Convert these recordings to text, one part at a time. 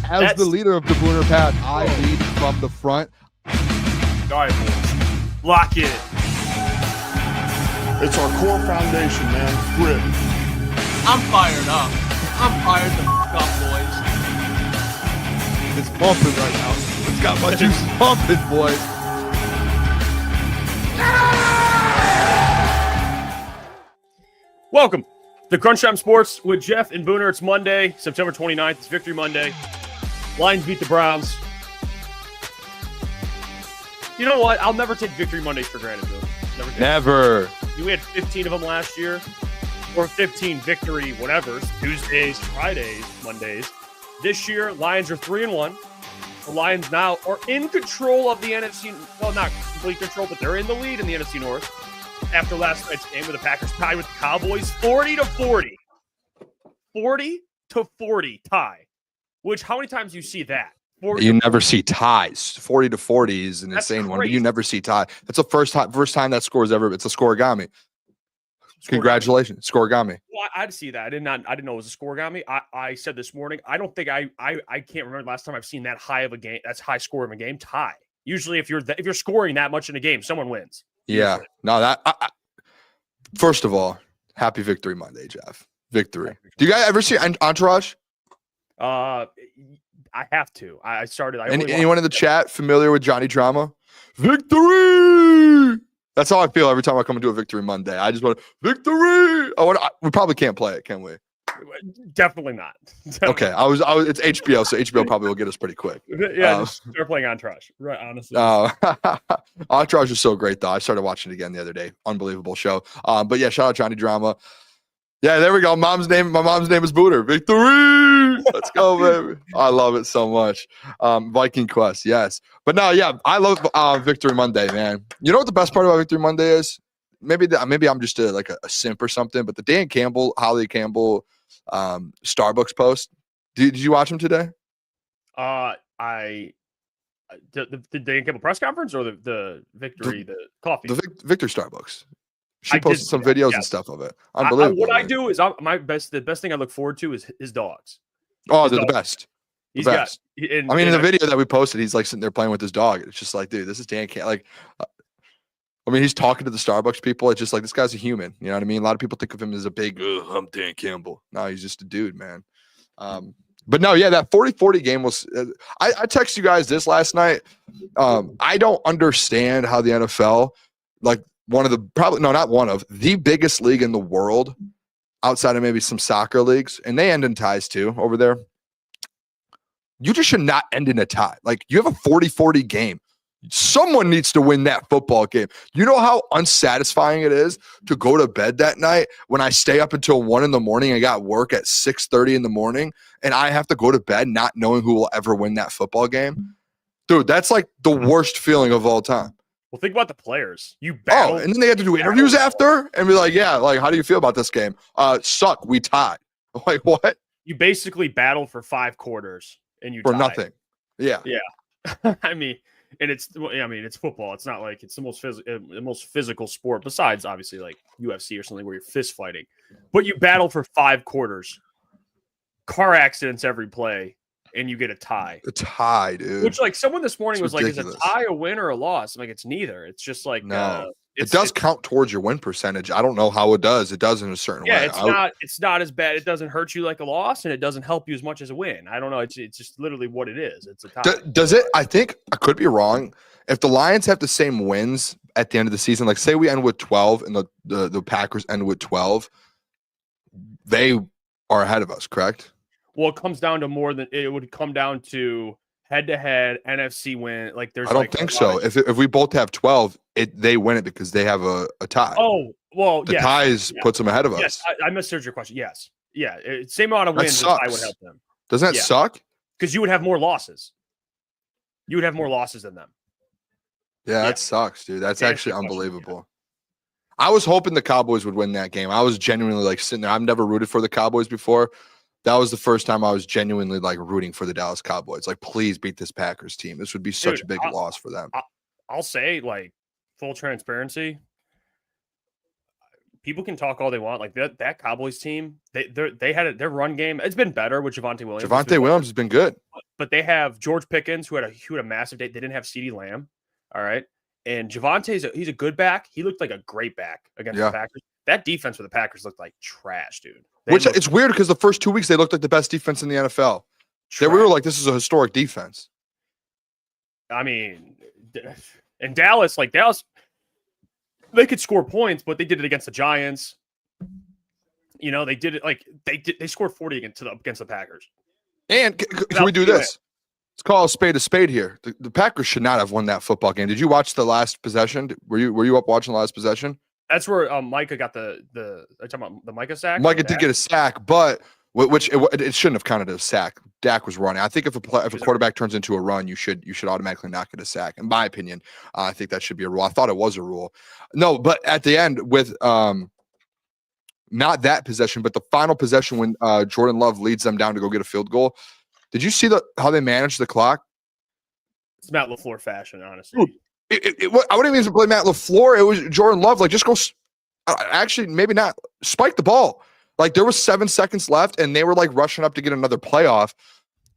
As the leader of the Booner Pack, I lead from the front. All right, boys. Lock in. It's our core foundation, man. Grit. I'm fired up. I'm fired the f*** up, boys. It's pumping right now. It's got my juice pumping, boys. Welcome to Crunch Time Sports with Jeff and Booner. It's Monday, September 29th. It's Victory Monday. Lions beat the Browns. You know what? I'll never take Victory Mondays for granted, Booner. Never. We had 15 of them last year. Or 15 victory whatever. Tuesdays, Fridays, Mondays. This year, Lions are 3-1. The Lions now are in control of the NFC. Well, not complete control, but they're in the lead in the NFC North. After last night's game where the Packers tied with the Cowboys 40-40. 40-40 tie. Which, how many times do you see that? You never see ties. 40-40 is an insane one, but you never see tie. That's the first time that score is ever. It's a scoregami. Congratulations, scoregami. Well, I'd see that. I didn't know it was a scoregami. I said this morning, I don't think I can't remember the last time I've seen that high of a game. That's high score of a game tie. Usually, if you're scoring that much in a game, someone wins. Yeah. No, first of all, happy Victory Monday, Jeff. Victory. Do you guys ever see Entourage? I have to. I started. Anyone in the chat familiar with Johnny Drama? Victory. That's how I feel every time I come into a Victory Monday. I just want victory. We probably can't play it, can we? Definitely not. Okay, it's HBO, so HBO probably will get us pretty quick. Yeah, just start playing Entourage. Right, honestly. Entourage is so great, though. I started watching it again the other day. Unbelievable show. But yeah, shout out Johnny Drama. Yeah, there we go. My mom's name is Booner. Victory. Let's go, baby. I love it so much. Viking Quest, yes. But no, yeah, I love Victory Monday, man. You know what the best part about Victory Monday is? Maybe I'm just a simp or something, but the Dan Campbell, Holly Campbell Starbucks post. Did you watch him today? The Dan Campbell press conference or the victory, the coffee? The Victor Starbucks. She posted some videos and stuff of it. Unbelievable. What I do is the best thing I look forward to is his dogs. Oh, they're the best. He's best. In the video that we posted, he's like sitting there playing with his dog. It's just like, dude, this is Dan Campbell. He's talking to the Starbucks people. It's just like, this guy's a human. You know what I mean? A lot of people think of him as a big, I'm Dan Campbell. No, he's just a dude, man. But no, yeah, that 40-40 game was I texted you guys this last night. I don't understand how the NFL, the biggest league in the world, outside of maybe some soccer leagues, and they end in ties too over there. You just should not end in a tie. You have a 40-40 game. Someone needs to win that football game. You know how unsatisfying it is to go to bed that night when I stay up until 1 a.m. I got work at 6:30 in the morning, and I have to go to bed not knowing who will ever win that football game. Dude, that's like the worst feeling of all time. Well, think about the players. You battle. And then they have to do interviews after and be like, yeah, how do you feel about this game? Suck. We tied. Like, what? You basically battled for 5 quarters and you for tied. Nothing. Yeah. Yeah. it's football. It's not like it's the most physical sport besides obviously like UFC or something where you're fist fighting. But you battle for 5 quarters. Car accidents every play. And you get a tie. A tie, dude. Which, someone this morning was ridiculous. Like, is a tie a win or a loss? I'm like, it's neither. It's just like, no. It does count towards your win percentage. I don't know how it does. It does in a certain way. Yeah, it's not as bad. It doesn't hurt you like a loss, and it doesn't help you as much as a win. I don't know. It's just literally what it is. It's a tie. Does it? I think I could be wrong. If the Lions have the same wins at the end of the season, like say we end with 12 and the Packers end with 12, they are ahead of us, correct? Well, it comes down to it would come down to head-to-head NFC win. I don't think so. If we both have 12, they win it because they have a tie. Oh, well, the ties puts them ahead of us. I misheard your question. Yes. Yeah. Same amount of wins I would help them. Doesn't that suck? Because you would have more losses. You would have more losses than them. Yeah, that sucks, dude. That's actually unbelievable. I was hoping the Cowboys would win that game. I was genuinely sitting there. I've never rooted for the Cowboys before. That was the first time I was genuinely rooting for the Dallas Cowboys. Please beat this Packers team. This would be such a big loss for them. I'll say, full transparency, people can talk all they want. That Cowboys team, they had their run game. It's been better with Javonte Williams. Javonte Williams has been good. but they have George Pickens, who had a massive day. They didn't have CeeDee Lamb. All right. And Javonte's he's a good back. He looked like a great back against the Packers. That defense for the Packers looked like trash, dude. It's weird because the first 2 weeks they looked like the best defense in the NFL. We were like, this is a historic defense. I mean, in Dallas, they could score points, but they did it against the Giants. You know, they did it they scored 40 against the Packers. And can we do this? Let's call a spade here. The Packers should not have won that football game. Did you watch the last possession? Were you up watching the last possession? That's where Micah got the talking about the Micah sack. Micah did get a sack, but it shouldn't have counted as a sack. Dak was running. I think if a quarterback turns into a run, you should automatically not get a sack. In my opinion, I think that should be a rule. I thought it was a rule. No, but at the end with not that possession, but the final possession when Jordan Love leads them down to go get a field goal. Did you see how they managed the clock? It's Matt LaFleur fashion, honestly. I wouldn't even play Matt LaFleur. It was Jordan Love. Like, just go. Actually, maybe not. Spike the ball. Like, there was 7 seconds left, and they were like rushing up to get another playoff.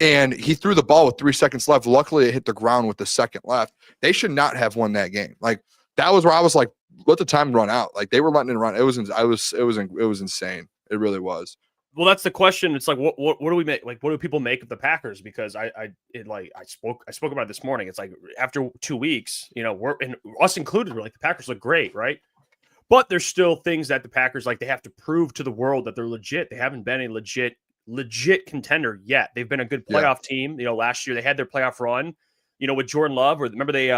And he threw the ball with 3 seconds left. Luckily, it hit the ground with the second left. They should not have won that game. Like, that was where I was like, let the time run out. Like, they were letting it run. It was insane. It really was. Well, that's the question. It's like, what do we make? Like, what do people make of the Packers? Because I spoke about it this morning. It's like after 2 weeks, you know, us included, we're like, the Packers look great, right? But there's still things that the Packers, like, they have to prove to the world that they're legit. They haven't been a legit contender yet. They've been a good playoff team. You know, last year they had their playoff run, you know, with Jordan Love. Or remember they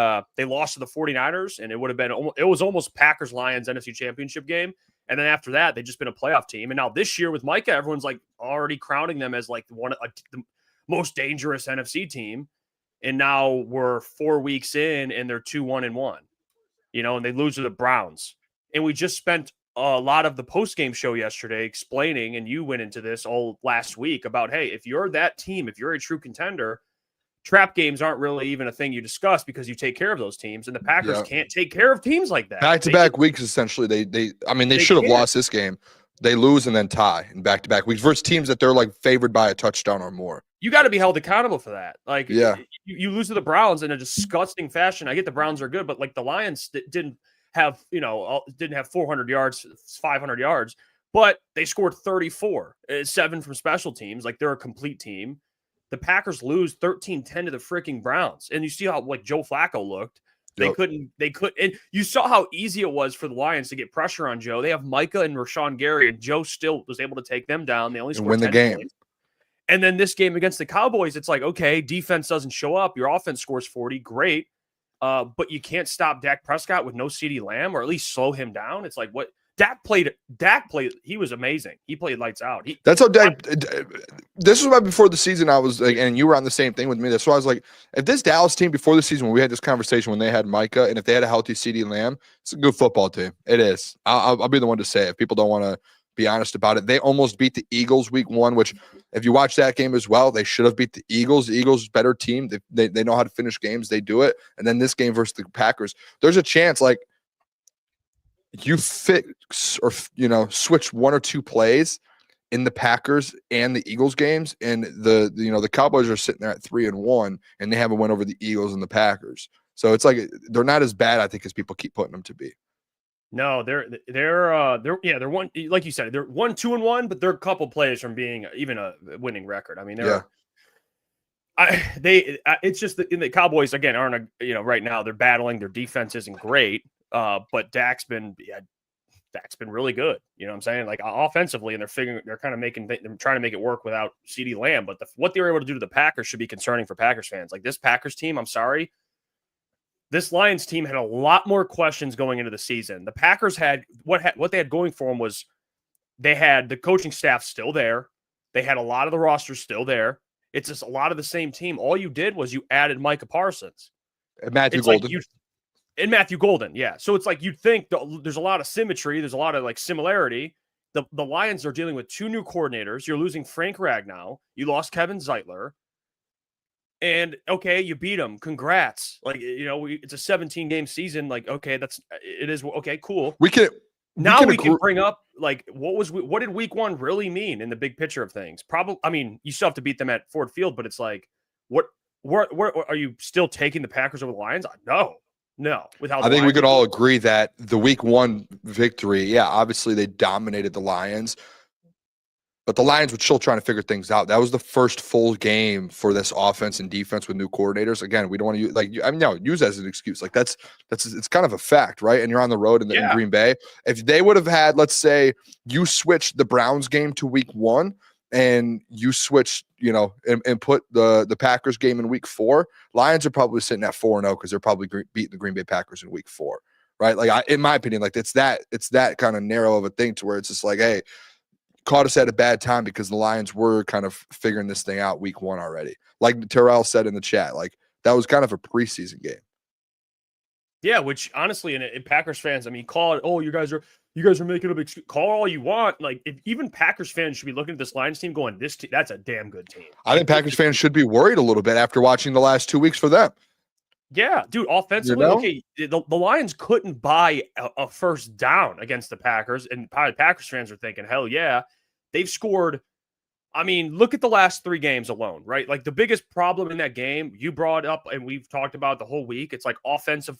lost to the 49ers, and it was almost Packers-Lions NFC Championship game. And then after that, they've just been a playoff team. And now this year with Micah, everyone's like already crowning them as like the most dangerous NFC team. And now we're 4 weeks in, and they're 2-1-1. You know, and they lose to the Browns. And we just spent a lot of the post-game show yesterday explaining, and you went into this all last week about, hey, if you're that team, if you're a true contender, trap games aren't really even a thing you discuss because you take care of those teams, and the Packers can't take care of teams like that. Back-to-back weeks, essentially. They should have lost this game. They lose and then tie in back-to-back weeks versus teams that they're like favored by a touchdown or more. You got to be held accountable for that. Like, you lose to the Browns in a disgusting fashion. I get the Browns are good, but like the Lions didn't have 400 yards, 500 yards, but they scored 34, 7 from special teams. Like, they're a complete team. The Packers lose 13-10 to the freaking Browns. And you see how like Joe Flacco looked. They couldn't, and you saw how easy it was for the Lions to get pressure on Joe. They have Micah and Rashawn Gary, and Joe still was able to take them down. They only scored 10 win the game. Points. And then this game against the Cowboys, it's like, okay, defense doesn't show up. Your offense scores 40, great. But you can't stop Dak Prescott with no CeeDee Lamb, or at least slow him down. It's like, what? Dak played. He was amazing. He played lights out. This was right before the season. I was like, and you were on the same thing with me. That's why I was like, if this Dallas team before the season, when we had this conversation, when they had Micah, and if they had a healthy CeeDee Lamb, it's a good football team. It is. I'll be the one to say it. If people don't want to be honest about it, they almost beat the Eagles week 1, which if you watch that game as well, they should have beat the Eagles. The Eagles better team. They know how to finish games. They do it. And then this game versus the Packers, there's a chance like you fix or switch 1 or 2 plays in the Packers and the Eagles games, and the Cowboys are sitting there at 3-1, and they haven't went over the Eagles and the Packers. So it's like they're not as bad, I think, as people keep putting them to be. No, they're one, like you said, they're 1-2-1, but they're a couple plays from being even a winning record. I mean, it's just in the Cowboys again aren't right now they're battling. Their defense isn't great, but Dak's been really good. You know what I'm saying? Like offensively, and they're kind of trying to make it work without CeeDee Lamb. But what they were able to do to the Packers should be concerning for Packers fans. Like this Packers team, I'm sorry. This Lions team had a lot more questions going into the season. The Packers had what they had going for them was they had the coaching staff still there. They had a lot of the rosters still there. It's just a lot of the same team. All you did was you added Micah Parsons. And Matthew Golden. Matthew Golden, yeah. So it's like you'd think there's a lot of symmetry. There's a lot of like similarity. The Lions are dealing with 2 new coordinators. You're losing Frank Ragnow. You lost Kevin Zeitler. And okay, you beat them. Congrats. Like, it's a 17-game season. Like, okay, it is okay, cool. We can bring up like what did week 1 really mean in the big picture of things? Probably, I mean, you still have to beat them at Ford Field, but it's like, What are you still taking the Packers over the Lions? No. I think we could all agree that the week 1 victory, yeah, obviously they dominated the Lions, but the Lions were still trying to figure things out. That was the first full game for this offense and defense with new coordinators. Again, we don't want to use use as an excuse. Like it's kind of a fact, right? And you're on the road in Green Bay. If they would have had, let's say, you switched the Browns game to week 1 and you switched, and put the Packers game in week 4, Lions are probably sitting at 4-0 because they're probably beating the Green Bay Packers in week 4, right? Like in my opinion, like it's that kind of narrow of a thing to where it's just like, hey, caught us at a bad time because the Lions were kind of figuring this thing out week 1 already. Like Terrell said in the chat, like that was kind of a preseason game. Yeah, which honestly, in Packers fans, I mean, call it, oh, you guys are making a big call all you want. Like, if even Packers fans should be looking at this Lions team going, that's a damn good team. I think Packers fans should be worried a little bit after watching the last 2 weeks for them. Yeah, dude, offensively, okay, the Lions couldn't buy a first down against the Packers, and probably Packers fans are thinking, hell yeah, they've scored. I mean, look at the last 3 games alone, right? Like the biggest problem in that game you brought up, and we've talked about the whole week. It's like offensive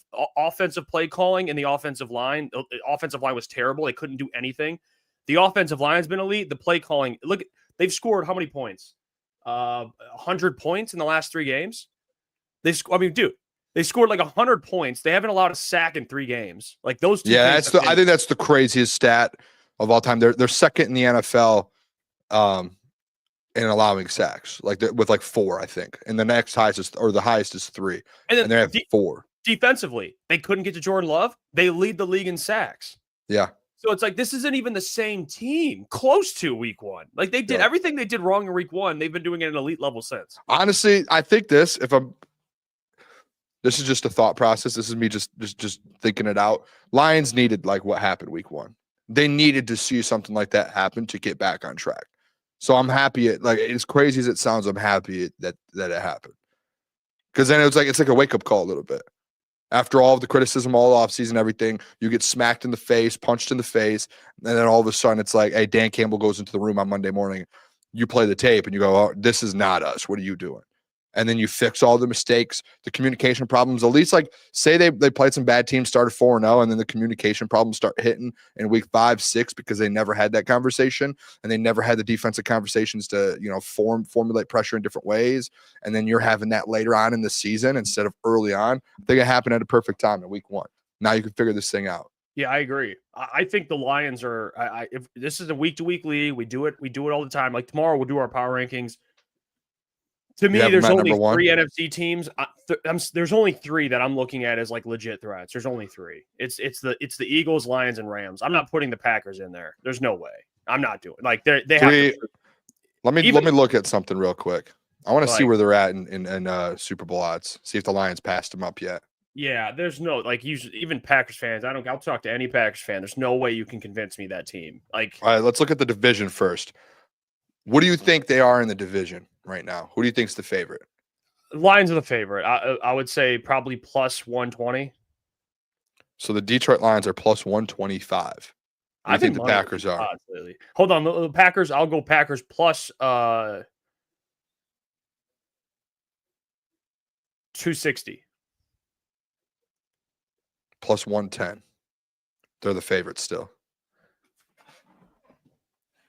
play calling and the offensive line. The offensive line was terrible; they couldn't do anything. The offensive line's been elite. The play calling, look, they've scored how many points? 100 points in the last 3 games. They scored like 100 points. They haven't allowed a sack in 3 games. Like those two. Yeah, I think that's the craziest stat of all time. They're second in the NFL in allowing sacks, with 4, I think. And the next highest the highest is 3. And they have 4. Defensively, they couldn't get to Jordan Love. They lead the league in sacks. Yeah. So it's like this isn't even the same team close to week 1. Like they did everything they did wrong in week 1. They've been doing it at an elite level since. Honestly, I think this is just a thought process. This is me just thinking it out. Lions needed what happened week 1. They needed to see something like that happen to get back on track. So I'm happy as crazy as it sounds, I'm happy that it happened. Because then it's like a wake-up call a little bit. After all of the criticism all offseason, everything, you get smacked in the face, punched in the face, and then all of a sudden it's like, hey, Dan Campbell goes into the room on Monday morning. You play the tape and you go, oh, this is not us. What are you doing? And then you fix all the mistakes, the communication problems. At least say they played some bad teams, started 4-0, and then the communication problems start hitting in week 5, 6 because they never had that conversation and they never had the defensive conversations to formulate pressure in different ways. And then you're having that later on in the season instead of early on. I think it happened at a perfect time in week 1. Now you can figure this thing out. Yeah, I agree. I think the Lions are. If this is a week-to-week league, we do it all the time. Like tomorrow, we'll do our power rankings. To me, there's only 3 NFC teams. There's only 3 that I'm looking at as legit threats. There's only 3. It's the Eagles, Lions, and Rams. I'm not putting the Packers in there. There's no way. I'm not doing they have to. Let me look at something real quick. I want to see where they're at in Super Bowl odds. See if the Lions passed them up yet. Yeah, there's no even Packers fans. I'll talk to any Packers fan. There's no way you can convince me that team. All right, let's look at the division first. What do you think they are in the division right now? Who do you think's the favorite? Lions are the favorite. I would say probably plus 120. So the Detroit Lions are plus 125. I think the Packers are. Hold on, the Packers. I'll go Packers plus 260. Plus 110. They're the favorites still.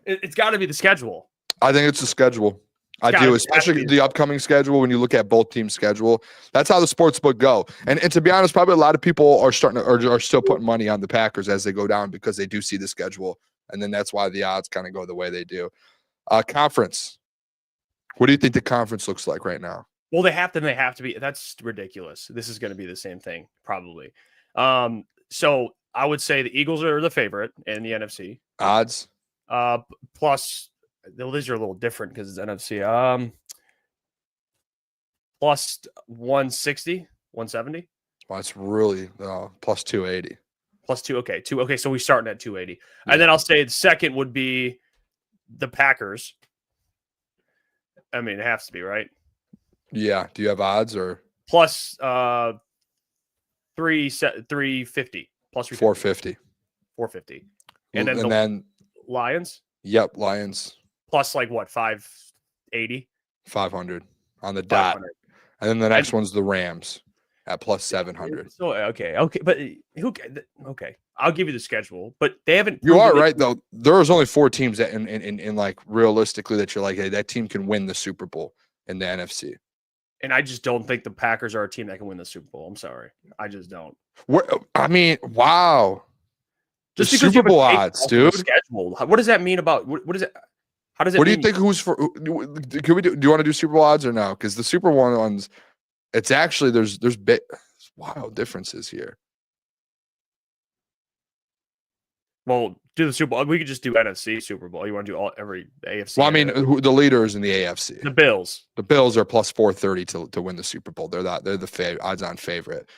It's got to be the schedule. I think it's the schedule. I do, especially the upcoming schedule. When you look at both teams' schedule, that's how the sportsbook go. And to be honest, probably a lot of people are are still putting money on the Packers as they go down because they do see the schedule, and then that's why the odds kind of go the way they do. Conference. What do you think the conference looks like right now? Well, they have to be. That's ridiculous. This is going to be the same thing probably. So I would say the Eagles are the favorite in the NFC. Odds. Plus. These are a little different because it's NFC. Plus 160, 170. Well, it's really plus 280. Plus 2. Okay, 2. Okay, so we're starting at 280. Yeah. And then I'll say the second would be the Packers. I mean, it has to be, right? Yeah. Do you have odds or plus 350 plus 450. 450. And then Lions? Yep, Lions. Plus 580? 500. on the dot. 500. And then the next one's the Rams at plus 700. So okay, but okay, I'll give you the schedule, but they haven't. You are right though. There's only 4 teams that in like realistically that you're like, hey, that team can win the Super Bowl in the NFC. And I just don't think the Packers are a team that can win the Super Bowl. I'm sorry, I just don't. I mean, wow. Just the Super Bowl odds, dude. Schedule. What does that mean about what is it? How does it? What do you think? Who's for? Can we do? Do you want to do Super Bowl odds or no? Because the Super Bowl ones, it's actually there's wild differences here. Well, do the Super Bowl. We could just do NFC Super Bowl. You want to do every AFC? Well, I mean, the leaders in the AFC. The Bills. The Bills are plus 430 to win the Super Bowl. They're the odds-on favorite.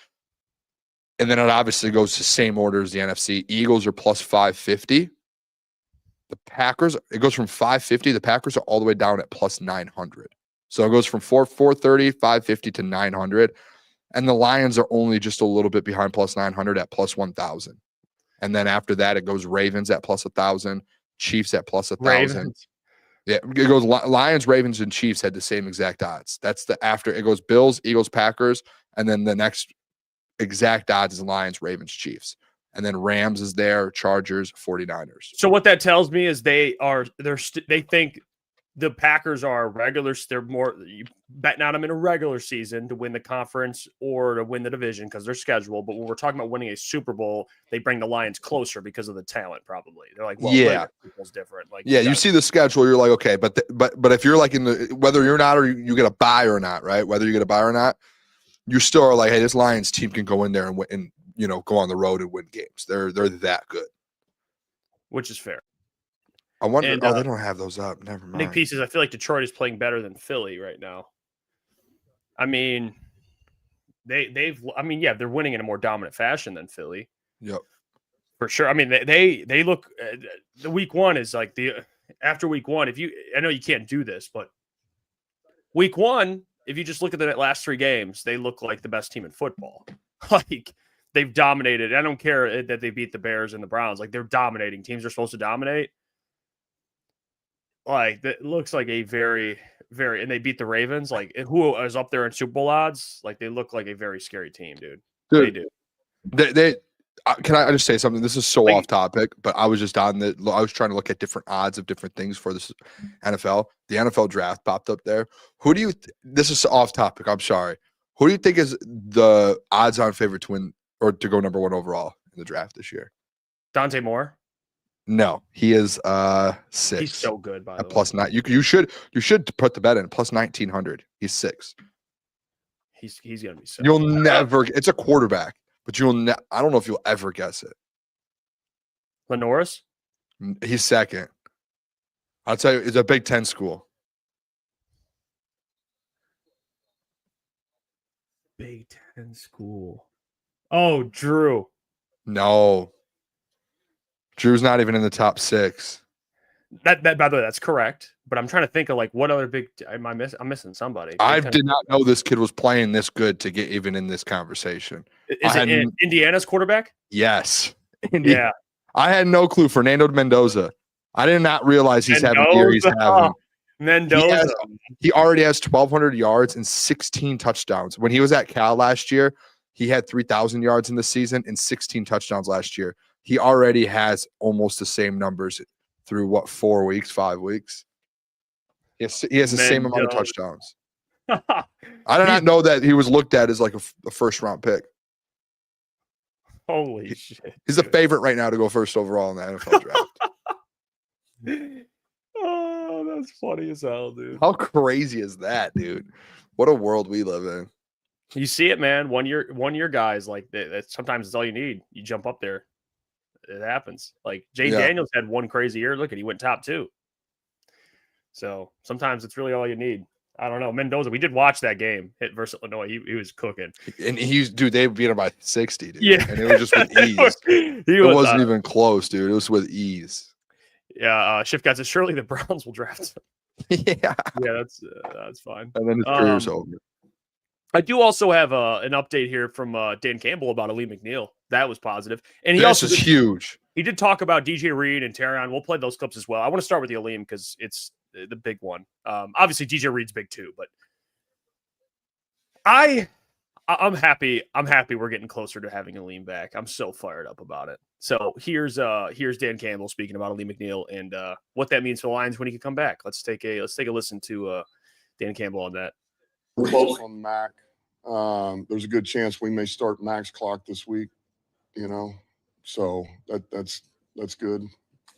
And then it obviously goes to same order as the NFC. Eagles are plus 550. The Packers, it goes from 550. The Packers are all the way down at plus 900. So it goes from 430, 550 to 900. And the Lions are only just a little bit behind plus 900 at plus 1,000. And then after that, it goes Ravens at plus 1,000, Chiefs at plus 1,000. Yeah, it goes Lions, Ravens, and Chiefs had the same exact odds. That's the after. It goes Bills, Eagles, Packers, and then the next exact odds is Lions, Ravens, Chiefs. And then Rams is there, Chargers, 49ers. So what that tells me is they think the Packers are they're more betting on them in a regular season to win the conference or to win the division because they're scheduled. But when we're talking about winning a Super Bowl, they bring the Lions closer because of the talent. Probably they're like, well, yeah, it's different. Like, yeah, you see the schedule, you're like, okay, but if you're like in the whether you're not or you get a bye or not, right? Whether you get a bye or not, you still are like, hey, this Lions team can go in there and win, and go on the road and win games. They're that good, which is fair. I wonder. They don't have those up. Never mind. Big pieces. I feel like Detroit is playing better than Philly right now. I mean, they're winning in a more dominant fashion than Philly. Yep, for sure. I mean, they look. The week one is like after week one. I know you can't do this, but week one, if you just look at the last 3 games, they look like the best team in football. Like they've dominated. I don't care that they beat the Bears and the Browns. Like they're dominating. Teams are supposed to dominate. Like that looks like a very, very, and they beat the Ravens. Like who is up there in Super Bowl odds? Like they look like a very scary team, dude. They do. They can I just say something? This is so off topic, but I was just I was trying to look at different odds of different things for this NFL. The NFL draft popped up there. Who do you? This is off topic. I'm sorry. Who do you think is the odds-on favorite to win or to go number 1 overall in the draft this year? Dante Moore. No, he is 6. He's so good, by the way. Plus 9. You should put the bet in plus 1,900. He's 6. He's gonna be so. You'll never. It's a quarterback, but I don't know if you'll ever guess it. Lenoris. He's 2nd. I'll tell you, it's a Big Ten school. Big Ten school. Oh, Drew. No. Drew's not even in the top 6. That by the way, that's correct. But I'm trying to think of like what other I'm missing somebody. I did not know this kid was playing this good to get even in this conversation. Is it Indiana's quarterback? Yes. Yeah. I had no clue. Fernando Mendoza. I did not realize he's having the year he's having. Mendoza. He already has 1,200 yards and 16 touchdowns. When he was at Cal last year, he had 3,000 yards in the season and 16 touchdowns last year. He already has almost the same numbers through 4 weeks, 5 weeks. He has the same amount of touchdowns. I did not know that he was looked at as like a first-round pick. Holy shit. He's the favorite right now to go first overall in the NFL draft. Oh, that's funny as hell, dude. How crazy is that, dude? What a world we live in. You see it, man. One year guys, like that. Sometimes it's all you need. You jump up there. It happens. Like Jay Daniels had one crazy year. Look at, he went top 2. So sometimes it's really all you need. I don't know. Mendoza, we did watch that game hit versus Illinois. He was cooking. And they beat him by 60, dude. Yeah. And it was just with ease. It wasn't even close, dude. It was with ease. Yeah. Schiff got to surely the Browns will draft him. Yeah. Yeah, that's fine. And then his career's over. I do also have an update here from Dan Campbell about Alim McNeill. That was positive. And he also is huge. He did talk about DJ Reed and Terrion. We'll play those clips as well. I want to start with the Alim because it's the big one. Obviously, DJ Reed's big too, but I'm happy. I'm happy we're getting closer to having Alim back. I'm so fired up about it. So here's Dan Campbell speaking about Alim McNeel and what that means for the Lions when he can come back. Let's take a listen to Dan Campbell on that. We're close on Mac. There's a good chance we may start Mac's clock this week. So that's good.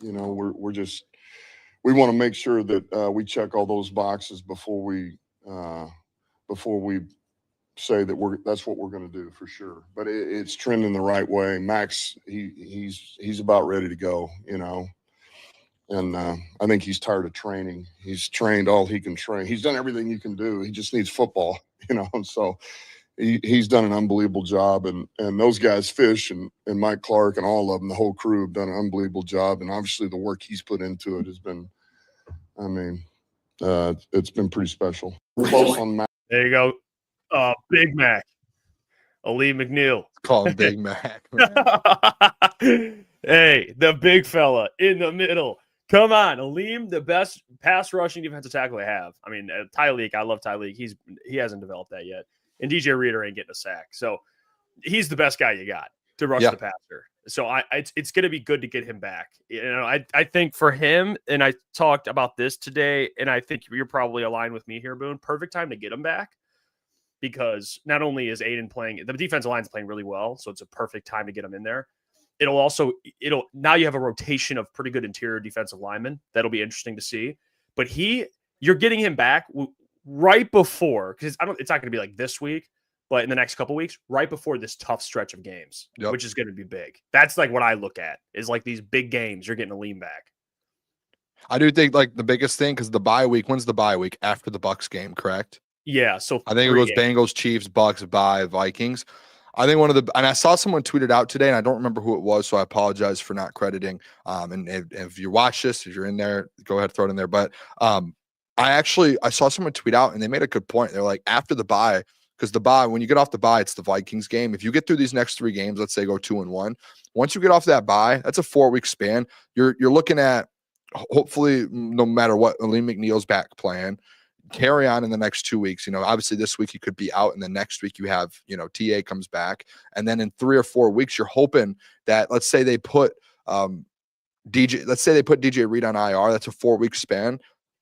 We want to make sure that we check all those boxes before we say that that's what we're going to do for sure. But it's trending the right way. Max, he's about ready to go. And I think he's tired of training. He's trained all he can train. He's done everything he can do. He just needs football. So he's done an unbelievable job, and those guys, Fish and Mike Clark and all of them, the whole crew have done an unbelievable job. And obviously the work he's put into it has been, it's been pretty special. We're close on Mac. There you go. Big Mac. Alim McNeel. Call him Big Mac. Hey, the big fella in the middle. Come on, Alim, the best pass rushing defensive tackle I have. I mean, Tyreek, I love Tyreek. He hasn't developed that yet. And DJ Reader ain't getting a sack. So he's the best guy you got to rush the passer. So it's going to be good to get him back. I think for him, and I talked about this today, and I think you're probably aligned with me here, Boone. Perfect time to get him back because not only is Aiden playing, the defensive line's playing really well, so it's a perfect time to get him in there. Now you have a rotation of pretty good interior defensive linemen. That'll be interesting to see. But you're getting him back right before, because it's not going to be like this week, but in the next couple weeks, right before this tough stretch of games, which is going to be big. That's like what I look at is like these big games. You're getting a lean back. I do think like the biggest thing, because the bye week, when's the bye week? After the Bucks game, correct? Yeah. So I think it goes Bengals, Chiefs, Bucks, bye, Vikings. I think and I saw someone tweet it out today, and I don't remember who it was, so I apologize for not crediting. And if you watch this, if you're in there, go ahead, throw it in there. But I saw someone tweet out, and they made a good point. They're like, after the bye, because the bye, when you get off the bye, it's the Vikings game. If you get through these next 3 games, let's say go 2-1, once you get off that bye, that's a 4-week span. You're looking at, hopefully, no matter what, Alim McNeil's back plan, carry on in the next 2 weeks. Obviously this week he could be out, and the next week you have, TA comes back, and then in 3 or 4 weeks you're hoping that, let's say they put DJ Reed on IR. That's a 4-week span.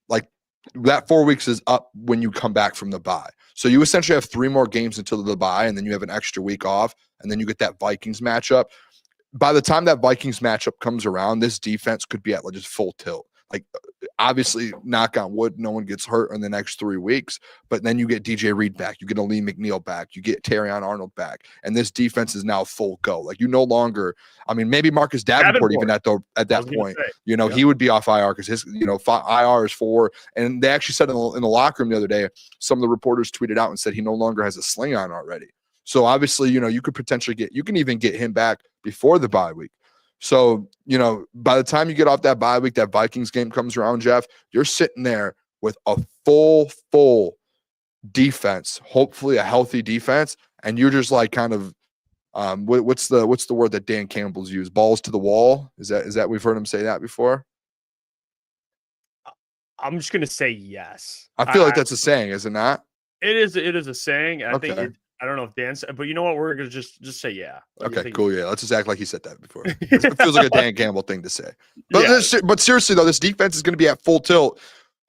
Like that 4 weeks is up when you come back from the bye. So you essentially have 3 more games until the bye, and then you have an extra week off, and then you get that Vikings matchup. By the time that Vikings matchup comes around, this defense could be at just full tilt. Like, obviously, knock on wood, no one gets hurt in the next 3 weeks. But then you get DJ Reed back, you get Alim McNeel back, you get Terrion Arnold back, and this defense is now full go. Like, you no longer, maybe Marcus Davenport even at that point, he would be off IR because his, IR is 4. And they actually said in the locker room the other day, some of the reporters tweeted out and said he no longer has a sling on already. So obviously, you could potentially you can even get him back before the bye week. So, by the time you get off that bye week, that Vikings game comes around, Jeff, you're sitting there with a full defense, hopefully a healthy defense, and you're just like kind of what's the word that Dan Campbell's used? Balls to the wall? Is that we've heard him say that before? I'm just gonna say yes. I feel like that's a saying, is it not? It is a saying. I Okay. think I don't know if Dan said, but you know what? We're gonna just say yeah. Okay, cool. Yeah, let's just act like he said that before. It feels like a Dan Campbell thing to say. But seriously though, this defense is going to be at full tilt.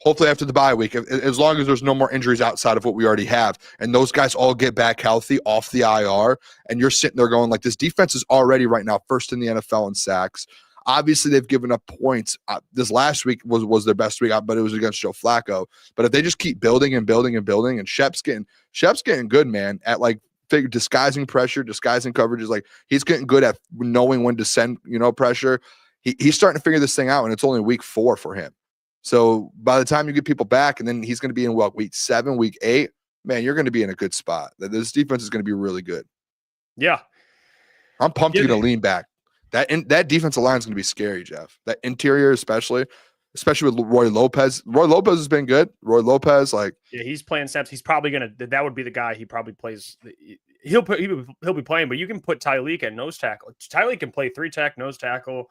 Hopefully after the bye week, as long as there's no more injuries outside of what we already have, and those guys all get back healthy off the IR, and you're sitting there going like, this defense is already right now first in the NFL in sacks. Obviously, they've given up points. This last week was their best week, but it was against Joe Flacco. But if they just keep building and building and building, and Shep's getting good, man, at like disguising pressure, disguising coverages. Like he's getting good at knowing when to send, pressure. He's starting to figure this thing out, and it's only week 4 for him. So by the time you get people back, and then he's going to be in week 7, week 8, man, you're going to be in a good spot. This defense is going to be really good. Yeah, I'm pumped to lean back. That defensive line is going to be scary, Jeff. That interior, especially with Roy Lopez. Roy Lopez has been good. Roy Lopez, he's playing snaps. He's probably that would be the guy he probably plays. He'll be playing, but you can put Tyreek at nose tackle. Tyreek can play 3-tech nose tackle.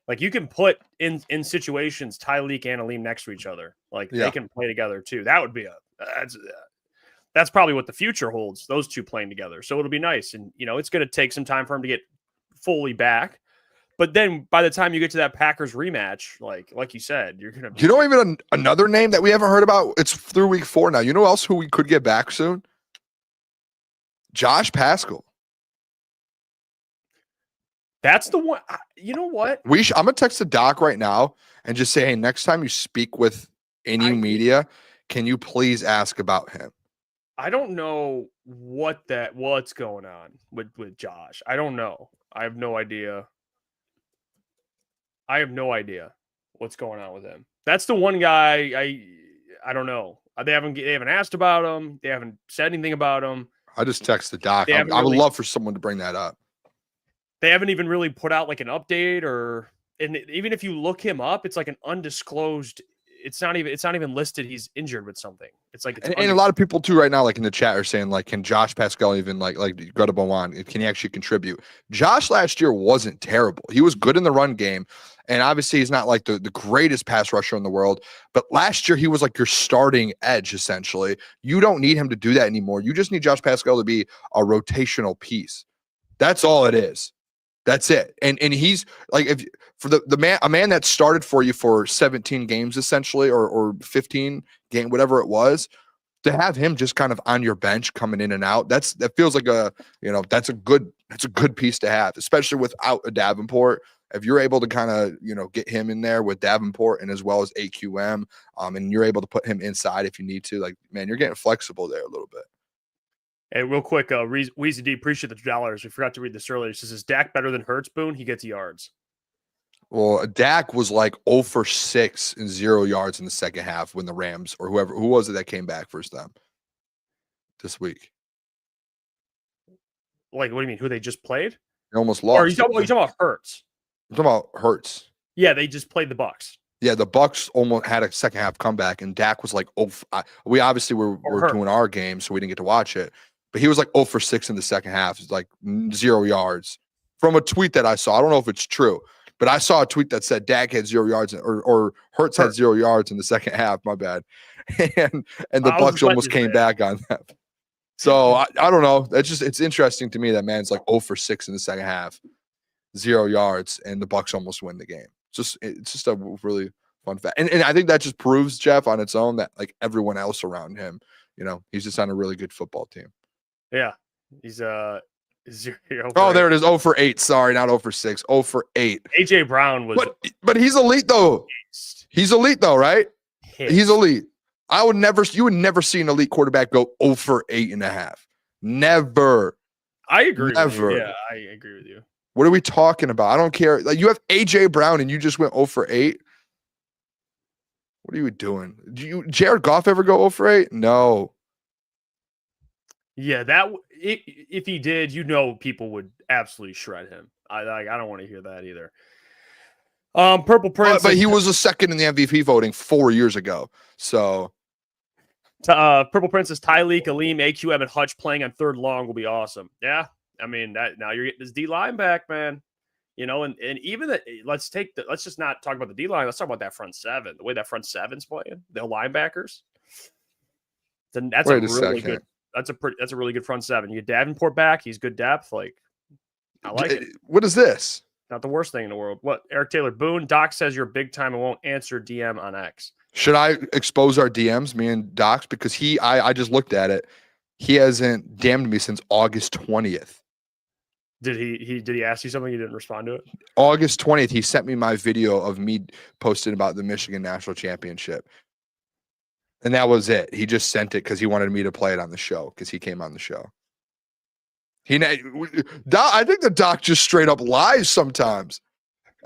Like you can put in situations Tyreek and Alim next to each other. Like they can play together too. That would be that's probably what the future holds, those two playing together. So it'll be nice. And, it's going to take some time for him to get fully back. But then by the time you get to that Packers rematch, like you said, you're going to... Even another name that we haven't heard about? It's through week 4 now. You know else who we could get back soon? Josh Paschal. That's the one. You know what? I'm going to text the doc right now and just say, hey, next time you speak with any media, can you please ask about him? I don't know what's going on with Josh. I don't know. I have no idea. What's going on with him. That's the one guy I don't know. They haven't asked about him. They haven't said anything about him. I just text the doc. I would love for someone to bring that up. They haven't even really put out like an update and even if you look him up, it's like an undisclosed. It's not even listed. He's injured with something. It's like, and a lot of people too right now, like in the chat, are saying like, can Josh Paschal even like Greta Bowen, can he actually contribute? Josh last year wasn't terrible. He was good in the run game, and obviously he's not like the greatest pass rusher in the world. But last year he was like your starting edge essentially. You don't need him to do that anymore. You just need Josh Paschal to be a rotational piece. That's all it is. That's it. And he's like, if for a man that started for you for 17 games essentially, or 15 game, whatever it was, to have him just kind of on your bench coming in and out, that feels like that's a good piece to have, especially without a Davenport. If you're able to kind of, get him in there with Davenport and as well as AQM, and you're able to put him inside if you need to, like, man, you're getting flexible there a little bit. Hey, real quick, Weezy D, appreciate the $2. We forgot to read this earlier. It says, is Dak better than Hurts, Boone? He gets yards. Well, Dak was like 0 for 6 and 0 yards in the second half when the Rams or who was it that came back first time this week? Like, what do you mean? Who they just played? They almost lost. Or are you talking about Hurts? I'm talking about Hurts. Yeah, they just played the Bucs. Yeah, the Bucs almost had a second half comeback, and Dak was like, we obviously were doing our game, so we didn't get to watch it. But he was like 0 for 6 in the second half. It's like 0 yards from a tweet that I saw. I don't know if it's true, but I saw a tweet that said Dak had 0 yards or Hurts had 0 yards in the second half. My bad. And the Bucs almost came back on that. So I don't know. It's interesting to me that man's like 0 for 6 in the second half, 0 yards, and the Bucs almost win the game. It's just a really fun fact. And I think that just proves, Jeff, on its own that like everyone else around him, he's just on a really good football team. Yeah, he's 0 Oh, there it is. 0 for 8. Sorry, not 0 for 6. 0 for 8. AJ Brown was, but he's elite though. He's elite though, right? He's elite. You would never see an elite quarterback go 0 for 8.5. Never. I agree. Never. With you. Yeah, I agree with you. What are we talking about? I don't care. Like, you have AJ Brown and you just went 0 for 8. What are you doing? Jared Goff ever go 0 for 8? No. Yeah, if he did, people would absolutely shred him. I don't want to hear that either. Purple Prince, but he was a second in the MVP voting 4 years ago. So, Purple Prince is Tyreek, Alim, AQM, and Hutch playing on third long will be awesome. Yeah, I mean that now you're getting this D line back, man. And even that. Let's just not talk about the D line. Let's talk about that front seven. The way that front seven's playing, the linebackers. That's a really good front seven. You get Davenport back. He's good depth. Like, I like it. What is this? Not the worst thing in the world. What? Eric Taylor Boone. Doc says you're big time and won't answer DM on X. Should I expose our DMs, me and Doc's? Because I just looked at it. He hasn't DM'd me since August 20th. Did he ask you something? You didn't respond to it? August 20th, he sent me my video of me posting about the Michigan National Championship. And that was it. He just sent it because he wanted me to play it on the show because he came on the show. I think the Doc just straight up lies sometimes.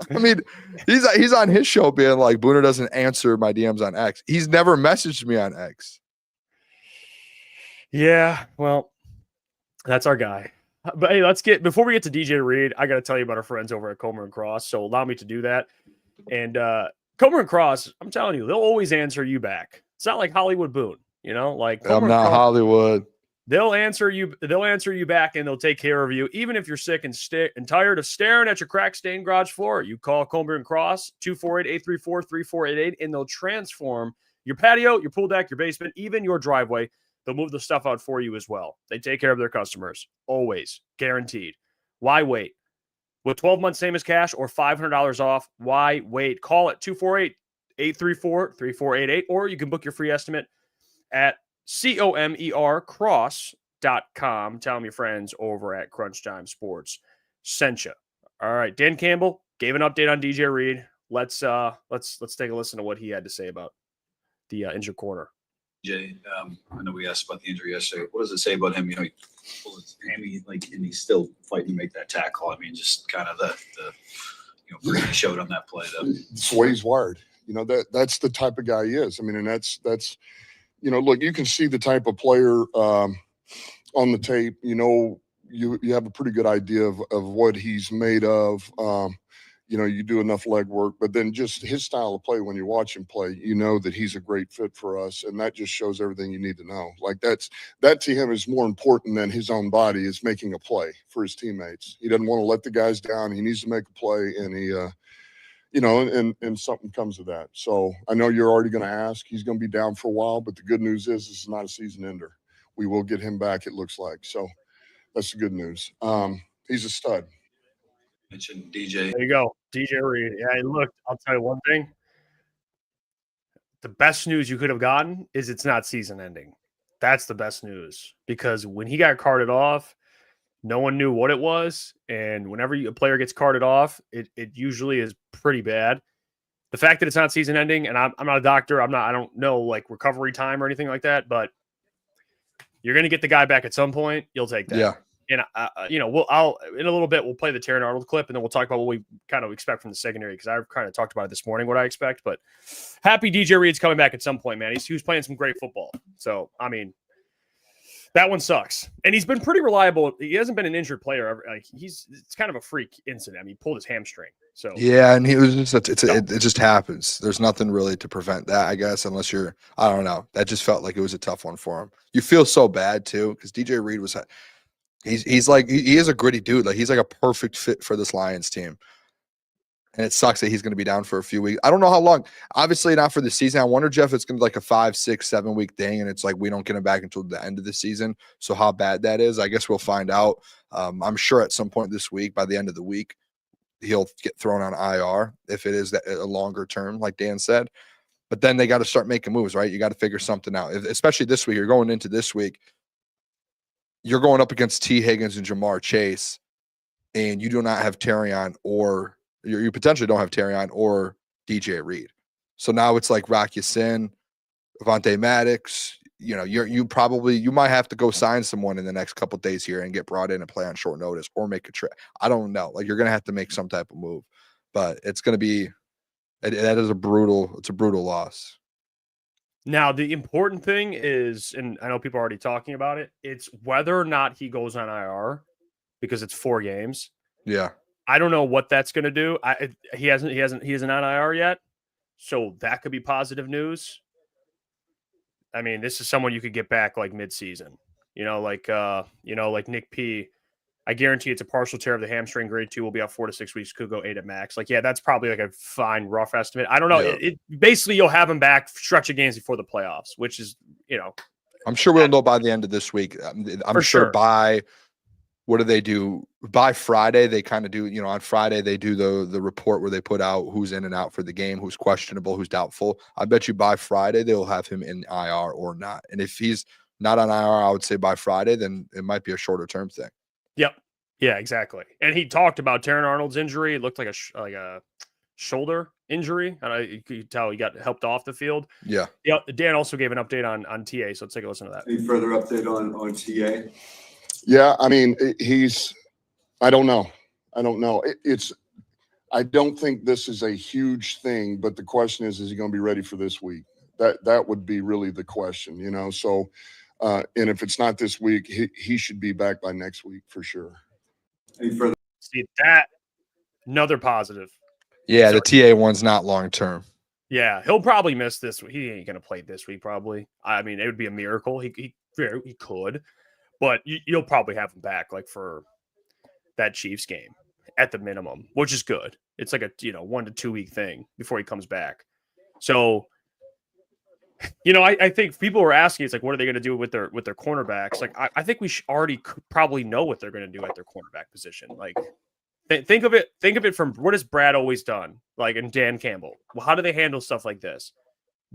I mean, he's on his show being like, Booner doesn't answer my DMs on X. He's never messaged me on X. Yeah, well, that's our guy. But hey, before we get to DJ Reed, I got to tell you about our friends over at Comer and Cross. So allow me to do that. And Comer and Cross, I'm telling you, they'll always answer you back. It's not like Hollywood Boone, like I'm not Hollywood. They'll answer you back, and they'll take care of you, even if you're sick and tired of staring at your cracked stained garage floor. You call Comer and Cross 248-834-3488, and they'll transform your patio, your pool deck, your basement, even your driveway. they'll move the stuff out for you as well. They take care of their customers, always, guaranteed. Why wait? With 12 months same as cash or $500 off, why wait? Call it 248-834-3488, or you can book your free estimate at comercross.com. Tell them your friends over at Crunch Time Sports sent you. All right, Dan Campbell gave an update on DJ Reed. Let's take a listen to what he had to say about the injured corner. Jay, I know we asked about the injury yesterday. What does it say about him? You know, he pulled his hammy, and he's still fighting to make that tackle. I mean, just kind of the freak he showed on that play. It's the way he's wired. You know, that's the type of guy he is. I mean, and that's look, you can see the type of player on the tape. You know, you have a pretty good idea of what he's made of. You do enough leg work, but then just his style of play, when you watch him play, you know that he's a great fit for us. And that just shows everything you need to know. Like that to him is more important than his own body, is making a play for his teammates. He doesn't want to let the guys down. He needs to make a play, and he, and something comes of that. So I know you're already going to ask. He's going to be down for a while, but the good news is this is not a season ender. We will get him back, it looks like. So that's the good news. He's a stud. Mentioned DJ. There you go. DJ Reed. Yeah, look, I'll tell you one thing. The best news you could have gotten is it's not season ending. That's the best news, because when he got carted off, no one knew what it was. And whenever a player gets carted off, it usually is pretty bad. The fact that it's not season ending, and I'm not a doctor, I don't know like recovery time or anything like that, but you're going to get the guy back at some point. You'll take that. Yeah. And I'll in a little bit we'll play the Terran Arnold clip, and then we'll talk about what we kind of expect from the secondary, because I kind of talked about it this morning what I expect. But happy DJ Reed's coming back at some point, man. He was playing some great football. So I mean, that one sucks, and he's been pretty reliable. He hasn't been an injured player ever. Like it's kind of a freak incident. I mean, he pulled his hamstring. So yeah, and he was just it just happens. There's nothing really to prevent that, I guess, unless you're, I don't know. That just felt like it was a tough one for him. You feel so bad too, because DJ Reed was. He's like, he is a gritty dude. Like, he's like a perfect fit for this Lions team. And it sucks that he's going to be down for a few weeks. I don't know how long. Obviously not for the season. I wonder, Jeff, it's going to be like a 5, 6, 7 week thing. And it's like, we don't get him back until the end of the season. So how bad that is, I guess we'll find out. I'm sure at some point this week, by the end of the week, he'll get thrown on IR if it is that a longer term, like Dan said. But then they got to start making moves, right? You got to figure something out, especially this week. You're going into this week. You're going up against T. Higgins and Jamar Chase, and you do not have Terrion, or you potentially don't have Terrion or DJ Reed. So now it's like Rock Ya-Sin, Avonte Maddox. You might have to go sign someone in the next couple of days here and get brought in and play on short notice, or make a trade. I don't know. Like, you're going to have to make some type of move, but it's going to be that is a brutal loss. Now, the important thing is, and I know people are already talking about it, it's whether or not he goes on IR, because it's 4 games. Yeah. I don't know what that's going to do. He isn't on IR yet. So that could be positive news. I mean, this is someone you could get back like mid-season, like Nick P. I guarantee it's a partial tear of the hamstring. Grade 2 will be out 4 to 6 weeks. Could go 8 at max. Like, yeah, that's probably like a fine rough estimate. I don't know. Yeah. It basically, you'll have him back stretch of games before the playoffs, which is, I'm sure we'll know by the end of this week. I'm sure by, what do they do? By Friday, they kind of do, on Friday, they do the report where they put out who's in and out for the game, who's questionable, who's doubtful. I bet you by Friday, they'll have him in IR or not. And if he's not on IR, I would say by Friday, then it might be a shorter term thing. Yep. Yeah, exactly. And he talked about Terran Arnold's injury. It looked like a shoulder injury. And you could tell he got helped off the field. Yeah. Yeah. Dan also gave an update on TA. So let's take a listen to that. Any further update on TA? Yeah, I mean, I don't know. I don't think this is a huge thing, but the question is he going to be ready for this week? That would be really the question, So, and if it's not this week, he should be back by next week for sure. Any further? See that? Another positive. Yeah, the TA one's not long term. Yeah, he'll probably miss this week. He ain't going to play this week, probably. I mean, it would be a miracle. He could, but you'll probably have him back like for that Chiefs game at the minimum, which is good. It's like a 1 to 2 week thing before he comes back. So I think people were asking, it's like, what are they going to do with their cornerbacks? Like, I think we already probably know what they're going to do at their cornerback position. Like, think of it from what has Brad always done, like, and Dan Campbell. Well, how do they handle stuff like this?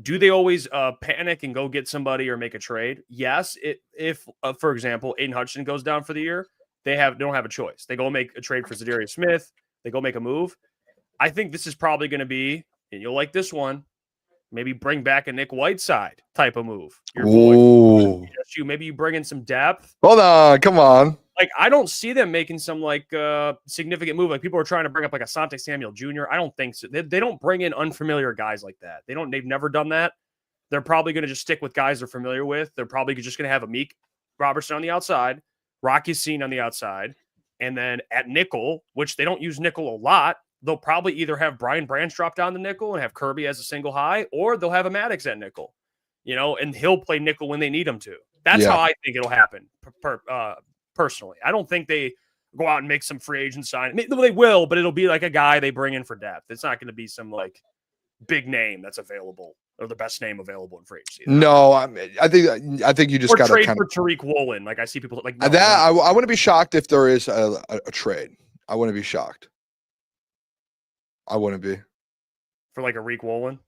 Do they always panic and go get somebody or make a trade? Yes. If for example, Aiden Hutchinson goes down for the year, they don't have a choice. They go make a trade for Zadarius Smith. They go make a move. I think this is probably going to be, and you'll like this one, maybe bring back a Nick Whiteside type of move. Maybe you bring in some depth. Hold on, come on. Like, I don't see them making some significant move. Like, people are trying to bring up like Asante Samuel Jr. I don't think so. They don't bring in unfamiliar guys like that. They've never done that. They're probably going to just stick with guys they're familiar with. They're probably just going to have Amik Robertson on the outside, Rocky Sin on the outside, and then at nickel, which they don't use nickel a lot, they'll probably either have Brian Branch drop down the nickel and have Kirby as a single high, or they'll have a Maddox at nickel, and he'll play nickel when they need him to. That's how I think it'll happen. Personally, I don't think they go out and make some free agent sign. They will, but it'll be like a guy they bring in for depth. It's not going to be some like big name that's available or the best name available in free agency. No, I think you just got to trade for Tyreek Woolen. Like, I see people like that. I wouldn't be shocked if there is a trade. I wouldn't be shocked. I wouldn't be for like a Reek Woolen.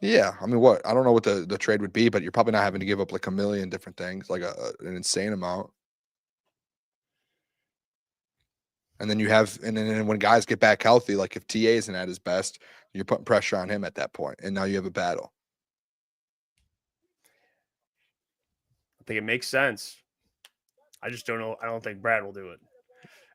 Yeah, I mean, what? I don't know what the trade would be, but you're probably not having to give up like a million different things, like an insane amount. And then then when guys get back healthy, like if TA isn't at his best, you're putting pressure on him at that point, and now you have a battle. I think it makes sense. I just don't know. I don't think Brad will do it.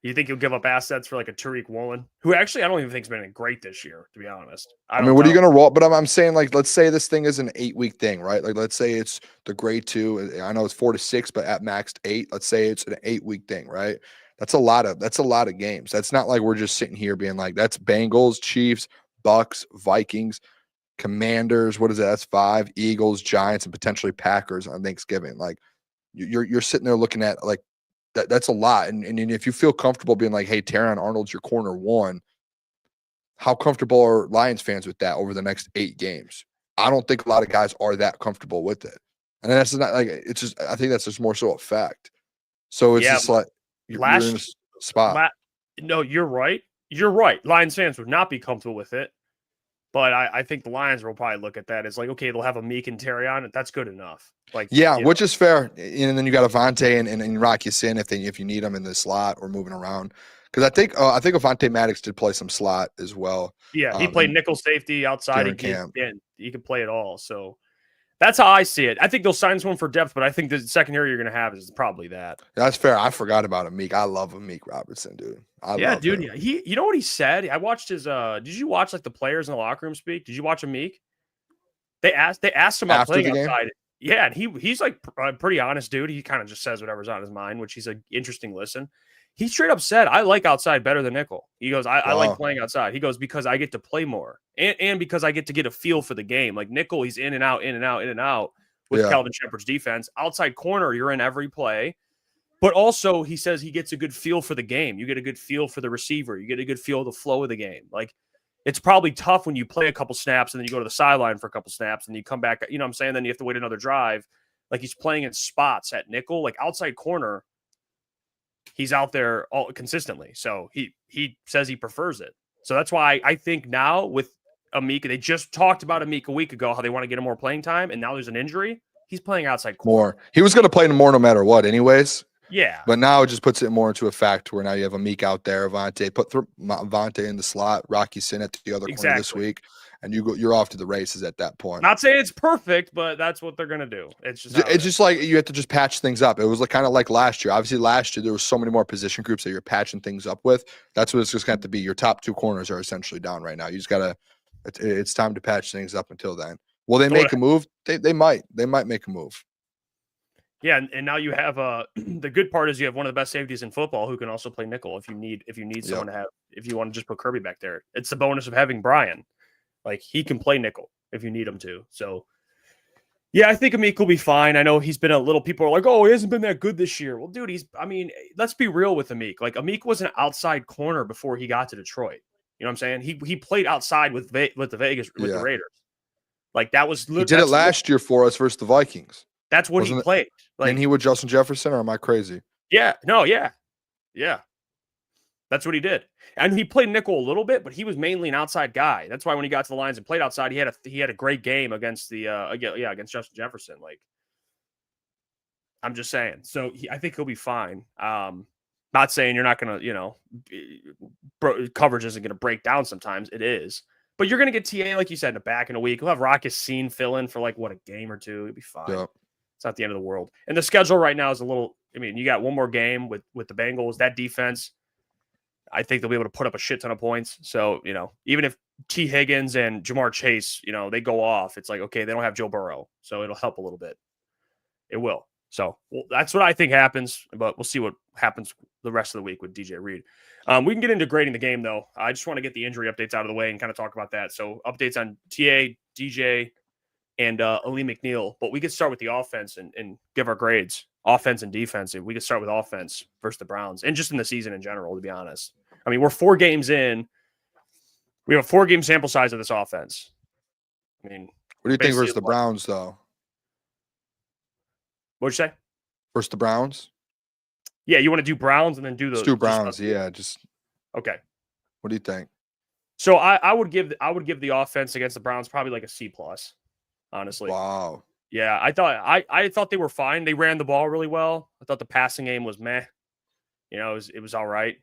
You think he'll give up assets for like a Tyreek Woolen, who actually I don't even think has been great this year, to be honest. I mean, what are you going to roll? But I'm saying, like, let's say this thing is an 8-week thing, right? Like, let's say it's the grade 2. I know it's 4 to 6, but at max 8. Let's say it's an 8-week thing, right? That's a lot of games. That's not like we're just sitting here being like, that's Bengals, Chiefs, Bucks, Vikings, Commanders. What is that? That's 5. Eagles, Giants, and potentially Packers on Thanksgiving. Like, you're sitting there looking at like that's a lot. And if you feel comfortable being like, hey, Terron Arnold's your corner 1, how comfortable are Lions fans with that over the next 8 games? I don't think a lot of guys are that comfortable with it. And that's not like it's just. I think that's just more so a fact. So it's just like. You're in a spot. No, you're right. You're right. Lions fans would not be comfortable with it. But I think the Lions will probably look at that as like, okay, they'll have a Meek and Terry on it. That's good enough. Like, which is fair. And then you got Avante and Rocky Sin if you need them in the slot or moving around. Because I think Avante Maddox did play some slot as well. Yeah, he played nickel safety outside. He could play it all. So that's how I see it. I think they'll sign someone for depth, but I think the secondary you're going to have is probably that. That's fair. I forgot about Amik. I love Amik Robertson, dude. Dude. Him. You know what he said? I watched his. Did you watch like the players in the locker room speak? Did you watch Amik? They asked him about playing outside. Yeah, and he's like a pretty honest dude. He kind of just says whatever's on his mind, which he's an interesting listen. He straight up said, I like outside better than nickel. He goes, I like playing outside. He goes, because I get to play more and because I get to get a feel for the game. Like nickel, he's in and out with Calvin Shepard's defense. Outside corner, you're in every play. But also, he says he gets a good feel for the game. You get a good feel for the receiver. You get a good feel of the flow of the game. Like, it's probably tough when you play a couple snaps and then you go to the sideline for a couple snaps and you come back. You know what I'm saying? Then you have to wait another drive. Like, he's playing in spots at nickel. Like, outside corner, he's out there all consistently. So he says he prefers it. So that's why I think now with Amik, they just talked about Amik a week ago, how they want to get him more playing time. And now there's an injury. He's playing outside corner. More. He was going to play more no matter what anyways. Yeah. But now it just puts it more into a fact where now you have Amik out there, Avante, put Avante in the slot, Rocky Sin at the other corner this week. And you're off to the races at that point. Not saying it's perfect, but that's what they're gonna do. It's just like you have to just patch things up. It was like kind of like last year. Obviously, last year there was so many more position groups that you're patching things up with. That's what it's just going to be. Your top 2 corners are essentially down right now. You just gotta. It's time to patch things up until then. Will they make a move? They might. They might make a move. Yeah, and now you have the good part is you have one of the best safeties in football who can also play nickel if you need someone to have, if you want to just put Kirby back there. It's the bonus of having Brian. Like, he can play nickel if you need him to. So, yeah, I think Amik will be fine. I know he's been people are like, oh, he hasn't been that good this year. Well, dude, let's be real with Amik. Like, Amik was an outside corner before he got to Detroit. You know what I'm saying? He played outside with the Raiders. Like that was. He did it last year for us versus the Vikings. That's what he played. Like, and he with Justin Jefferson, or am I crazy? Yeah. No. Yeah. Yeah. That's what he did. And he played nickel a little bit, but he was mainly an outside guy. That's why when he got to the Lions and played outside, he had a great game against against Justin Jefferson. Like, I'm just saying. So I think he'll be fine. Not saying you're not going to, coverage isn't going to break down sometimes. It is. But you're going to get TA, like you said, in the back in a week. We'll have Rock Scene fill in for a game or two. It'll be fine. Yeah. It's not the end of the world. And the schedule right now is you got one more game with the Bengals. That defense, I think they'll be able to put up a shit ton of points. So, even if T. Higgins and Jamar Chase, they go off, it's like, okay, they don't have Joe Burrow. So it'll help a little bit. It will. So that's what I think happens, but we'll see what happens the rest of the week with DJ Reed. We can get into grading the game, though. I just want to get the injury updates out of the way and kind of talk about that. So updates on TA, DJ, and Alim McNeill. But we could start with the offense and give our grades, offense and defense. We could start with offense versus the Browns and just in the season in general, to be honest. I mean, we're 4 games in. We have a 4-game sample size of this offense. I mean, what do you think versus the Browns, though? What'd you say? Versus the Browns? Yeah, you want to do Browns and then do the Let's do Browns. Okay. What do you think? So I would give the offense against the Browns probably like a C+, honestly. Wow. Yeah, I thought they were fine. They ran the ball really well. I thought the passing game was meh. It was all right.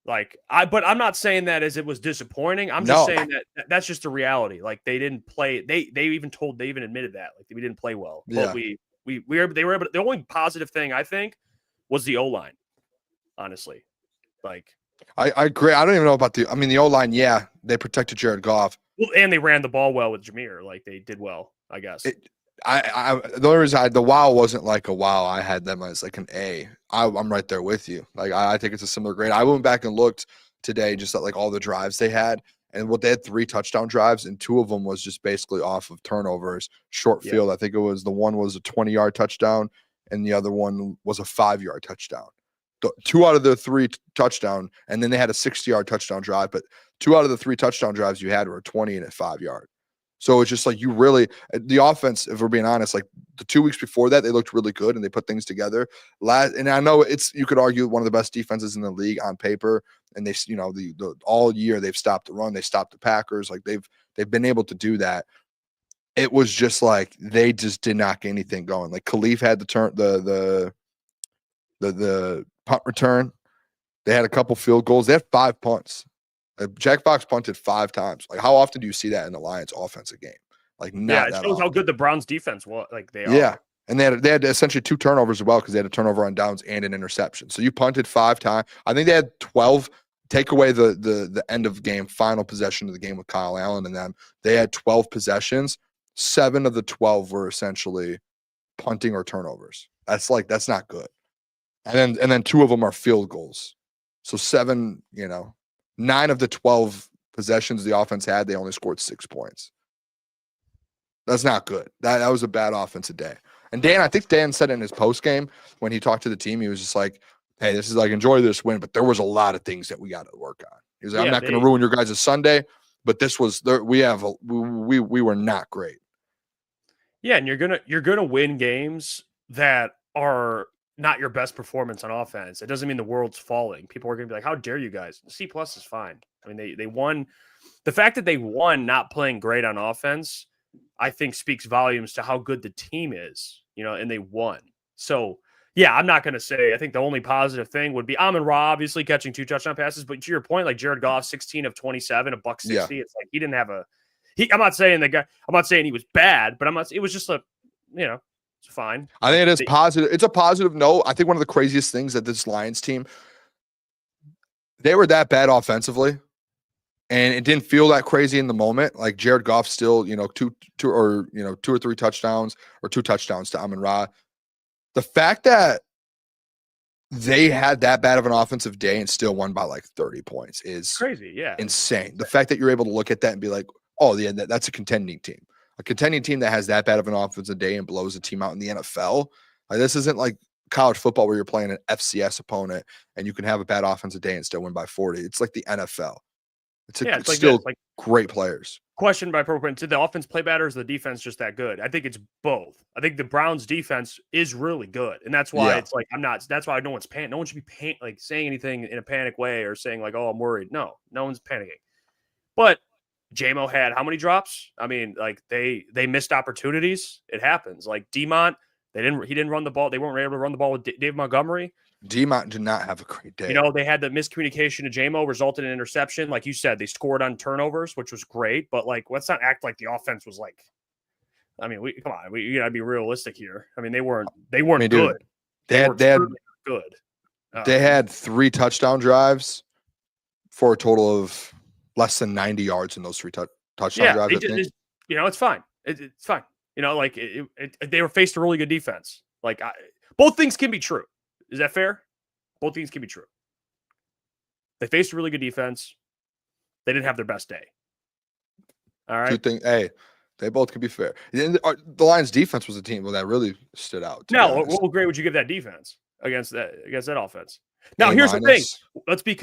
But I'm not saying that as it was disappointing. I'm just saying that that's just the reality. Like they didn't play. They even admitted that. Like we didn't play well. Yeah. But they were able to, the only positive thing I think was the O-line. Honestly, I agree. I don't even know about the O-line. Yeah, they protected Jared Goff. Well, and they ran the ball well with Jameer. Like they did well, I guess. The only reason the wow wasn't like a wow. I had them as like an A. I'm right there with you. Like I think it's a similar grade. I went back and looked today just at all the drives they had, and they had 3 touchdown drives, and 2 of them was just basically off of turnovers, short field. I think it was the one was a 20-yard touchdown, and the other one was a 5-yard touchdown. 2 out of the 3 touchdown, and then they had a 60-yard touchdown drive, but 2 out of the 3 touchdown drives you had were 20 and at 5-yard. So it's just you really the offense, if we're being honest, the 2 weeks before that, they looked really good and they put things together. And I know you could argue one of the best defenses in the league on paper, and they all year they've stopped the run, they stopped the Packers, they've been able to do that. It was just they just did not get anything going. Khalif had the punt return. They had a couple field goals. They had 5 punts. Jack Fox punted 5 times. How often do you see that in the Lions offensive game? Not it shows how good the Browns defense was. They are. Yeah. And they had essentially 2 turnovers as well, because they had a turnover on downs and an interception. So you punted 5 times. I think they had 12. Take away the end of game, final possession of the game with Kyle Allen and them. They had 12 possessions. 7 of the 12 were essentially punting or turnovers. That's not good. And then 2 of them are field goals. So 7, 9 of the 12 possessions the offense had, they only scored 6 points. That's not good. That was a bad offensive day. And I think Dan said in his post game when he talked to the team, he was just like, "Hey, this is enjoy this win, but there was a lot of things that we got to work on." He was like, "I'm not going to ruin your guys' Sunday, but this was we were not great." Yeah, and you're gonna win games that are not your best performance on offense. It doesn't mean the world's falling. People are going to be like, "How dare you guys?" C+ is fine. I mean, they won. The fact that they won not playing great on offense, I think speaks volumes to how good the team is, and they won. So, yeah, I'm not going to say, I think the only positive thing would be Amon-Ra obviously catching 2 touchdown passes, but to your point, Jared Goff, 16 of 27, $160. Yeah. It's he didn't have I'm not saying he was bad, but it was just it's fine. I think it is positive. It's a positive note. I think one of the craziest things that this Lions team, they were that bad offensively, and it didn't feel that crazy in the moment. Jared Goff still, 2 or 3 touchdowns or 2 touchdowns to Amon-Ra. The fact that they had that bad of an offensive day and still won by 30 points is crazy. Yeah, insane. The fact that you're able to look at that and be like, "Oh, yeah, that's a contending team." A contending team that has that bad of an offensive day and blows a team out in the NFL. This isn't like college football where you're playing an FCS opponent and you can have a bad offensive day and still win by 40. It's like the NFL. It's It's like still this, like great players. question by appropriate. Did the offense play better? Or is the defense just that good? I think it's both. I think the Browns defense is really good. And that's why it's like, that's why no one's panicking. No one should be like saying anything in a panic way or saying like, oh, I'm worried. No one's panicking. But JMO had how many drops? I mean, like they missed opportunities. It happens. Like Demont, he didn't run the ball. They weren't able to run the ball with Dave Montgomery. Demont did not have a great day. They had the miscommunication to JMO resulted in an interception. Like you said, they scored on turnovers, which was great. But like, let's not act like the offense was like. I mean, we gotta be realistic here. I mean, they weren't good. Dude, they had good. They had 3 touchdown drives for a total of less than 90 yards in those 3 touchdown drives. It's fine. It's fine. Like they were faced a really good defense. Like both things can be true. Is that fair? Both things can be true. They faced a really good defense. They didn't have their best day. All right. They both could be fair. The Lions defense was a team that really stood out. Now, what grade would you give that defense against that offense? Now, here's the thing. Let's be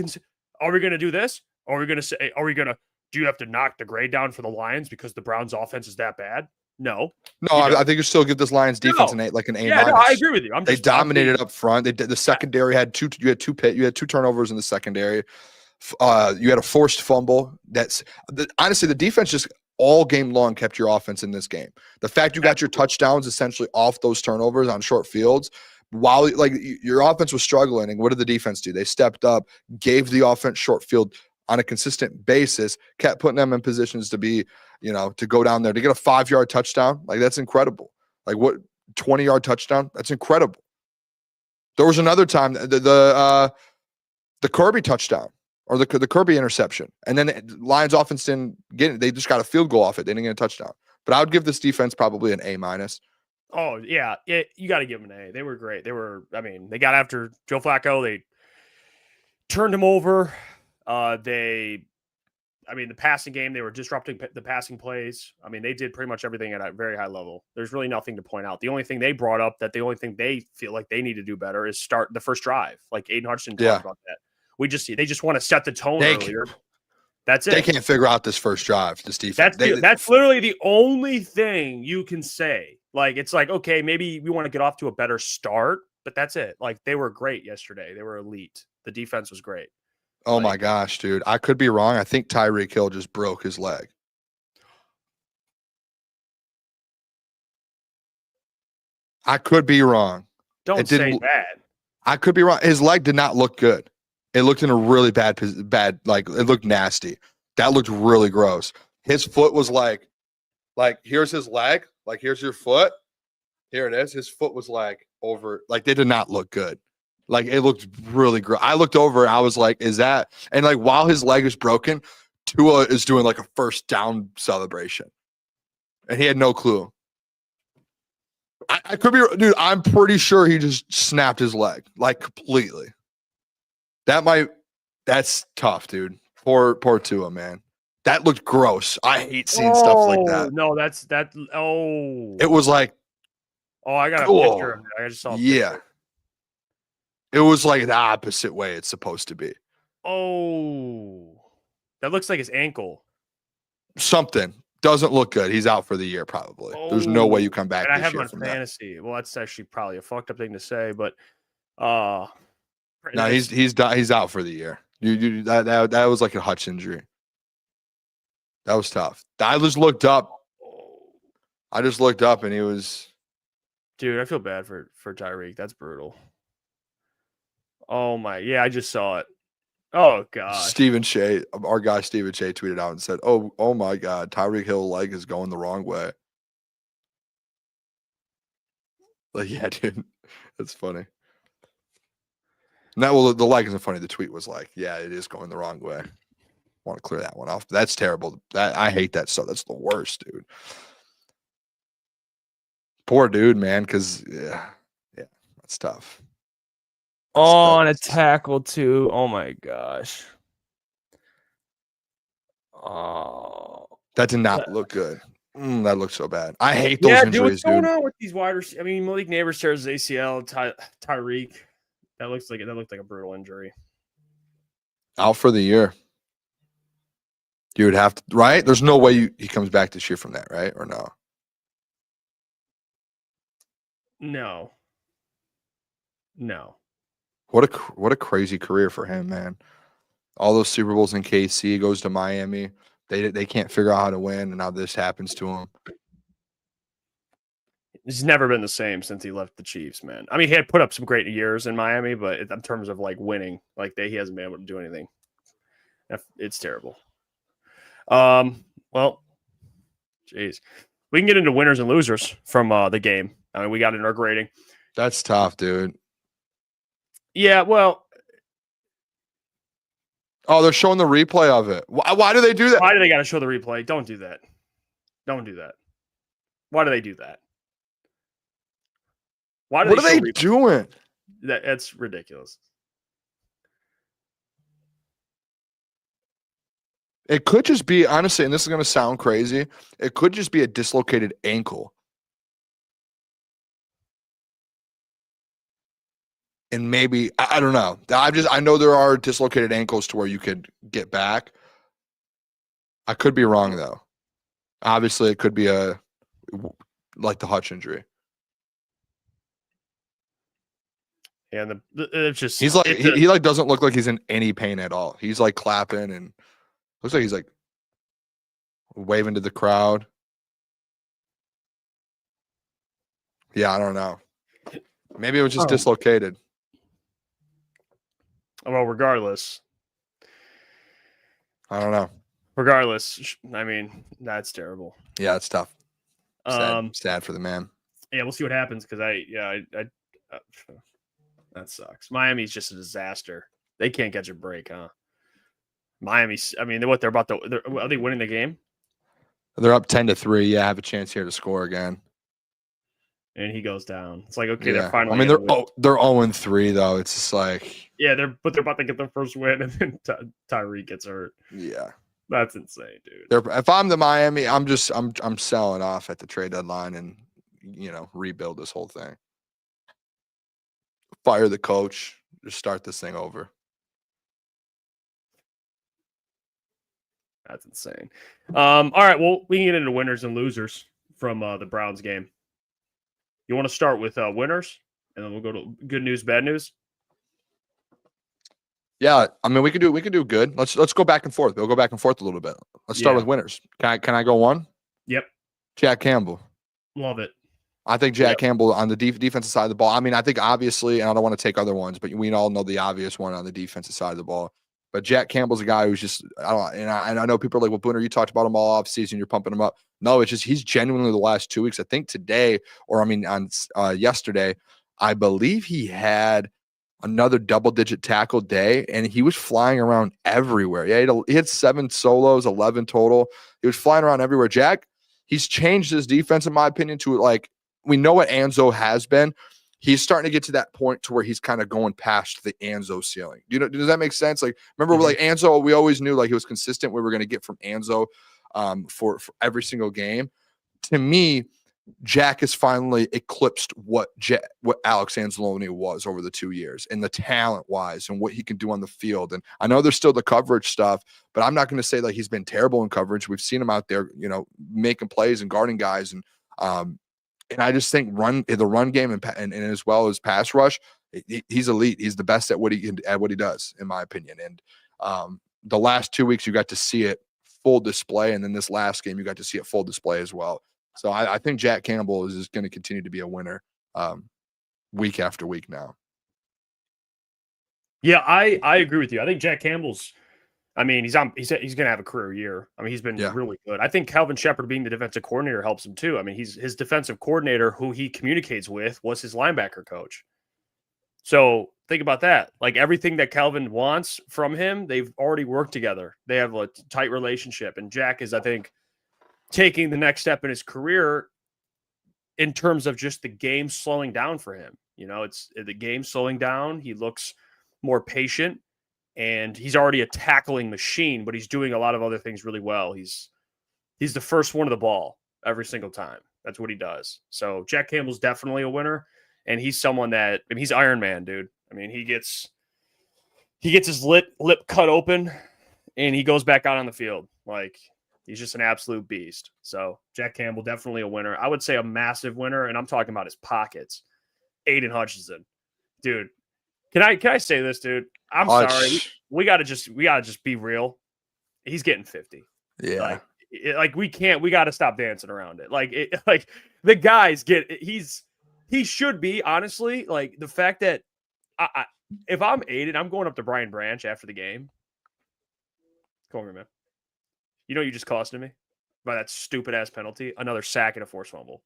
are we going to do this? Are we going to say, do you have to knock the grade down for the Lions because the Browns offense is that bad? No. I think you still give this Lions defense an A. Yeah, no, I agree with you. They dominated up front. The secondary had two turnovers in the secondary. You had a forced fumble. Honestly, the defense just all game long kept your offense in this game. The fact you got your touchdowns essentially off those turnovers on short fields, while like your offense was struggling, and what did the defense do? They stepped up, gave the offense short field on a consistent basis, kept putting them in positions to be, to go down there to get a 5-yard touchdown. Like that's incredible. Like what 20-yard touchdown? That's incredible. There was another time the Kirby touchdown or the Kirby interception, and then the Lions offense didn't get it. They just got a field goal off it. They didn't get a touchdown. But I would give this defense probably an A-. Oh yeah, you got to give them an A. They were great. They got after Joe Flacco. They turned him over. The passing game, they were disrupting the passing plays. I mean, they did pretty much everything at a very high level. There's really nothing to point out. The only thing they brought up the only thing they feel like they need to do better is start the first drive. Like Aiden Hutchinson talked about that. They just want to set the tone earlier. That's it. They can't figure out this first drive, this defense. That's literally the only thing you can say. Like, it's like, okay, maybe we want to get off to a better start, but that's it. Like, they were great yesterday. They were elite. The defense was great. Oh my gosh, dude. I could be wrong. I think Tyreek Hill just broke his leg. I could be wrong. Don't say that. I could be wrong. His leg did not look good. It looked in a really bad, like it looked nasty. That looked really gross. His foot was like here's his leg. Like, here's your foot. Here it is. His foot was like over, like they did not look good. Like it looked really gross. I looked over and I was like, is that? And like while his leg is broken, Tua is doing like a first down celebration. And he had no clue. I could be, dude, I'm pretty sure he just snapped his leg like completely. That's tough, dude. Poor Tua, man. That looked gross. I hate seeing stuff like that. No, that. Oh, it was like, I got a picture of it. I just saw. It was like the opposite way it's supposed to be. Oh, that looks like his ankle. Something doesn't look good. He's out for the year probably. There's no way you come back. And I have him on fantasy. Well, that's actually probably a fucked up thing to say, but no, he's out for the year. That was like a Hutch injury. That was tough. I just looked up and he was. Dude, I feel bad for Tyreek. That's brutal. Oh my, yeah, I just saw it. Oh god. Stephen Shea, our guy Stephen Shea tweeted out and said, "Oh my god, Tyreek Hill leg is going the wrong way." Like, yeah, dude, that's funny. The leg isn't funny. The tweet was like, "Yeah, it is going the wrong way." Want to clear that one off. That's terrible. I hate that stuff. That's the worst, dude. Poor dude, man. Because that's tough. On a tackle too. Oh my gosh. Oh, that did not look good. That looked so bad. I hate those injuries, dude. What's going on with these wide receivers? I mean, Malik Neighbors tears his ACL. Tyreek. That looked like a brutal injury. Out for the year. You would have to, right? There's no way he comes back this year from that, right? Or no? No. What a crazy career for him, man. All those Super Bowls in KC, goes to Miami. They can't figure out how to win, and now this happens to him. He's never been the same since he left the Chiefs, man. I mean, he had put up some great years in Miami, but in terms of like winning, like he hasn't been able to do anything. It's terrible. Well, geez, we can get into winners and losers from the game. I mean, we got in our grading. That's tough, dude. Yeah, well. Oh, they're showing the replay of it. Why do they do that? Why do they got to show the replay? Don't do that. Don't do that. Why do they do that? What are they doing? That's ridiculous. It could just be, honestly, and this is going to sound crazy, it could just be a dislocated ankle. And maybe, I don't know. I know there are dislocated ankles to where you could get back. I could be wrong, though. Obviously, it could be like the Hutch injury. And it's just he's like he like doesn't look like he's in any pain at all. He's like clapping and looks like he's like waving to the crowd. Yeah, I don't know. Maybe it was just dislocated. Well, regardless. I don't know. Regardless, I mean, that's terrible. Yeah, it's tough. Sad for the man. Yeah, we'll see what happens because that sucks. Miami's just a disaster. They can't catch a break, huh? Miami's. I mean, are they winning the game? They're up 10-3. Yeah, have a chance here to score again. And he goes down. It's like, okay, they're finally. I mean, they're 0-3 though. It's just like, yeah, they're about to get their first win, and then Tyreek gets hurt. Yeah, that's insane, dude. If I'm the Miami, I'm selling off at the trade deadline and rebuild this whole thing. Fire the coach. Just start this thing over. That's insane. All right, well, we can get into winners and losers from the Browns game. You want to start with winners, and then we'll go to good news, bad news? Yeah, I mean, we could do good. Let's go back and forth. We'll go back and forth a little bit. Let's start with winners. Can I go one? Yep. Jack Campbell. Love it. I think Jack Campbell on the defensive side of the ball. I mean, I think obviously, and I don't want to take other ones, but we all know the obvious one on the defensive side of the ball. But Jack Campbell's a guy who's just, I know people are like, well, Booner, you talked about him all off season. You're pumping him up. No, it's just he's genuinely the last 2 weeks. I think today, on yesterday, I believe he had another double-digit tackle day, and he was flying around everywhere. Yeah, he had 7 solos, 11 total. He was flying around everywhere. Jack, he's changed his defense, in my opinion, to like, we know what Anzo has been. He's starting to get to that point to where he's kind of going past the Anzo ceiling. Does that make sense? Like, remember, like Anzo, we always knew like he was consistent. We were going to get from Anzo for every single game. To me, Jack has finally eclipsed what Alex Anzalone was over the 2 years, and the talent wise and what he can do on the field. And I know there's still the coverage stuff, but I'm not going to say like he's been terrible in coverage. We've seen him out there, making plays and guarding guys. And I just think the run game and as well as pass rush, he's elite. He's the best at what he does, in my opinion. And the last 2 weeks you got to see it full display, and then this last game you got to see it full display as well. So I think Jack Campbell is going to continue to be a winner week after week now. Yeah, I agree with you. I think Jack Campbell's. I mean, he's going to have a career year. I mean, he's been really good. I think Calvin Shepard being the defensive coordinator helps him too. I mean, his defensive coordinator, who he communicates with, was his linebacker coach. So think about that. Like everything that Calvin wants from him, they've already worked together. They have a tight relationship. And Jack is, I think, taking the next step in his career in terms of just the game slowing down for him. It's the game slowing down. He looks more patient. And he's already a tackling machine, but he's doing a lot of other things really well. He's the first one to the ball every single time. That's what he does. So Jack Campbell's definitely a winner, and he's someone that he's Iron Man, dude. I mean, he gets his lip cut open, and he goes back out on the field. Like, he's just an absolute beast. So Jack Campbell, definitely a winner. I would say a massive winner, and I'm talking about his pockets. Aiden Hutchinson. Dude, can I say this, dude? I'm sorry. We gotta just be real. He's getting 50. Yeah. Like we got to stop dancing around it. Like the guys he should be, honestly, like the fact that if I'm Aiden, I'm going up to Brian Branch after the game. Come over, man. You know, you just costed me by that stupid ass penalty, another sack and a forced fumble.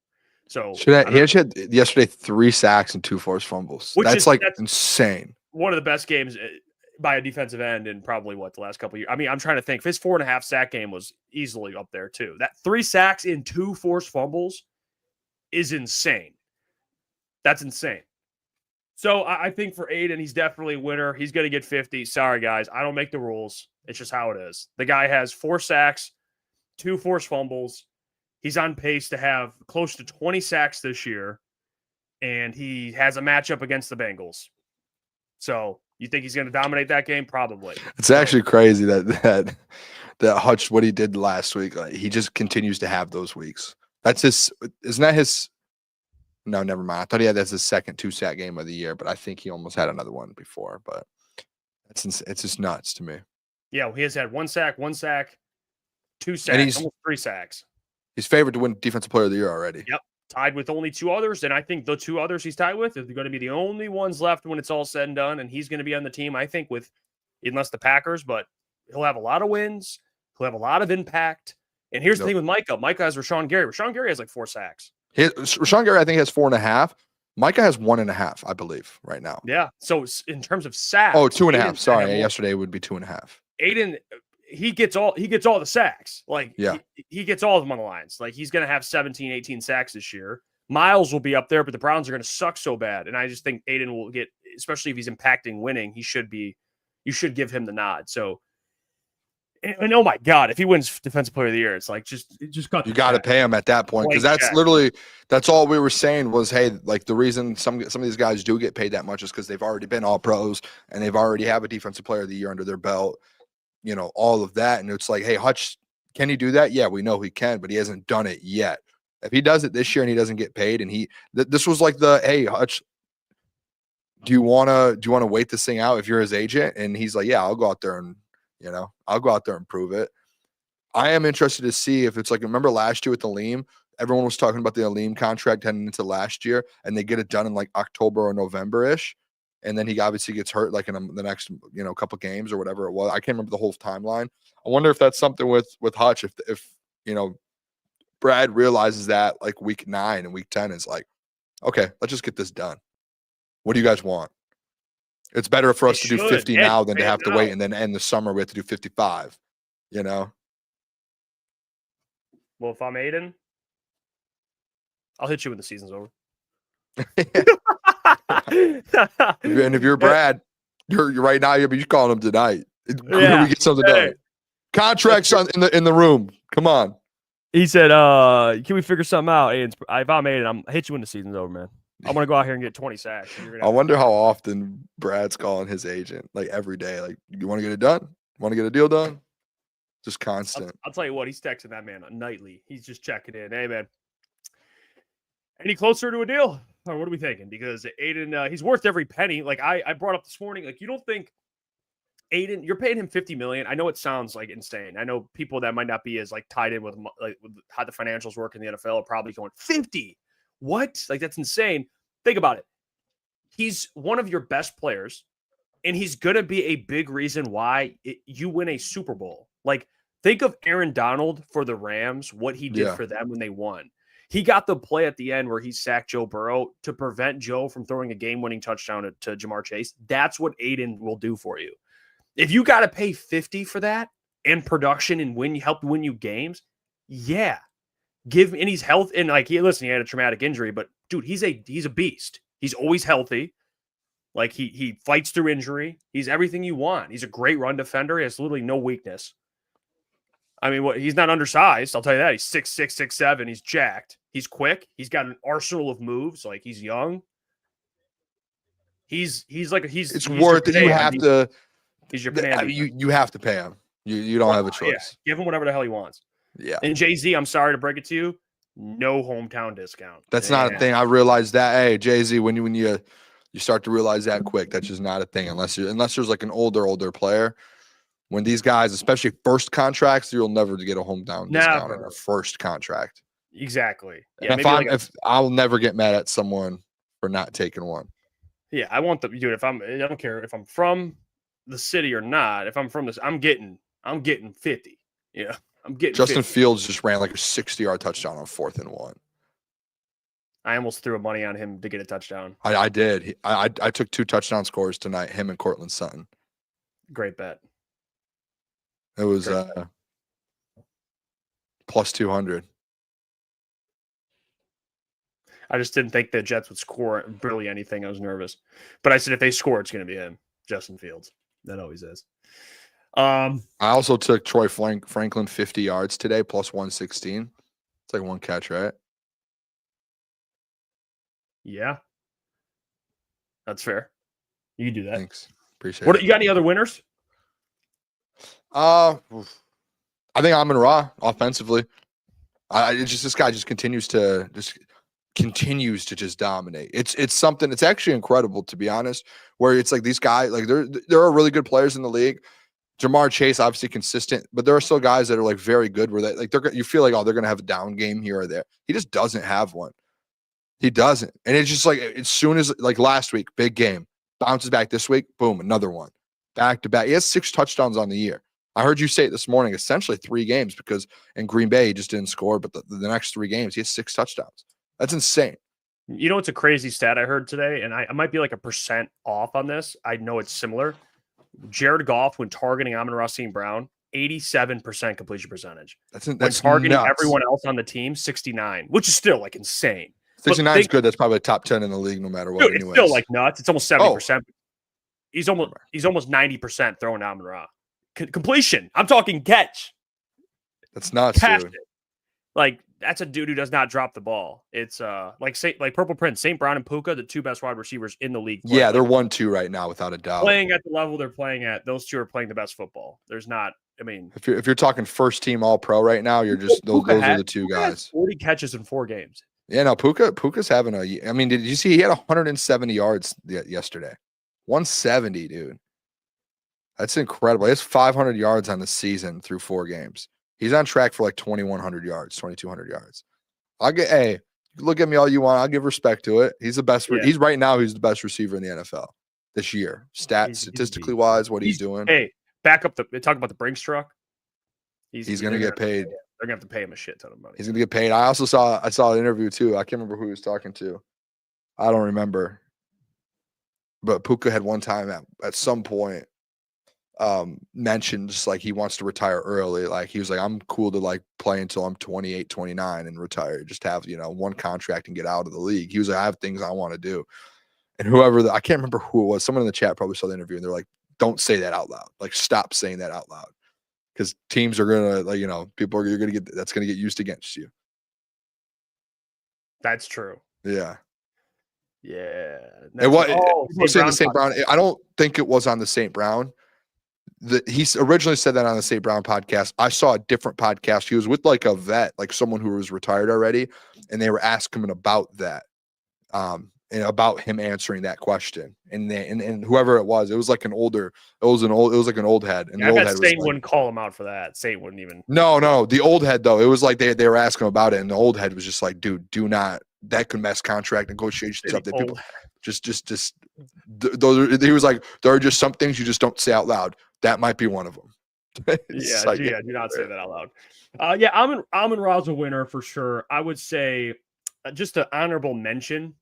So he actually had yesterday 3 sacks and 2 forced fumbles. That's insane. One of the best games by a defensive end in probably the last couple of years. I mean, I'm trying to think. His 4.5 sack game was easily up there too. That 3 sacks in 2 forced fumbles is insane. That's insane. So I think for Aiden, he's definitely a winner. He's going to get 50. Sorry, guys. I don't make the rules. It's just how it is. The guy has 4 sacks, 2 forced fumbles. He's on pace to have close to 20 sacks this year, and he has a matchup against the Bengals. So you think he's going to dominate that game? Probably. It's actually crazy that Hutch, what he did last week, like, he just continues to have those weeks. That's isn't that his? No, never mind. I thought that's his second 2-sack game of the year, but I think he almost had another one before. But it's just nuts to me. Yeah, well, he has had 1 sack, 2 sacks, almost 3 sacks. He's favored to win Defensive Player of the Year already. Yep, tied with only 2 others, and I think the 2 others he's tied with are going to be the only ones left when it's all said and done, and he's going to be on the team, I think, unless the Packers, but he'll have a lot of wins. He'll have a lot of impact. And here's the thing with Micah. Micah has Rashawn Gary. Rashawn Gary has like 4 sacks. Rashawn Gary, I think, has 4.5. Micah has 1.5, I believe, right now. Yeah. So in terms of sacks. Oh, 2.5. Sorry. Yesterday would be 2.5. Aiden, he gets all the sacks. Like, yeah, he gets all of them on the lines. Like, he's going to have 17, 18 sacks this year. Miles will be up there, but the Browns are going to suck so bad. And I just think Aiden will get, especially if he's impacting winning, you should give him the nod. So, and oh my God, if he wins Defensive Player of the Year, it's like just cut. You got to pay him at that point, because that's all we were saying was, hey, like the reason some of these guys do get paid that much is because they've already been all pros and they've already have a Defensive Player of the Year under their belt, you know, all of that. And it's like, hey, Hutch, can he do that? Yeah, we know he can, but he hasn't done it yet. If he does it this year and he doesn't get paid, and this was like hey, Hutch, do you want to wait this thing out if you're his agent? And he's like, yeah, I'll go out there and, you know, I'll go out there and prove it. I am interested to see if it's like, remember last year with Alim, everyone was talking about the Alim contract heading into last year, and they get it done in like October or November-ish. And then he obviously gets hurt like in the next, you know, couple games or whatever it was. I can't remember the whole timeline. I wonder if that's something with Hutch, if you know, Brad realizes that like week 9 and week 10 is like, okay, let's just get this done. What do you guys want? It's better for us to do 50 now than to have to wait and then end the summer we have to do 55, you know? Well, if I'm Aiden, I'll hit you when the season's over. And if you're Brad, you're right now, you're calling him tonight. Yeah. We get something done. Contracts in the room. Come on. He said, can we figure something out? If I'm Aiden, I'll hit you when the season's over, man. I'm going to go out here and get 20 sacks. I wonder how often Brad's calling his agent, like every day. Like, you want to get it done? Want to get a deal done? Just constant. I'll tell you what, he's texting that man nightly. He's just checking in. Hey, man, any closer to a deal? Or what are we thinking? Because Aiden, he's worth every penny. Like I brought up this morning, like, you don't think Aiden, you're paying him $50 million. I know it sounds like insane. I know people that might not be as like tied in with how the financials work in the NFL are probably going 50. What? Like, that's insane. Think about it. He's one of your best players, and he's going to be a big reason why you win a Super Bowl. Like, think of Aaron Donald for the Rams, what he did for them when they won. He got the play at the end where he sacked Joe Burrow to prevent Joe from throwing a game-winning touchdown to Jamar Chase. That's what Aiden will do for you. If you got to pay 50 for that and production and help win you games, yeah. And he's healthy, and like he had a traumatic injury, but dude, he's a beast. He's always healthy. Like he fights through injury. He's everything you want. He's a great run defender. He has literally no weakness. I mean, he's not undersized. I'll tell you that. He's 6'6", 6'7". He's jacked. He's quick. He's got an arsenal of moves. Like, he's young. It's worth it. You have to. He's your you have to pay him. You don't have a Yeah, choice. give him whatever the hell he wants. Yeah. And Jay-Z, I'm sorry to break it to you, no hometown discount. That's not a thing. I realized that. Hey, Jay-Z, when you start to realize that quick, that's just not a thing unless there's like an older player. When these guys, especially first contracts, you'll never get a hometown discount in a first contract. Exactly. Yeah. If I'll never get mad at someone for not taking one. Yeah, I want dude. I don't care if I'm from the city or not. If I'm from this, I'm getting 50. Yeah, I'm getting. Justin 50. Fields just ran like a 60-yard touchdown on 4th and 1. I almost threw money on him to get a touchdown. I did. I took 2 touchdown scores tonight. Him and Cortland Sutton. Great bet. It was plus 200. I just didn't think the Jets would score really anything. I was nervous, but I said if they score, it's going to be him, Justin Fields. That always is. I also took Troy Franklin 50 yards today, plus 116. It's like one catch, right? Yeah, that's fair. You can do that. Thanks. Appreciate What it. you got? Any other winners? I think Amon Ra offensively. This guy just continues to just dominate. It's something. It's actually incredible, to be honest. Where it's like these guys, like there are really good players in the league. Jamar Chase, obviously consistent, but there are still guys that are like very good. Where you feel like they're gonna have a down game here or there. He just doesn't have one. He doesn't, and it's just like as soon as like last week, big game, bounces back this week, boom, another one, back to back. He has 6 touchdowns on the year. I heard you say it this morning, essentially 3 games because in Green Bay he just didn't score, but the next 3 games he has 6 touchdowns. That's insane. You know, it's a crazy stat I heard today, and I might be like 1% off on this. I know it's similar. Jared Goff, when targeting Amon-Ra St. Brown, 87% completion percentage. That's targeting nuts. everyone else on the team, 69, which is still like insane. 69 is good. That's probably top 10 in the league, no matter what. Dude, anyways. it's still like nuts. It's almost 70%. He's almost 90% throwing Amon-Ra. Completion. I'm talking catch. That's nuts, dude. Like that's a dude who does not drop the ball. It's like Purple Prince, St. Brown and Puka, the 2 best wide receivers in the league. Yeah, they're 1-2 right now, without a doubt. Playing at the level they're playing at, those 2 are playing the best football. There's not. I mean, if you're talking first team All Pro right now, you're just those are the 2 guys. 40 catches in 4 games. Yeah, no, Puka's having I mean, did you see he had 170 yards yesterday? 170, dude. That's incredible. He has 500 yards on the season through 4 games. He's on track for like 2,100 yards, 2,200 yards. Look at me all you want. I'll give respect to it. He's the best. Yeah. He's the best receiver in the NFL this year. Statistically wise, what he's doing. Hey, back up talk about the Brinks truck. He's going to get paid. They're going to have to pay him a shit ton of money. He's going to get paid. I saw an interview too. I can't remember who he was talking to. I don't remember. But Puka had one time at some point mentioned just like he wants to retire early. Like he was like, I'm cool to like play until I'm 28, 29 and retire. Just have, one contract and get out of the league. He was like, I have things I want to do. And I can't remember who it was. Someone in the chat probably saw the interview and they're like, don't say that out loud. Like stop saying that out loud. Because teams are gonna you're gonna get that's gonna get used against you. That's true. Yeah. Yeah. It was saying the St. Brown. I don't think it was on the St. Brown. He originally said that on the St. Brown podcast. I saw a different podcast. He was with like a vet, like someone who was retired already, and they were asking him about that, and about him answering that question. And whoever it was like an old head. And I bet Saint wouldn't call him out for that. Saint wouldn't even. No, the old head though. It was like they were asking him about it, and the old head was just like, dude, do not. That could mess contract negotiations up. That people just those. He was like, there are just some things you just don't say out loud. That might be one of them. Do not say that out loud. Yeah, Amon-Ra's a winner for sure. I would say just an honorable mention.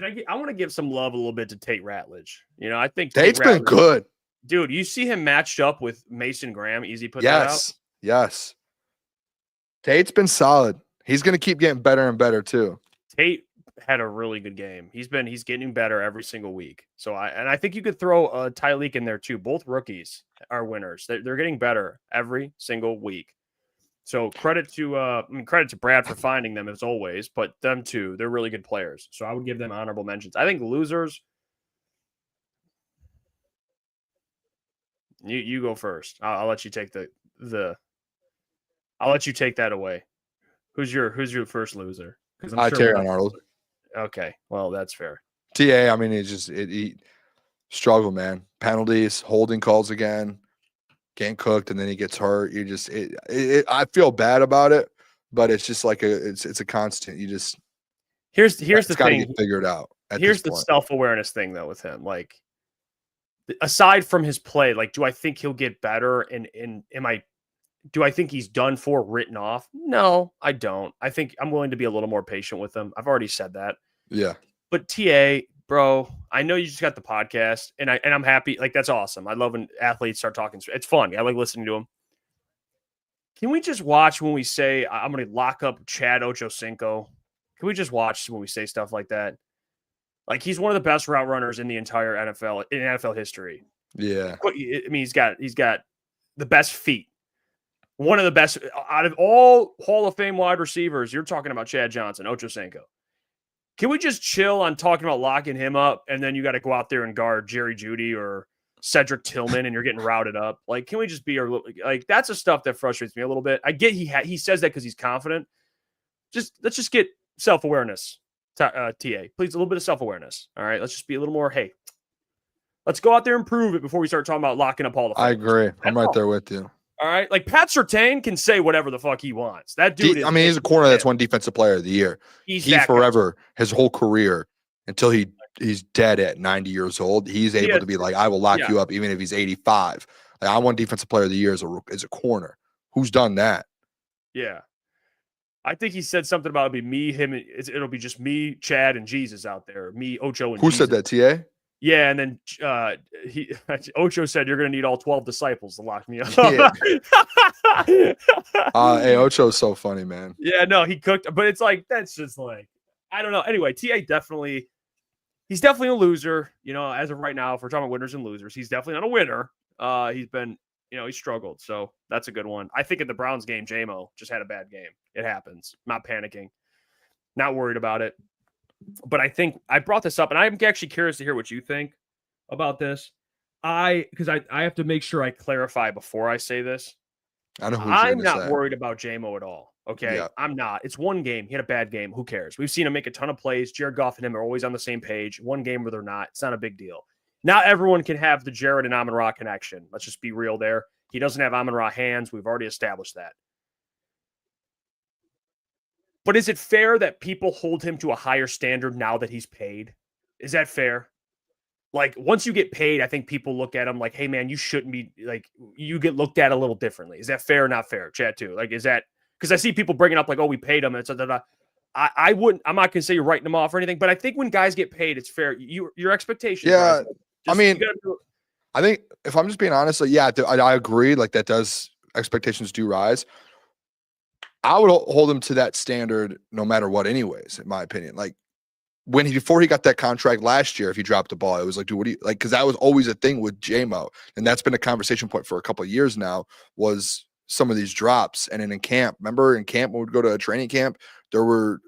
I want to give some love a little bit to Tate Ratledge. I think Tate's been good. Dude, you see him matched up with Mason Graham. Easy put that out. Yes. Tate's been solid. He's going to keep getting better and better too. Tate had a really good game. He's getting better every single week. So I think you could throw Tyreek in there too. Both rookies are winners. They're getting better every single week. So credit to Brad for finding them as always, but them too, they're really good players. So I would give them honorable mentions. I think losers. You go first. I'll let you take I'll let you take that away. Who's your first loser? Because I'm sure Terry Arnold. Okay, well that's fair. TA, I mean, he struggled, man. Penalties, holding calls again, getting cooked, and then he gets hurt. I feel bad about it, but it's just like it's a constant. Here's the thing. Get figured out. Here's the self-awareness thing though with him. Like, aside from his play, like, do I think he'll get better? And do I think he's done for, written off? No, I don't. I think I'm willing to be a little more patient with him. I've already said that. Yeah. But TA, bro, I know you just got the podcast, and I'm happy. Like, that's awesome. I love when athletes start talking. It's fun. I like listening to them. Can we just watch when we say I'm going to lock up Chad Ochocinco? Can we just watch when we say stuff like that? Like, he's one of the best route runners in the entire NFL, in NFL history. Yeah. I mean, he's got the best feet. One of the best out of all Hall of Fame wide receivers. You're talking about Chad Johnson, Ochocinco. Can we just chill on talking about locking him up, and then you got to go out there and guard Jerry Jeudy or Cedric Tillman, and you're getting routed up? Like, can we just be like, that's the stuff that frustrates me a little bit. I get he says that because he's confident. Let's just get self-awareness, TA. Please, a little bit of self-awareness. All right, let's just be a little more. Hey, let's go out there and prove it before we start talking about locking up all the. I agree. I'm right there with you. All right, like Pat Surtain can say whatever the fuck he wants. That dude. He's a corner that's won Defensive Player of the Year. He forever, his whole career, until he's dead at 90 years old. He's able to be like, I will lock you up even if he's 85. Like, I won Defensive Player of the Year as a corner. Who's done that? Yeah, I think he said something about it'll be me, him. It'll be just me, Chad, and Jesus out there. Me, Ocho, and who Jesus. said that? TA. Yeah, and then Ocho said you're going to need all 12 disciples to lock me up. Yeah. Hey, Ocho's so funny, man. Yeah, no, he cooked, but it's like that's just like I don't know. Anyway, TA he's definitely a loser. You know, as of right now, if we're talking about winners and losers, he's definitely not a winner. He's been, he struggled, so that's a good one. I think in the Browns game, J-Mo just had a bad game. It happens. Not panicking, not worried about it. But I think I brought this up, and I'm actually curious to hear what you think about this. Because I have to make sure I clarify before I say this. I know who I'm not worried about J-Mo at all. Okay, yeah. I'm not. It's one game. He had a bad game. Who cares? We've seen him make a ton of plays. Jared Goff and him are always on the same page. One game where they're not. It's not a big deal. Not everyone can have the Jared and Amon-Ra connection. Let's just be real there. He doesn't have Amon-Ra hands. We've already established that. But is it fair that people hold him to a higher standard now that he's paid? Is that fair? Like, once you get paid, I think people look at him like, hey, man, you shouldn't be, like, you get looked at a little differently. Is that fair or not fair, Chad, too? Like, is that, because I see people bringing up, like, oh, we paid him. And I wouldn't, I'm not going to say you're writing him off or anything, but I think when guys get paid, it's fair. Your expectations. Yeah. I mean, I think if I'm just being honest, like, yeah, I agree. Like, that does, expectations do rise. I would hold him to that standard no matter what, anyways, in my opinion. Like, before he got that contract last year, if he dropped the ball, it was like, dude, what do you like? Because that was always a thing with J-Mo, and that's been a conversation point for a couple of years now. Was some of these drops, and then in camp, remember in camp when we'd go to a training camp, there were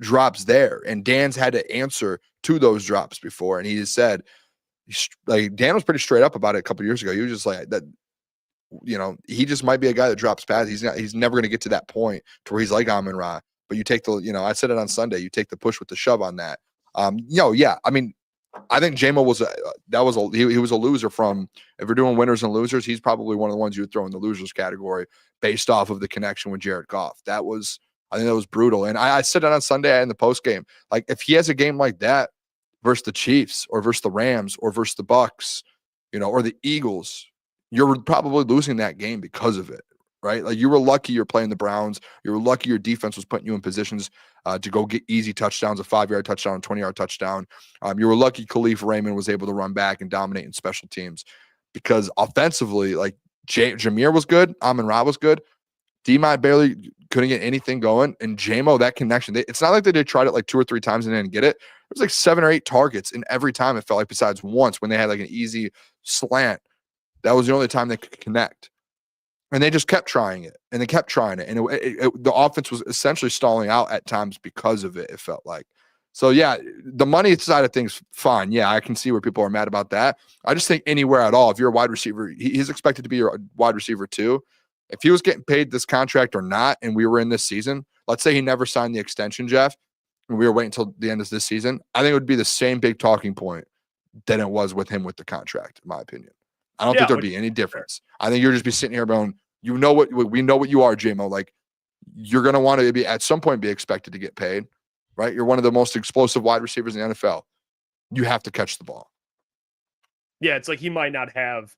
drops there, and Dan's had to answer to those drops before, and he just said, like, Dan was pretty straight up about it a couple of years ago. He was just like that. He just might be a guy that drops passes. He's never going to get to that point to where he's like Amon-Ra. But you take I said it on Sunday, you take the push with the shove on that. Yeah. I mean, I think J-Mo was he was a loser from, if we're doing winners and losers, he's probably one of the ones you would throw in the losers category based off of the connection with Jared Goff. I think that was brutal. And I said it on Sunday in the post game. Like, if he has a game like that versus the Chiefs or versus the Rams or versus the Bucks, or the Eagles, you're probably losing that game because of it, right? Like, you were lucky you're playing the Browns. You were lucky your defense was putting you in positions to go get easy touchdowns, a 5-yard touchdown, a 20-yard touchdown. You were lucky Khalif Raymond was able to run back and dominate in special teams, because offensively, like, Jameer was good, Amon-Ra was good, D-Mite barely couldn't get anything going, and J-Mo, that connection. It's not like they tried it like 2 or 3 times and didn't get it. It was like 7 or 8 targets, and every time it felt like, besides once when they had like an easy slant, that was the only time they could connect. And they just kept trying it, and they kept trying it. And the offense was essentially stalling out at times because of it, it felt like. So yeah, the money side of things, fine. Yeah, I can see where people are mad about that. I just think anywhere at all, if you're a wide receiver, he's expected to be your wide receiver too. If he was getting paid this contract or not, and we were in this season, let's say he never signed the extension, Jeff, and we were waiting until the end of this season, I think it would be the same big talking point than it was with him with the contract, in my opinion. I don't think there'd be any difference. I think you'll just be sitting here going, we know what you are, JMO. Like, you're going to want to be at some point be expected to get paid, right? You're one of the most explosive wide receivers in the NFL. You have to catch the ball. Yeah, it's like he might not have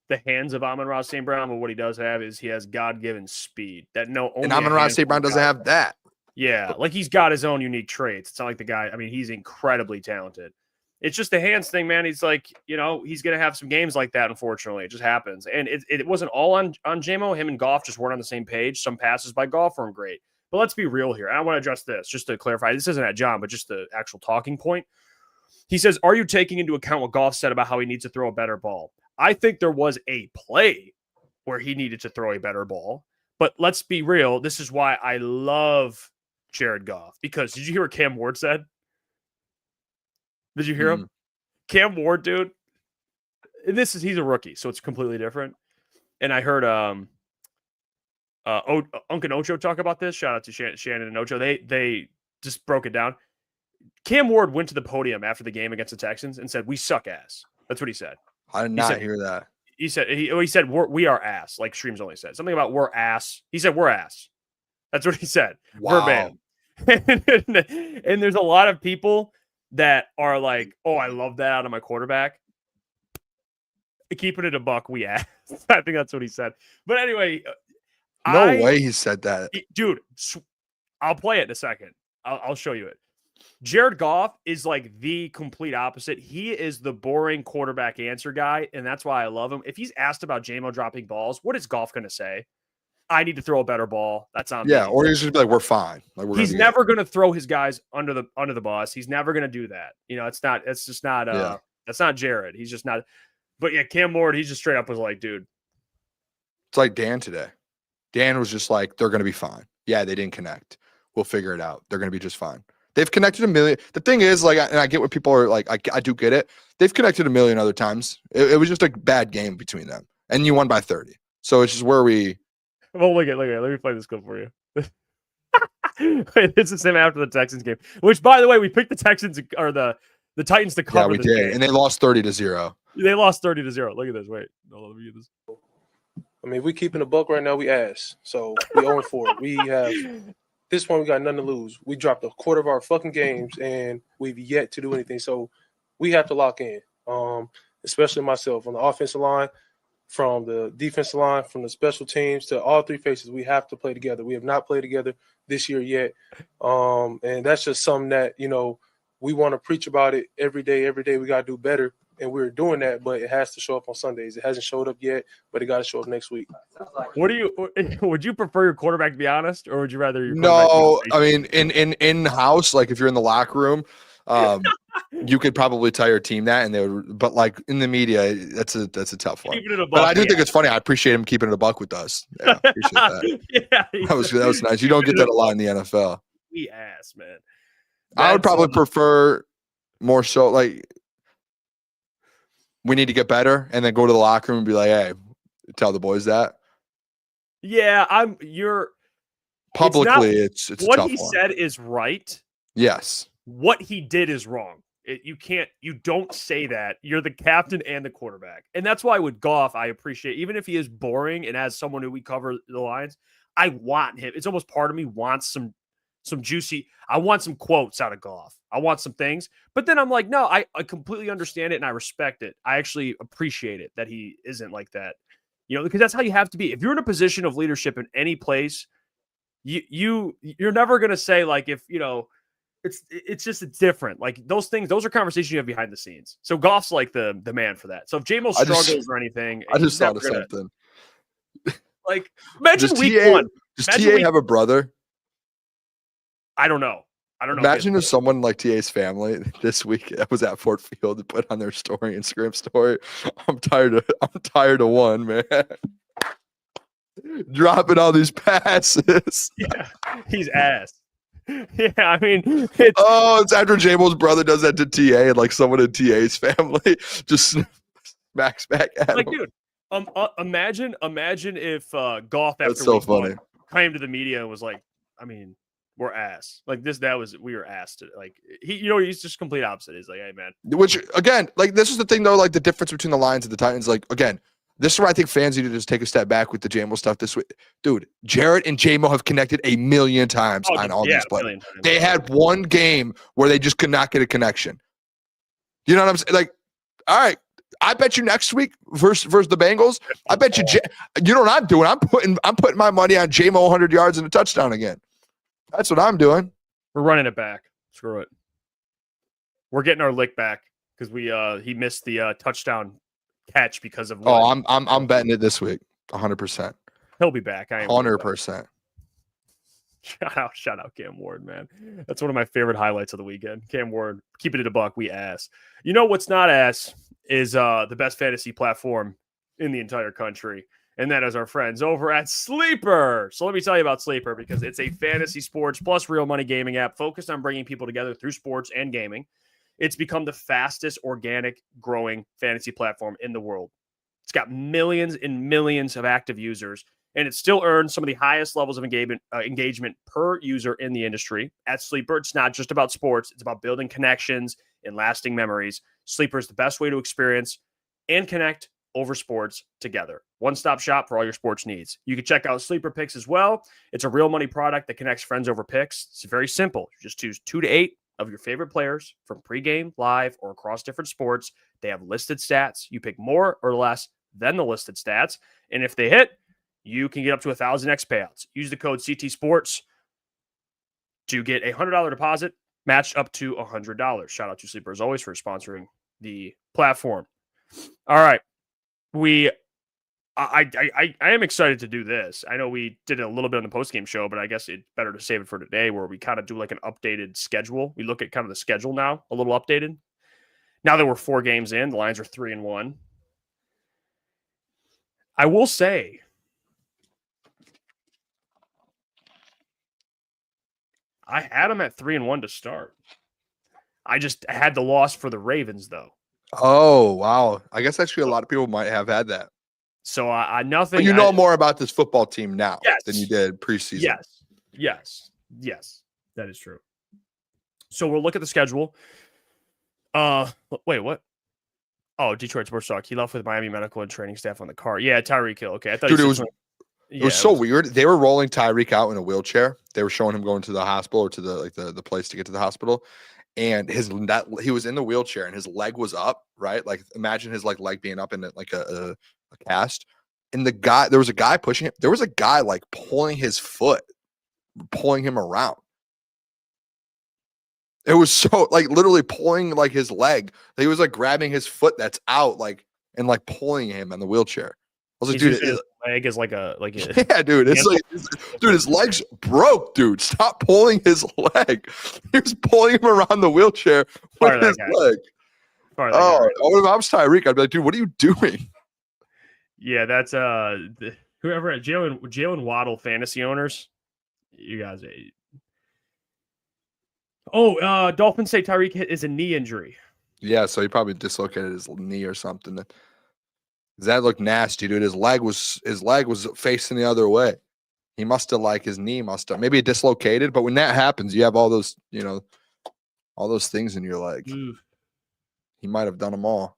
the hands of Amon-Ra St. Brown, but what he does have is he has God-given speed. And Amon-Ra St. Brown doesn't have that. Yeah, like he's got his own unique traits. It's not like the guy, I mean, he's incredibly talented. It's just the hands thing, man. He's like, he's going to have some games like that, unfortunately. It just happens. And it wasn't all on JMO. Him and Goff just weren't on the same page. Some passes by Goff weren't great. But let's be real here. I want to address this just to clarify. This isn't at John, but just the actual talking point. He says, are you taking into account what Goff said about how he needs to throw a better ball? I think there was a play where he needed to throw a better ball. But let's be real. This is why I love Jared Goff. Because did you hear what Cam Ward said? Did you hear him? Cam Ward, dude. He's a rookie, so it's completely different. And I heard Unc and Ocho talk about this. Shout out to Shannon and Ocho. They just broke it down. Cam Ward went to the podium after the game against the Texans and said, "We suck ass." That's what he said. I did not hear that. He said we are ass, like Streams only said. Something about we're ass. He said we're ass. That's what he said. Wow. Verbatim. And there's a lot of people that are like, oh, I love that out of my quarterback. Keeping it a buck, we ass. I think that's what he said. But anyway, no way he said that. Dude, I'll play it in a second. I'll show you it. Jared Goff is like the complete opposite. He is the boring quarterback answer guy, and that's why I love him. If he's asked about JMO dropping balls, what is Goff going to say? I need to throw a better ball. That's on me. Or he's just be like, we're fine. Like he's never going to throw his guys under the bus. He's never going to do that. It's just not that's not Jared. He's just not. But yeah, Cam Ward, he just straight up was like, dude. It's like Dan today. Dan was just like, they're going to be fine. Yeah, they didn't connect. We'll figure it out. They're going to be just fine. They've connected a million. The thing is, like, and I get what people are like, I do get it. They've connected a million other times. It was just a bad game between them. And you won by 30. So it's just where we. Well, look at. Let me play this clip for you. It's the same after the Texans game, which, by the way, we picked the Texans or the Titans to cover. Yeah, we did. Game. And they lost 30-0. They lost 30-0. Look at this. Wait. No, let me get this. I mean, if we keeping a buck right now, we ass. So we 0-4. We have this one. We got nothing to lose. We dropped a quarter of our fucking games, and we've yet to do anything. So we have to lock in. Especially myself on the offensive line, from the defensive line, from the special teams to all three faces. We have to play together. We have not played together this year yet, and that's just something that we want to preach about it every day. Every day we got to do better. And we're doing that, but it has to show up on Sundays. It hasn't showed up yet, but it got to show up next week. Would you prefer your quarterback to be honest, or would you rather your No, I mean, in house, like if you're in the locker room, you could probably tell your team that, and they would. But like in the media, that's a tough one. But I do think it's funny. I appreciate him keeping it a buck with us. Yeah, I appreciate that. Yeah, that was nice. You don't get that a lot in the NFL. We ass, man. I would probably prefer more so like. We need to get better, and then go to the locker room and be like, "Hey, tell the boys that." Yeah, you're publicly. It's what a tough he one. said is right. Yes. What he did is wrong. You don't say that. You're the captain and the quarterback, and that's why with Goff, I appreciate even if he is boring and as someone who we cover the lines, I want him. It's almost part of me wants some juicy. I want some quotes out of Goff. I want some things, but then I'm like, no, I completely understand it and I respect it. I actually appreciate it that he isn't like that, because that's how you have to be. If you're in a position of leadership in any place, you're never going to say like, if, it's different. Like those things, those are conversations you have behind the scenes. So Goff's like the man for that. So if J-Mo struggles or anything, I just thought of something. Like imagine week one. Does TA have a brother? I don't know. Imagine if someone like TA's family this week was at Fort Field and put on their Instagram story. I'm tired of one, man. Dropping all these passes. Yeah, he's ass. Yeah, I mean, it's Oh, it's after J-Mo's brother does that to TA and like someone in TA's family just smacks back at like, him. dude, imagine if Golf That's after so week one funny. came to the media and was like, I mean, we're ass. Like we were ass to like he's just complete opposite. He's like, hey man, Which again, like this is the thing though, like the difference between the Lions and the Titans. Like again, this is where I think fans need to just take a step back with the J-Mo stuff this week. Dude, Jarrett and J-Mo have connected a million times on all these plays. million times. They had one game where they just could not get a connection. You know what I'm saying? Like, all right, I bet you next week versus the Bengals. I bet you. You know what I'm doing? I'm putting my money on J-Mo 100 yards and a touchdown again. That's what I'm doing. We're running it back. Screw it. We're getting our lick back because he missed the touchdown catch because of. Oh, I'm betting it this week. 100%. He'll be back. 100%. Shout out Cam Ward, man. That's one of my favorite highlights of the weekend. Cam Ward, keeping it a buck. We ass. You know what's not ass is the best fantasy platform in the entire country. And that is our friends over at Sleeper. So let me tell you about Sleeper because it's a fantasy sports plus real money gaming app focused on bringing people together through sports and gaming. It's become the fastest organic growing fantasy platform in the world. It's got millions and millions of active users, and it still earns some of the highest levels of engagement per user in the industry. At Sleeper, it's not just about sports. It's about building connections and lasting memories. Sleeper is the best way to experience and connect over sports together. One-stop shop for all your sports needs. You can check out Sleeper Picks as well. It's a real money product that connects friends over picks. It's very simple. You just choose 2 to 8 of your favorite players from pregame, live, or across different sports. They have listed stats. You pick more or less than the listed stats. And if they hit, you can get up to 1,000x payouts. Use the code CT Sports to get a $100 deposit matched up to $100. Shout out to Sleeper as always for sponsoring the platform. All right. I am excited to do this. I know we did it a little bit on the postgame show, but I guess it's better to save it for today where we kind of do like an updated schedule. We look at kind of the schedule now, a little updated. Now that we're 4 games in, the Lions are 3-1. I will say, I had them at 3-1 to start. I just had the loss for the Ravens, though. Oh, wow. I guess actually a lot of people might have had that. So I nothing. But you know more about this football team now than you did preseason. Yes. That is true. So we'll look at the schedule. Wait, what? Oh, Detroit Sports Talk. He left with Miami medical and training staff on the car. Yeah, Tyreek Hill. Okay, I thought Dude, it was so weird. They were rolling Tyreek out in a wheelchair. They were showing him going to the hospital or to the place to get to the hospital. And he was in the wheelchair and his leg was up, right? Like imagine his leg being up in like a cast. And there was a guy pushing him. There was a guy like pulling his foot, pulling him around. It was so like literally pulling like his leg. He was like grabbing his foot that's out, like and like pulling him in the wheelchair. I was like, dude, his leg is like a yeah, dude. It's like, dude, his leg's broke, dude. Stop pulling his leg. He was pulling him around the wheelchair with his leg. Oh, if I was Tyreek, I'd be like, dude, what are you doing? Yeah, that's whoever at Jalen Waddle fantasy owners. You guys. Oh, Dolphins say Tyreek is a knee injury. Yeah, so he probably dislocated his knee or something. That looked nasty, dude. His leg was facing the other way. He must have his knee must have maybe it dislocated. But when that happens, you have all those, all those things in your leg. Ooh. He might have done them all.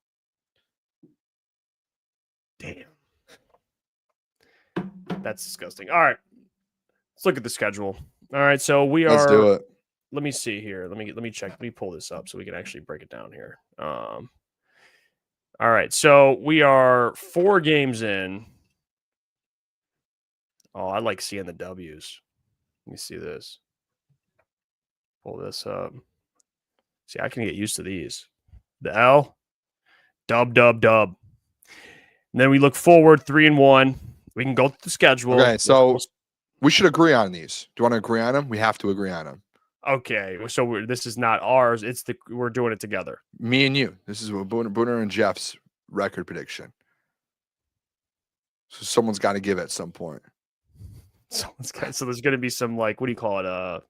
Damn. That's disgusting. All right. Let's look at the schedule. All right. So Let's do it. Let me see here. Let me check. Let me pull this up so we can actually break it down here. All right. So we are 4 games in. Oh, I like seeing the W's. Let me see this. Pull this up. See, I can get used to these. The L. Dub. And then we look forward 3-1. We can go through the schedule. Okay, so we should agree on these. Do you want to agree on them? We have to agree on them. Okay, so this is not ours. We're doing it together. Me and you. This is Booner and Jeff's record prediction. So someone's got to give it at some point. So there's going to be some what do you call it?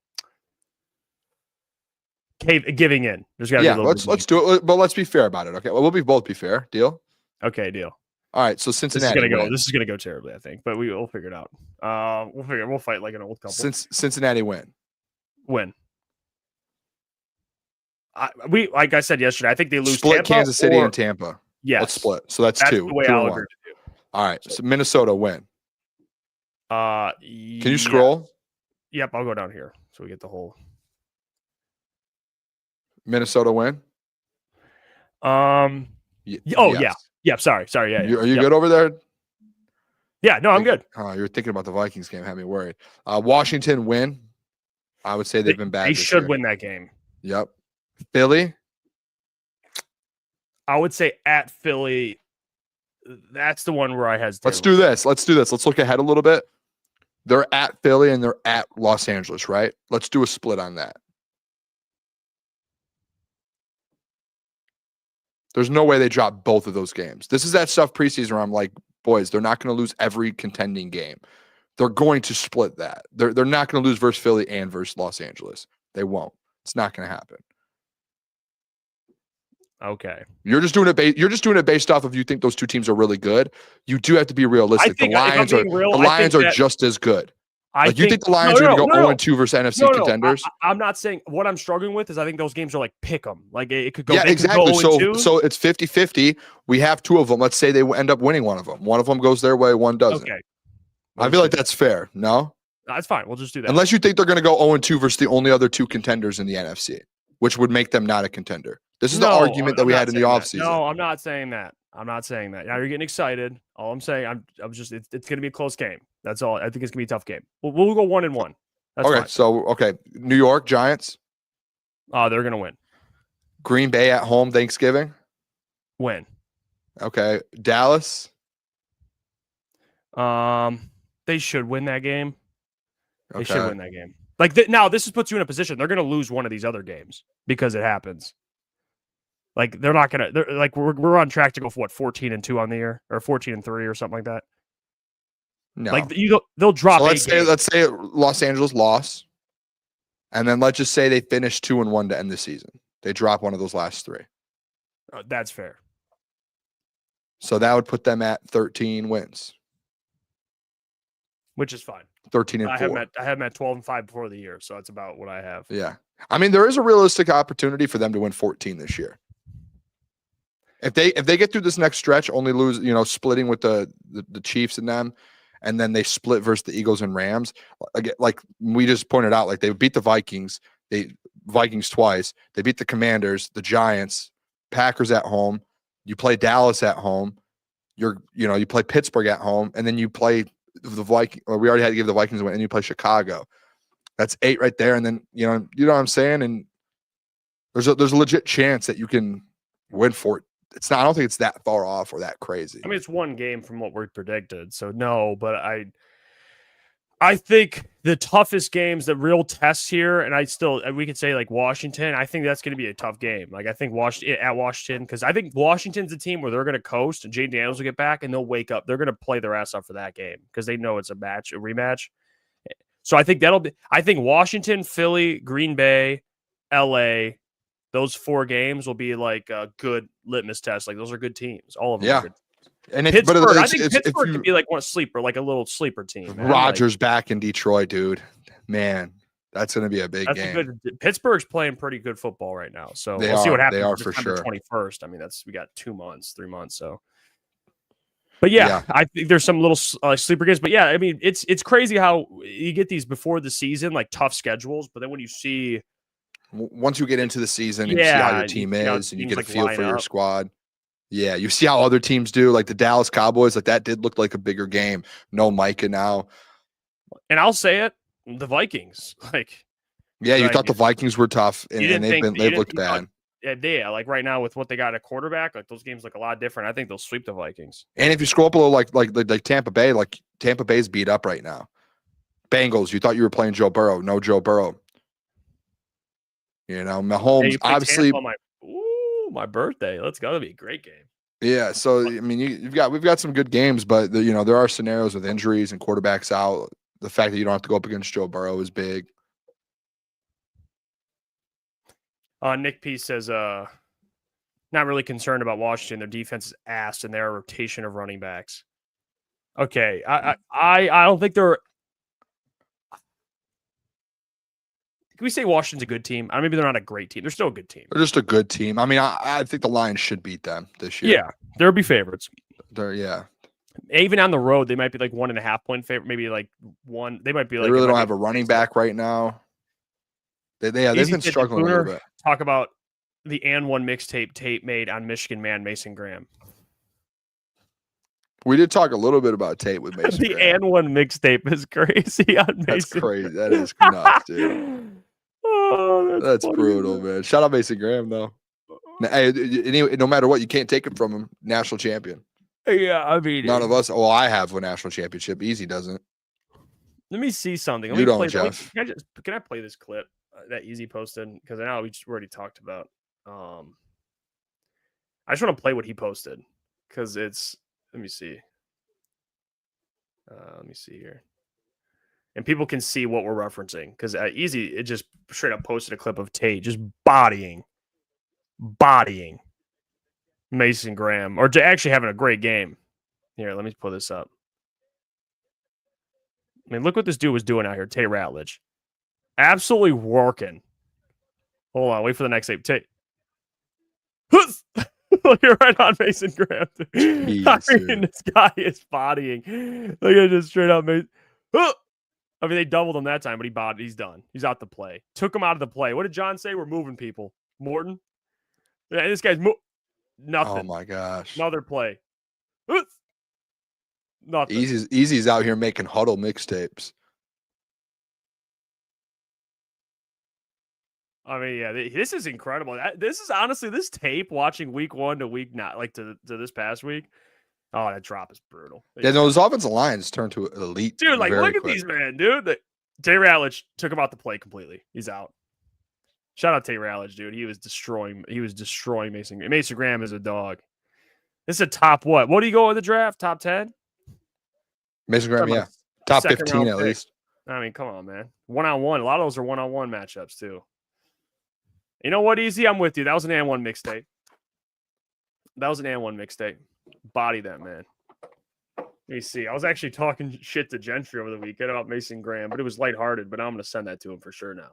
giving in. There's got to be a Yeah, little let's do it, but let's be fair about it. Okay, well, we'll both be fair. Deal. Okay, deal. All right, so This is Cincinnati gonna go. win. This is gonna go terribly, I think, but we'll figure it out. We'll fight like an old couple. Cincinnati win. Win. Like I said yesterday, I think they lose. Split Tampa Kansas City and Tampa. Yes, Let's split. So that's that's two. the way 2 I'll and agree 1. to do. All right, so Minnesota win. Can Can you scroll? Yep, I'll go down here so we get the whole. Minnesota win. Oh Yes. yeah. Yep. Sorry. Yeah. Are you Yep. good over there? Yeah. No, I'm good. Oh, you're thinking about the Vikings game. Had me worried. Washington win. I would say they've been bad. They this should year. win that game. Yep. Philly. I would say at Philly. That's the one where I hesitate. Let's do this. Let's look ahead a little bit. They're at Philly and they're at Los Angeles, right? Let's do a split on that. There's no way they drop both of those games. This is that stuff preseason where I'm like, boys, they're not going to lose every contending game. They're going to split that. They're not going to lose versus Philly and versus Los Angeles. They won't. It's not going to happen. Okay. You're just doing it based off of you think those two teams are really good. You do have to be realistic. think The Lions are that- just as good. You think the Lions are going to go 0-2 versus NFC contenders? I'm not saying what I'm struggling with is I think those games are like pick 'em. Like it could go. Yeah, they exactly. Could go 0-2. So it's 50-50. We have two of them. Let's say they end up winning one of them. One of them goes their way, one doesn't. Okay. I feel like that's fair. No? That's fine. We'll just do that. Unless you think they're going to go 0-2 versus the only other two contenders in the NFC, which would make them not a contender. This is the argument that we had in the offseason. No, I'm not saying that. Now you're getting excited. All I'm saying, I'm just it's going to be a close game. That's all. I think it's going to be a tough game. We'll go 1-1. That's Okay, fine. so New York Giants, They're going to win. Green Bay at home Thanksgiving. Win. Okay, Dallas. They should win that game. They Okay. should win that game. Now this puts you in a position. They're going to lose one of these other games because it happens. Like they're not going to. They're like we're on track to go for what 14-2 on the year or 14-3 or something like that. No. Like they'll drop. So let's let's say Los Angeles loss, and then let's just say they finish 2-1 to end the season. They drop one of those last three. That's fair. So that would put them at 13 wins. Which is fine. 13-4. I have them at 12-5 before the year, so that's about what I have. Yeah. I mean, there is a realistic opportunity for them to win 14 this year. If they get through this next stretch, only lose, splitting with the Chiefs and them, and then they split versus the Eagles and Rams, like we just pointed out, like they beat the Vikings, Vikings twice. They beat the Commanders, the Giants, Packers at home. You play Dallas at home. You play Pittsburgh at home, and then you play the Vikings. Or we already had to give the Vikings a win, and you play Chicago. That's 8 right there, and then you know what I'm saying. And there's a legit chance that you can win 4. It's not. I don't think it's that far off or that crazy. I mean, it's one game from what we predicted, so no. But I think the toughest games, the real tests here, and we could say like Washington. I think that's going to be a tough game. Like I think Washington, because I think Washington's a team where they're going to coast, and Jay Daniels will get back, and they'll wake up. They're going to play their ass off for that game because they know it's a rematch. So I think I think Washington, Philly, Green Bay, LA. Those 4 games will be like a good litmus test. Like those are good teams. All of them. Yeah. Are good. And Pittsburgh, I think Pittsburgh could be like a little sleeper team. Man. Rodgers back in Detroit, dude. Man, that's going to be a big game. Pittsburgh's playing pretty good football right now. So They we'll see what are. happens. They are for December sure. 21st. I mean, we got 2 months, 3 months. So, but yeah, I think there's some little sleeper games. But yeah, I mean, it's crazy how you get these before the season, like tough schedules. But then when you see. Once you get into the season and you see how your team is and you get a feel for your squad. Yeah, you see how other teams do, like the Dallas Cowboys, like that did look like a bigger game. No Micah now. And I'll say it, the Vikings. You thought the Vikings were tough and they've looked bad. Yeah, like right now with what they got at quarterback, like those games look a lot different. I think they'll sweep the Vikings. And if you scroll up a little like Tampa Bay, like Tampa Bay's beat up right now. Bengals, you thought you were playing Joe Burrow. No Joe Burrow. Mahomes obviously. My birthday. Let's go. That'll be a great game. Yeah. So I mean, we've got some good games, but there are scenarios with injuries and quarterbacks out. The fact that you don't have to go up against Joe Burrow is big. Nick P says, not really concerned about Washington. Their defense is ass, and they're a rotation of running backs. Okay, I don't think they're. Can we say Washington's a good team? Maybe they're not a great team. They're still a good team. They're just a good team. I mean, I think the Lions should beat them this year. Yeah, they'll be favorites. Yeah. Even on the road, they might be like 1.5 point favorite. Maybe like one. They might be like. They really don't have a running back right now. They've been struggling a little bit. Talk about the and one mixtape tape made on Michigan man Mason Graham. We did talk a little bit about Tate with Mason. The Graham. and one mixtape is crazy on Mason. That's crazy. That is nuts, dude. Oh, That's funny, brutal, man. Shout out Mason Graham, though. Hey, no matter what, you can't take it from him. National champion. Yeah, I mean, None of us. Well, I have a national championship. Easy doesn't. Let me see something. You don't, Jeff. Can I play this clip that Easy posted? Because I know we just already talked about. I just want to play what he posted because it's. Let me see. Let me see here. And people can see what we're referencing because Easy, it just straight up posted a clip of Tate just bodying Mason Graham, or actually having a great game. Here, let me pull this up. I mean, look what this dude was doing out here, Tate Ratledge. Absolutely working. Hold on, wait for the next tape. Tate. You're right on Mason Graham. This guy is bodying. Look at this straight up Mason. I mean, they doubled him that time, but he's done. He's out the play. Took him out of the play. What did John say? We're moving people. Morton? Yeah, this guy's nothing. Oh, my gosh. Another play. Nothing. Easy's out here making huddle mixtapes. I mean, yeah, this is incredible. This is honestly, this tape watching week 1 to week 9, like to this past week. Oh, that drop is brutal. Yeah, those offensive lines turned to elite. Dude, like, look at quick. these, man, dude. Tay Ratledge took him out the play completely. He's out. Shout out Tay Ratledge, dude. He was destroying Mason. Mason Graham is a dog. This is a top what? What do you go with the draft? Top 10? Mason Graham, yeah. Top 15 at pick. least. I mean, come on, man. One-on-one. A lot of those are one-on-one matchups, too. You know what, Easy? I'm with you. That was an and one mixtape. Body that, man. Let me see. I was actually talking shit to Gentry over the weekend about Mason Graham, but it was lighthearted. But I'm going to send that to him for sure now.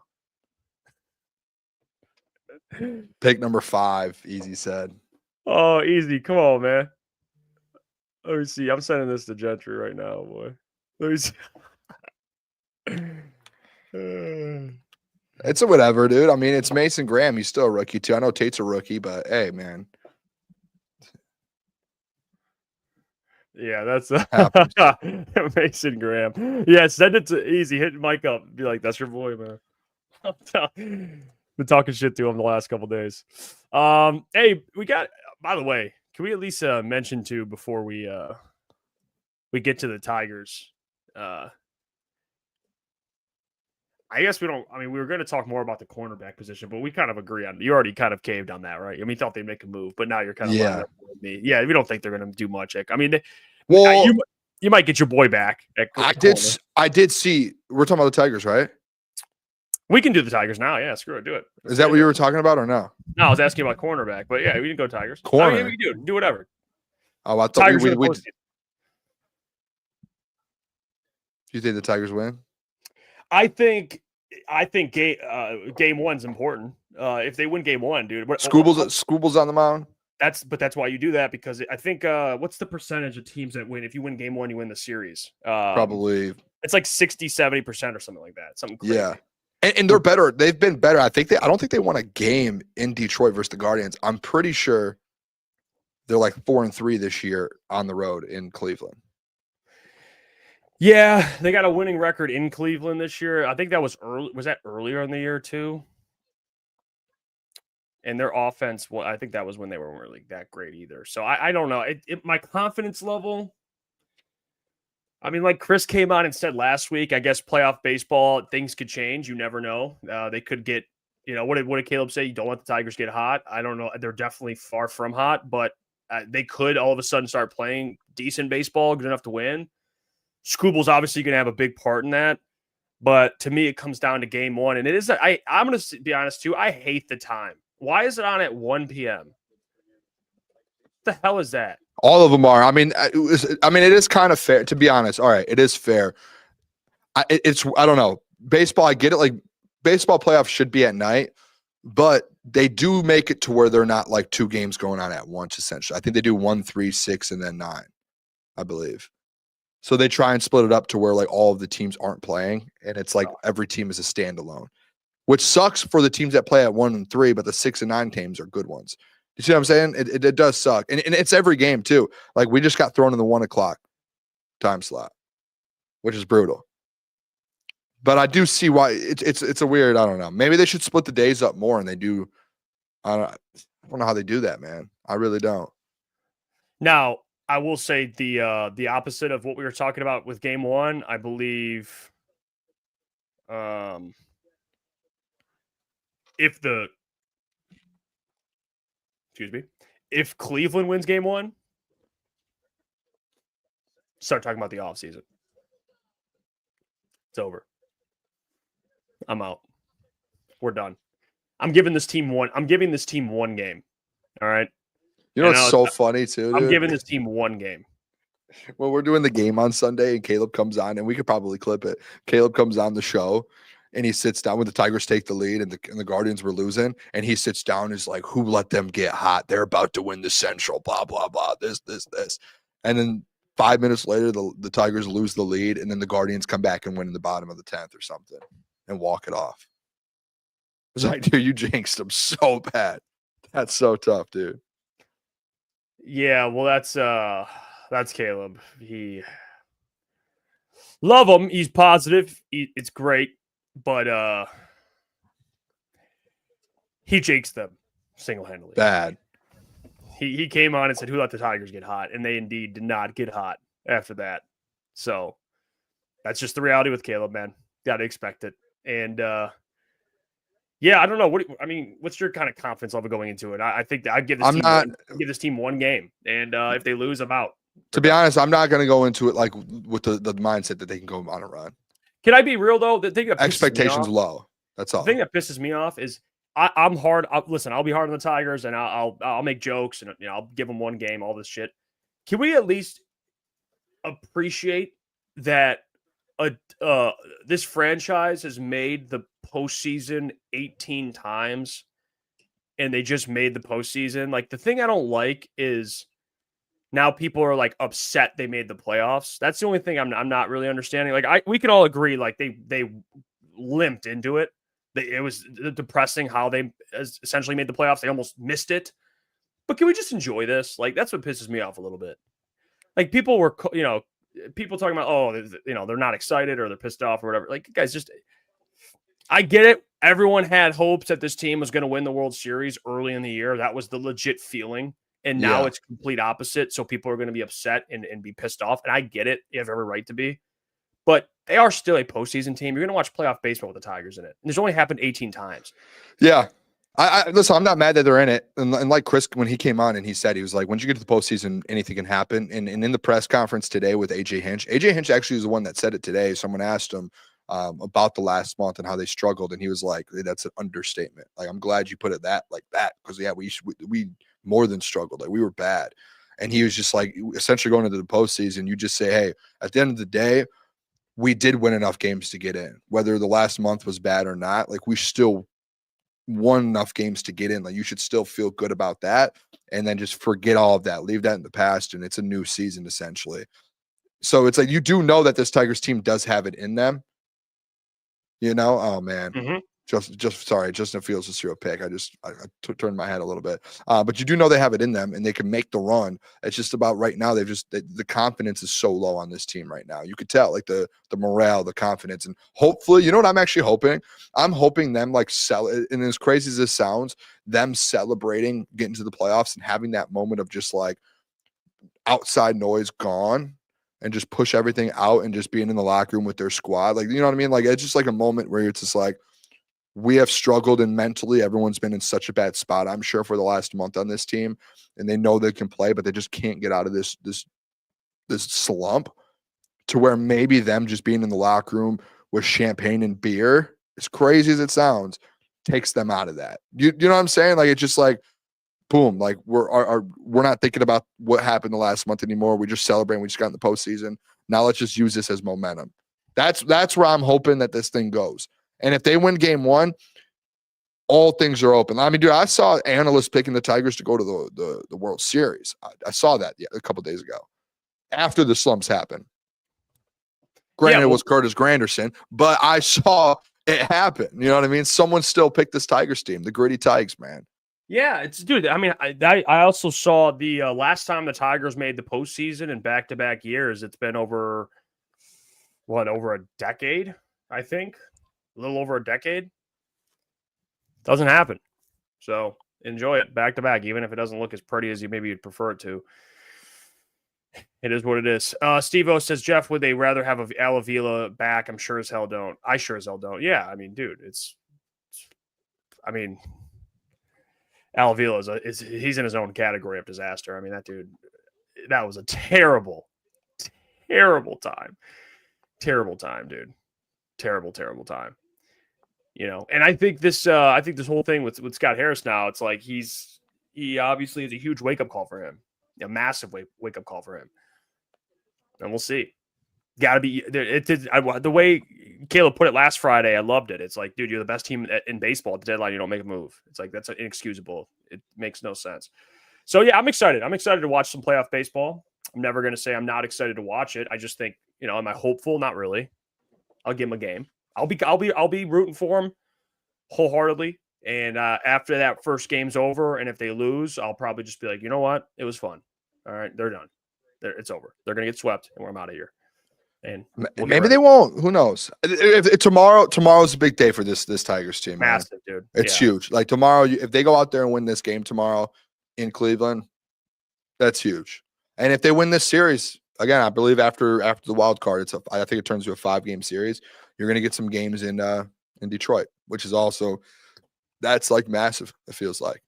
Pick number 5, Easy said. Oh, Easy. Come on, man. Let me see. I'm sending this to Gentry right now, boy. Let me see. It's a whatever, dude. I mean, it's Mason Graham. He's still a rookie, too. I know Tate's a rookie, but hey, man. Yeah, that's Mason Graham. Yeah, send it to Easy. Hit Mike up. Be like, that's your boy, man. Been talking shit to him the last couple days. Hey, we got, by the way, can we at least mention, too, before we get to the Tigers, I guess we don't. I mean, we were going to talk more about the cornerback position, but we kind of agree on. You already kind of caved on that, right? I mean, you thought they'd make a move, but now you're kind of lining up with me. Yeah, we don't think they're going to do much. I mean, you might get your boy back. I did see. We're talking about the Tigers, right? We can do the Tigers now. Yeah, screw it, do it. Is that what you were talking about, or no? No, I was asking about cornerback, but yeah, we can go Tigers. Corner. I mean, we can do whatever. Oh, I thought Tigers we we you think the Tigers win? I think game one's important. If they win game 1, dude. Scooble's on the mound. That's why you do that, because I think what's the percentage of teams that win? If you win game 1, you win the series. Probably it's like 60-70% or something like that. Something crazy. Yeah. And they're better. They've been better. I don't think they won a game in Detroit versus the Guardians. I'm pretty sure they're like 4-3 this year on the road in Cleveland. Yeah, they got a winning record in Cleveland this year. I think that was early. Was that earlier in the year too? And their offense, well, I think that was when they weren't really that great either. So I don't know. My confidence level. I mean, like Chris came on and said last week, I guess playoff baseball, things could change. You never know. They could get, what did Caleb say? You don't let the Tigers get hot. I don't know. They're definitely far from hot, but they could all of a sudden start playing decent baseball, good enough to win. Scooble's obviously going to have a big part in that. But to me, it comes down to game one. And it is, I'm going to be honest too, I hate the time. Why is it on at 1 p.m.? What the hell is that? All of them are. I mean, it is kind of fair, to be honest. All right, it is fair. I don't know. Baseball, I get it. Like, baseball playoffs should be at night, but they do make it to where they're not like 2 games going on at once, essentially. I think they do 1, 3, 6, and then 9, I believe. So they try and split it up to where like all of the teams aren't playing, and it's like every team is a standalone, which sucks for the teams that play at 1 and 3, but the 6 and 9 teams are good ones. You see what I'm saying? It does suck. And it's every game too. Like, we just got thrown in the 1 o'clock time slot, which is brutal. But I do see why it's a weird, I don't know. Maybe they should split the days up more, and they do. I don't know how they do that, man. I really don't. Now, I will say the opposite of what we were talking about with game one, I believe. If Cleveland wins game one, start talking about the offseason. It's over. I'm out. We're done. I'm giving this team one game. All right. You know what's so funny too, dude? I'm giving this team one game. Well, we're doing the game on Sunday, and Caleb comes on, and we could probably clip it. Caleb comes on the show, and he sits down when the Tigers take the lead, and the Guardians were losing, and he sits down and is like, "Who let them get hot? They're about to win the Central, blah, blah, blah, this. And then 5 minutes later, the Tigers lose the lead, and then the Guardians come back and win in the bottom of the 10th or something and walk it off. It's like, dude, you jinxed them so bad. That's so tough, dude. Yeah, well, that's Caleb. Love him. He's positive. It's great, but he jinxed them single-handedly. Bad. He came on and said, "Who let the Tigers get hot?" And they indeed did not get hot after that. So that's just the reality with Caleb, man. Got to expect it. And yeah, I don't know. What's your kind of confidence level going into it? I think that I'd give this team one game, and if they lose, I'm out. To be honest, I'm not going to go into it like with the mindset that they can go on a run. Can I be real though? The thing that expectations low. That's all. The thing that pisses me off is I'm hard. Listen, I'll be hard on the Tigers, and I'll make jokes, and I'll give them one game, all this shit. Can we at least appreciate that this franchise has made the postseason 18 times, and they just made the postseason? Like, the thing I don't like is now people are like upset they made the playoffs. That's the only thing I'm not really understanding. Like, we can all agree, like they limped into it. It was depressing how they essentially made the playoffs. They almost missed it. But can we just enjoy this? Like, that's what pisses me off a little bit. Like, people were, people talking about, they're not excited or they're pissed off or whatever. Like, guys, I get it. Everyone had hopes that this team was going to win the World Series early in the year. That was the legit feeling. And now it's complete opposite. So people are going to be upset and be pissed off. And I get it. You have every right to be. But they are still a postseason team. You're going to watch playoff baseball with the Tigers in it. And it's only happened 18 times. Yeah. I listen, I'm not mad that they're in it. And like Chris, when he came on and he said, he was like, once you get to the postseason, anything can happen. And in the press conference today with AJ Hinch actually is the one that said it today. Someone asked him about the last month and how they struggled. And he was like, that's an understatement. Like, I'm glad you put it like that. Because we more than struggled. Like, we were bad. And he was just like, essentially going into the postseason, you just say, hey, at the end of the day, we did win enough games to get in, whether the last month was bad or not. Like, we still won enough games to get in. Like, you should still feel good about that, and then just forget all of that, leave that in the past, and it's a new season essentially. So it's like, you do know that this Tigers team does have it in them. Oh man. Mm-hmm. Sorry, Justin Fields just threw a pick. I turned my head a little bit. But you do know they have it in them and they can make the run. It's just about right now, the confidence is so low on this team right now. You could tell, like, the morale, the confidence, and hopefully, you know what I'm actually hoping? I'm hoping them, like, and as crazy as this sounds, them celebrating getting to the playoffs and having that moment of just like outside noise gone and just push everything out and just being in the locker room with their squad. Like, you know what I mean? Like, it's just like a moment where it's just like, we have struggled, and mentally everyone's been in such a bad spot, I'm sure, for the last month on this team, and they know they can play, but they just can't get out of this slump, to where maybe them just being in the locker room with champagne and beer, as crazy as it sounds, takes them out of that. You know what I'm saying? Like, it's just like, boom, like we're not thinking about what happened the last month anymore. We just celebrate. We just got in the postseason. Now let's just use this as momentum. That's where I'm hoping that this thing goes. And if they win game one, all things are open. I mean, dude, I saw analysts picking the Tigers to go to the World Series. I saw that a couple days ago after the slumps happened. Granted, it was Curtis Granderson, but I saw it happen. You know what I mean? Someone still picked this Tigers team, the gritty Tigers, man. Yeah, it's dude. I mean, I also saw the last time the Tigers made the postseason in back-to-back years. It's been over a decade, I think, a little over a decade. Doesn't happen, so enjoy it back-to-back, even if it doesn't look as pretty as maybe you'd prefer it to. It is what it is. Steve-O says, Jeff, would they rather have Al Avila back? I'm sure as hell don't. I sure as hell don't. Yeah, I mean, dude, Al Avila he's in his own category of disaster. I mean, that dude, that was a terrible, terrible time. Terrible time, dude. Terrible, terrible time. You know, and I think this whole thing with Scott Harris now, it's like he obviously is a huge wake-up call for him. A massive wake-up call for him. And we'll see. Got to be the way Caleb put it last Friday. I loved it. It's like, dude, you're the best team in baseball at the deadline. You don't make a move. It's like, that's inexcusable. It makes no sense. So yeah, I'm excited. I'm excited to watch some playoff baseball. I'm never going to say I'm not excited to watch it. I just think, you know, am I hopeful? Not really. I'll give him a game. I'll be rooting for him wholeheartedly. And after that first game's over, and if they lose, I'll probably just be like, you know what? It was fun. All right, they're done. It's over. They're going to get swept, and I'm out of here. And maybe they won't. Who knows? Tomorrow's a big day for this Tigers team. Massive, man. Dude. It's huge. Like tomorrow, if they go out there and win this game tomorrow in Cleveland, that's huge. And if they win this series, again, I believe after the wild card, I think it turns to a 5-game series. You're going to get some games in Detroit, which is also that's like massive. It feels like.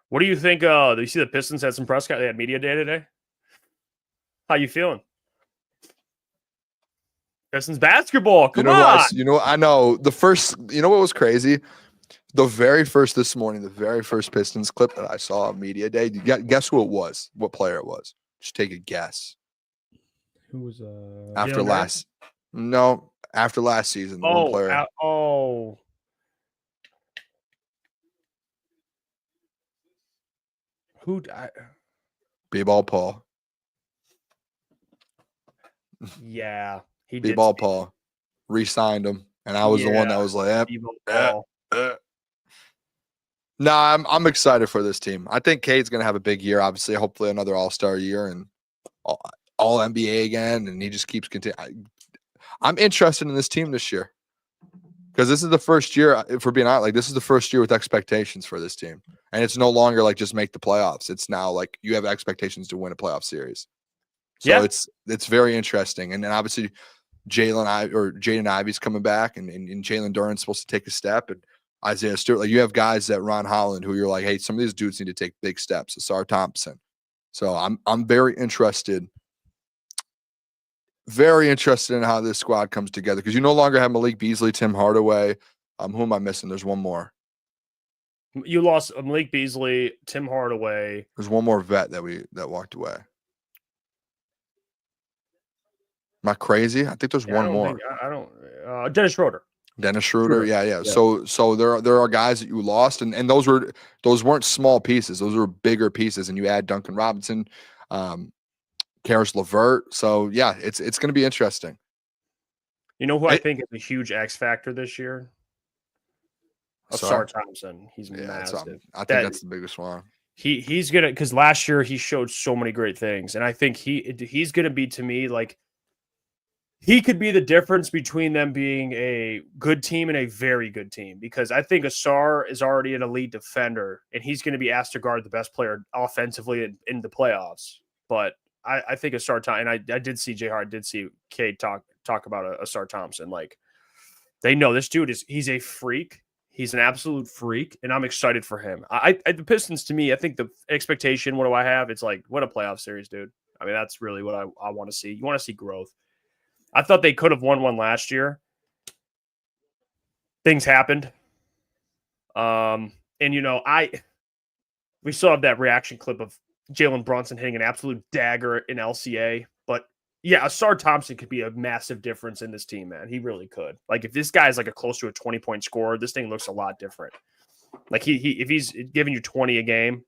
What do you think? Do you see the Pistons had some press? They had media day today. How you feeling? Pistons basketball. Come on. I know the first. You know what was crazy? The very first Pistons clip that I saw on media day. Guess who it was? What player it was? Just take a guess. Who was after last? No, after last season. One player. Who? B-ball Paul. Yeah, he did. B-ball Paul re-signed him, and I was the one that was like, Nah, I'm excited for this team. I think Cade's gonna have a big year. Obviously, hopefully another All-Star year and all NBA again, and he just keeps continuing. I'm interested in this team this year because this is the first year, if we're being honest, like this is the first year with expectations for this team, and it's no longer like just make the playoffs. It's now like you have expectations to win a playoff series. So it's very interesting. And then obviously Jaden Ivey's coming back and Jalen Duren's supposed to take a step. And Isaiah Stewart, like you have guys that Ron Holland who you're like, hey, some of these dudes need to take big steps. Asar Thompson. So I'm very interested in how this squad comes together because you no longer have Malik Beasley, Tim Hardaway. Who am I missing? There's one more. You lost Malik Beasley, Tim Hardaway. There's one more vet that walked away. Am I crazy? I think there's one more. Dennis Schroeder. Dennis Schroeder. Yeah. So there are guys that you lost, and those weren't small pieces. Those were bigger pieces, and you add Duncan Robinson, Karis LeVert. So yeah, it's going to be interesting. You know who I think is a huge X factor this year? Asar Thompson. He's massive. I think that's the biggest one. He's gonna because last year he showed so many great things, and I think he's gonna be to me like. He could be the difference between them being a good team and a very good team because I think Asar is already an elite defender and he's going to be asked to guard the best player offensively in the playoffs. But I think Asar Thompson, and I did see did see Cade talk about Asar Thompson. Like they know this dude he's a freak. He's an absolute freak, and I'm excited for him. The Pistons, to me, I think the expectation. What do I have? It's like what a playoff series, dude. I mean, that's really what I want to see. You want to see growth. I thought they could have won one last year, things happened. And we still have that reaction clip of Jalen Brunson hitting an absolute dagger in LCA. But yeah, Asar Thompson could be a massive difference in this team, man. He really could. Like if this guy's like close to a 20-point scorer, this thing looks a lot different. Like if he's giving you 20 a game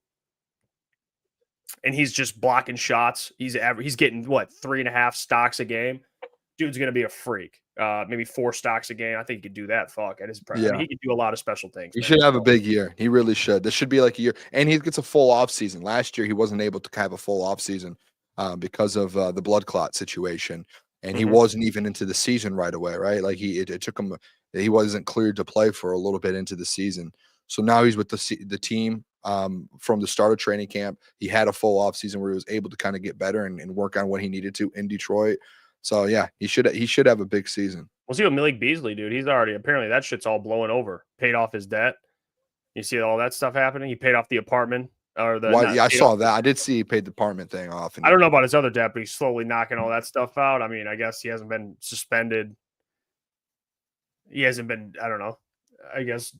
and he's just blocking shots, he's getting 3.5 stocks a game. Dude's gonna be a freak. Maybe 4 stocks a game. I think he could do that. At his price. Yeah. I mean, he could do a lot of special things. He should have a big year. He really should. This should be like a year, and he gets a full off season. Last year, he wasn't able to have a full off season because of the blood clot situation, and he wasn't even into the season right away. Right, like it took him. He wasn't cleared to play for a little bit into the season. So now he's with the team from the start of training camp. He had a full off season where he was able to kind of get better and work on what he needed to in Detroit. So yeah, he should have a big season. We'll see with Malik Beasley, dude. He's already apparently that shit's all blowing over. Paid off his debt. You see all that stuff happening. He paid off the apartment or the. I saw that. I did see he paid the apartment thing off. I don't know about his other debt, but he's slowly knocking all that stuff out. I mean, I guess he hasn't been suspended. He hasn't been. I don't know. I guess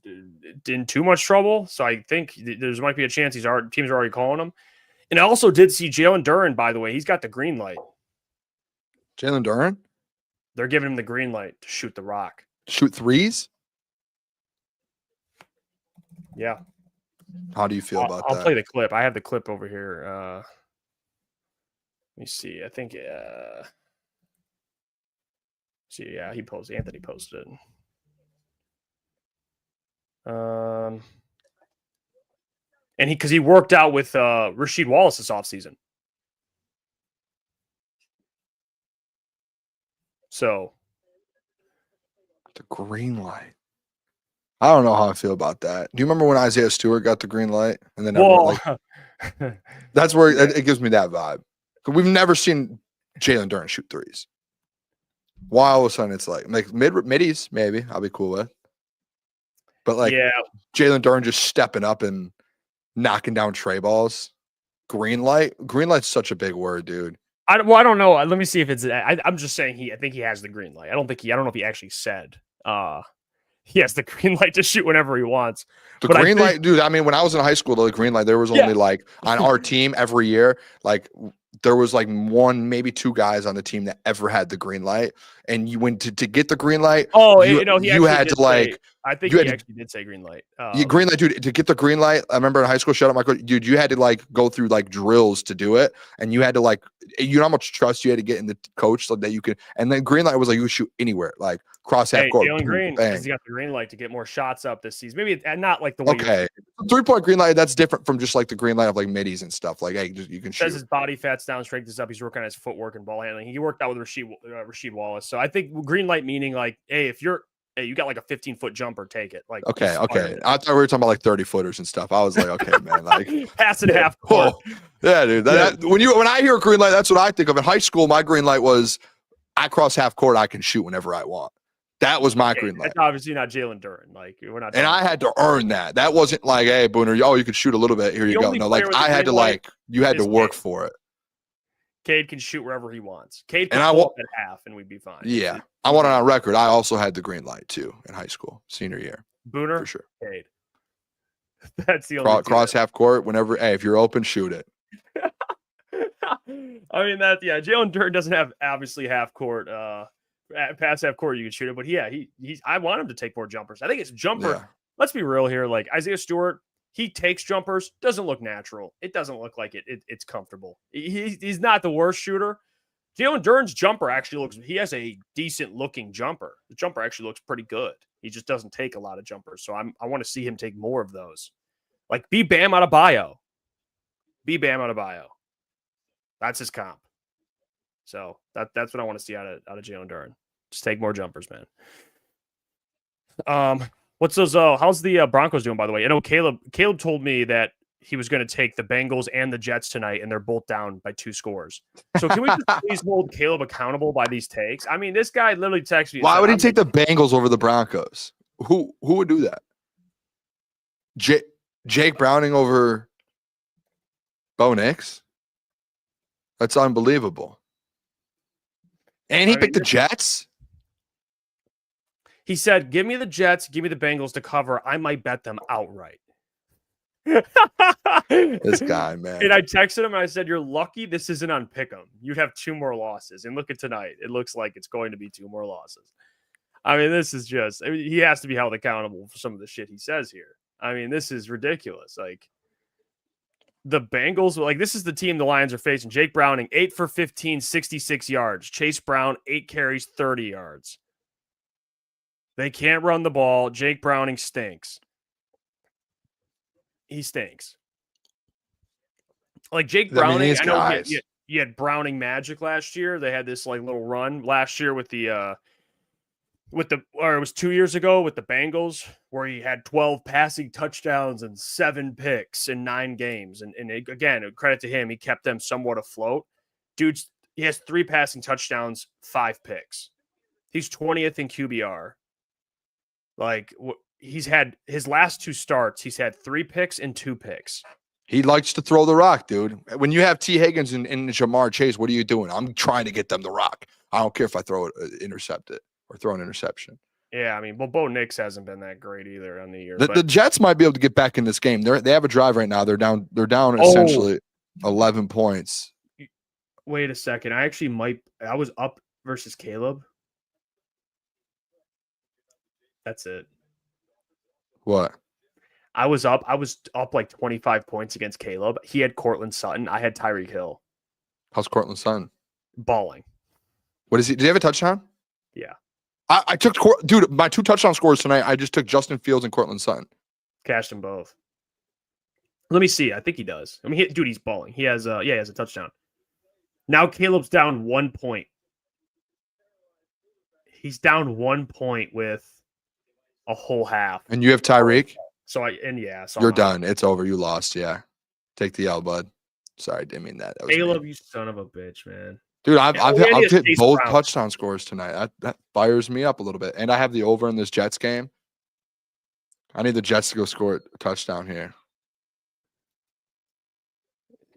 in too much trouble. So I think there might be a chance teams are already calling him. And I also did see Jalen Duren. By the way, he's got the green light. Jalen Duren? They're giving him the green light to shoot the rock. Shoot threes? Yeah. How do you feel about that? I'll play the clip. I have the clip over here. Let me see. I think Anthony posted it. And because he worked out with Rasheed Wallace this offseason. So the green light. I don't know how I feel about that. Do you remember when Isaiah Stewart got the green light? And then that's where it gives me that vibe. We've never seen Jalen Duren shoot threes. Why all of a sudden it's like middies, maybe I'll be cool with. But Jalen Duren just stepping up and knocking down tray balls. Green light. Green light's such a big word, dude. I don't know. Let me see if it's. I'm just saying I think he has the green light. I don't know if he actually said he has the green light to shoot whenever he wants. The green light, dude. I mean, when I was in high school, the green light, there was only on our team every year, there was one, maybe 2 guys on the team that ever had the green light. And you went to get the green light. Oh, you had to I think he actually did say green light. Green light, dude. To get the green light, I remember in high school, shut up, Michael. Dude, you had to go through drills to do it, and you had to you know how much trust you had to get in the coach so that you could. And then green light was you could shoot anywhere, cross half court. Jalen Green, because he got the green light to get more shots up this season. Maybe not the way. Okay, 3-point green light. That's different from just the green light of middies and stuff. Hey, you can shoot. Says his body fat's down, strength is up. He's working on his footwork and ball handling. He worked out with Rasheed Wallace. So I think green light meaning hey, if you got a 15-foot jumper, take it. Okay. I thought we were talking about 30-footers and stuff. I was like, okay, man, pass it half court. Yeah, dude. When I hear green light, that's what I think of. In high school, my green light was I cross half court, I can shoot whenever I want. That was my green light. That's obviously not Jalen Duren. We're not. And I had to earn that. That wasn't hey, Booner, you could shoot a little bit. Here you go. No, I had to you had to work for it. Cade can shoot wherever he wants. Cade can pull up at half, and we'd be fine. Yeah, I want it on record. I also had the green light too in high school, senior year. Booner for sure. Cade. That's the only cross half court whenever. Hey, if you're open, shoot it. I mean Jalen Duren doesn't have obviously half court. Past half court, you can shoot it, but he's. I want him to take more jumpers. I think it's jumper. Yeah. Let's be real here. Isaiah Stewart. He takes jumpers, doesn't look natural. It doesn't look like it's comfortable. He's not the worst shooter. Jalen Duren's jumper actually he has a decent looking jumper. The jumper actually looks pretty good. He just doesn't take a lot of jumpers. So I want to see him take more of those. Be Bam Adebayo. Be Bam Adebayo. That's his comp. So that's what I want to see out of Jalen Duren. Just take more jumpers, man. What's those? How's the Broncos doing, by the way? I know Caleb told me that he was going to take the Bengals and the Jets tonight, and they're both down by 2 scores. So can we just please hold Caleb accountable by these takes? I mean, this guy literally texted me. Why would he take the Bengals over the Broncos? Who would do that? Jake Browning over Bo Nix? That's unbelievable. And he picked the Jets? He said, "Give me the Jets, give me the Bengals to cover. I might bet them outright." This guy, man. And I texted him and I said, "You're lucky this isn't on Pick'em. You'd have 2 more losses. And look at tonight. It looks like it's going to be 2 more losses." I mean, this is just, he has to be held accountable for some of the shit he says here. I mean, this is ridiculous. Like, the Bengals, like, this is the team the Lions are facing. Jake Browning, 8 for 15, 66 yards. Chase Brown, 8 carries, 30 yards. They can't run the ball. Jake Browning stinks. He stinks. Like, Jake Browning, I know you had Browning Magic last year. They had this, like, little run last year with the or it was 2 years ago with the Bengals, where he had 12 passing touchdowns and 7 picks in 9 games. And again, credit to him, he kept them somewhat afloat. Dude, he has 3 passing touchdowns, 5 picks. He's 20th in QBR. Like, he's had his last 2 starts, he's had 3 picks and 2 picks. He likes to throw the rock, dude. When you have T. Higgins and Jamar Chase, what are you doing? I'm trying to get them the rock. I don't care if I throw it, intercept it, or throw an interception. Yeah, I mean, well, Bo Nix hasn't been that great either on the year. The Jets might be able to get back in this game. They have a drive right now. They're down essentially 11 points. Wait a second. I was up versus Caleb. That's it. What? I was up like 25 points against Caleb. He had Cortland Sutton. I had Tyreek Hill. How's Cortland Sutton? Balling. What is he? Did he have a touchdown? Yeah. I took dude, my 2 touchdown scores tonight. I just took Justin Fields and Cortland Sutton. Cashed them both. Let me see. I think he does. I mean, he's balling. He has he has a touchdown. Now Caleb's down 1 point. He's down 1 point with a whole half. And you have Tyreek? So you're done. It's over. You lost. Yeah. Take the L, bud. Sorry, didn't mean that. Caleb, me. You son of a bitch, man. Dude, I've hit both touchdown scores tonight. That fires me up a little bit. And I have the over in this Jets game. I need the Jets to go score a touchdown here.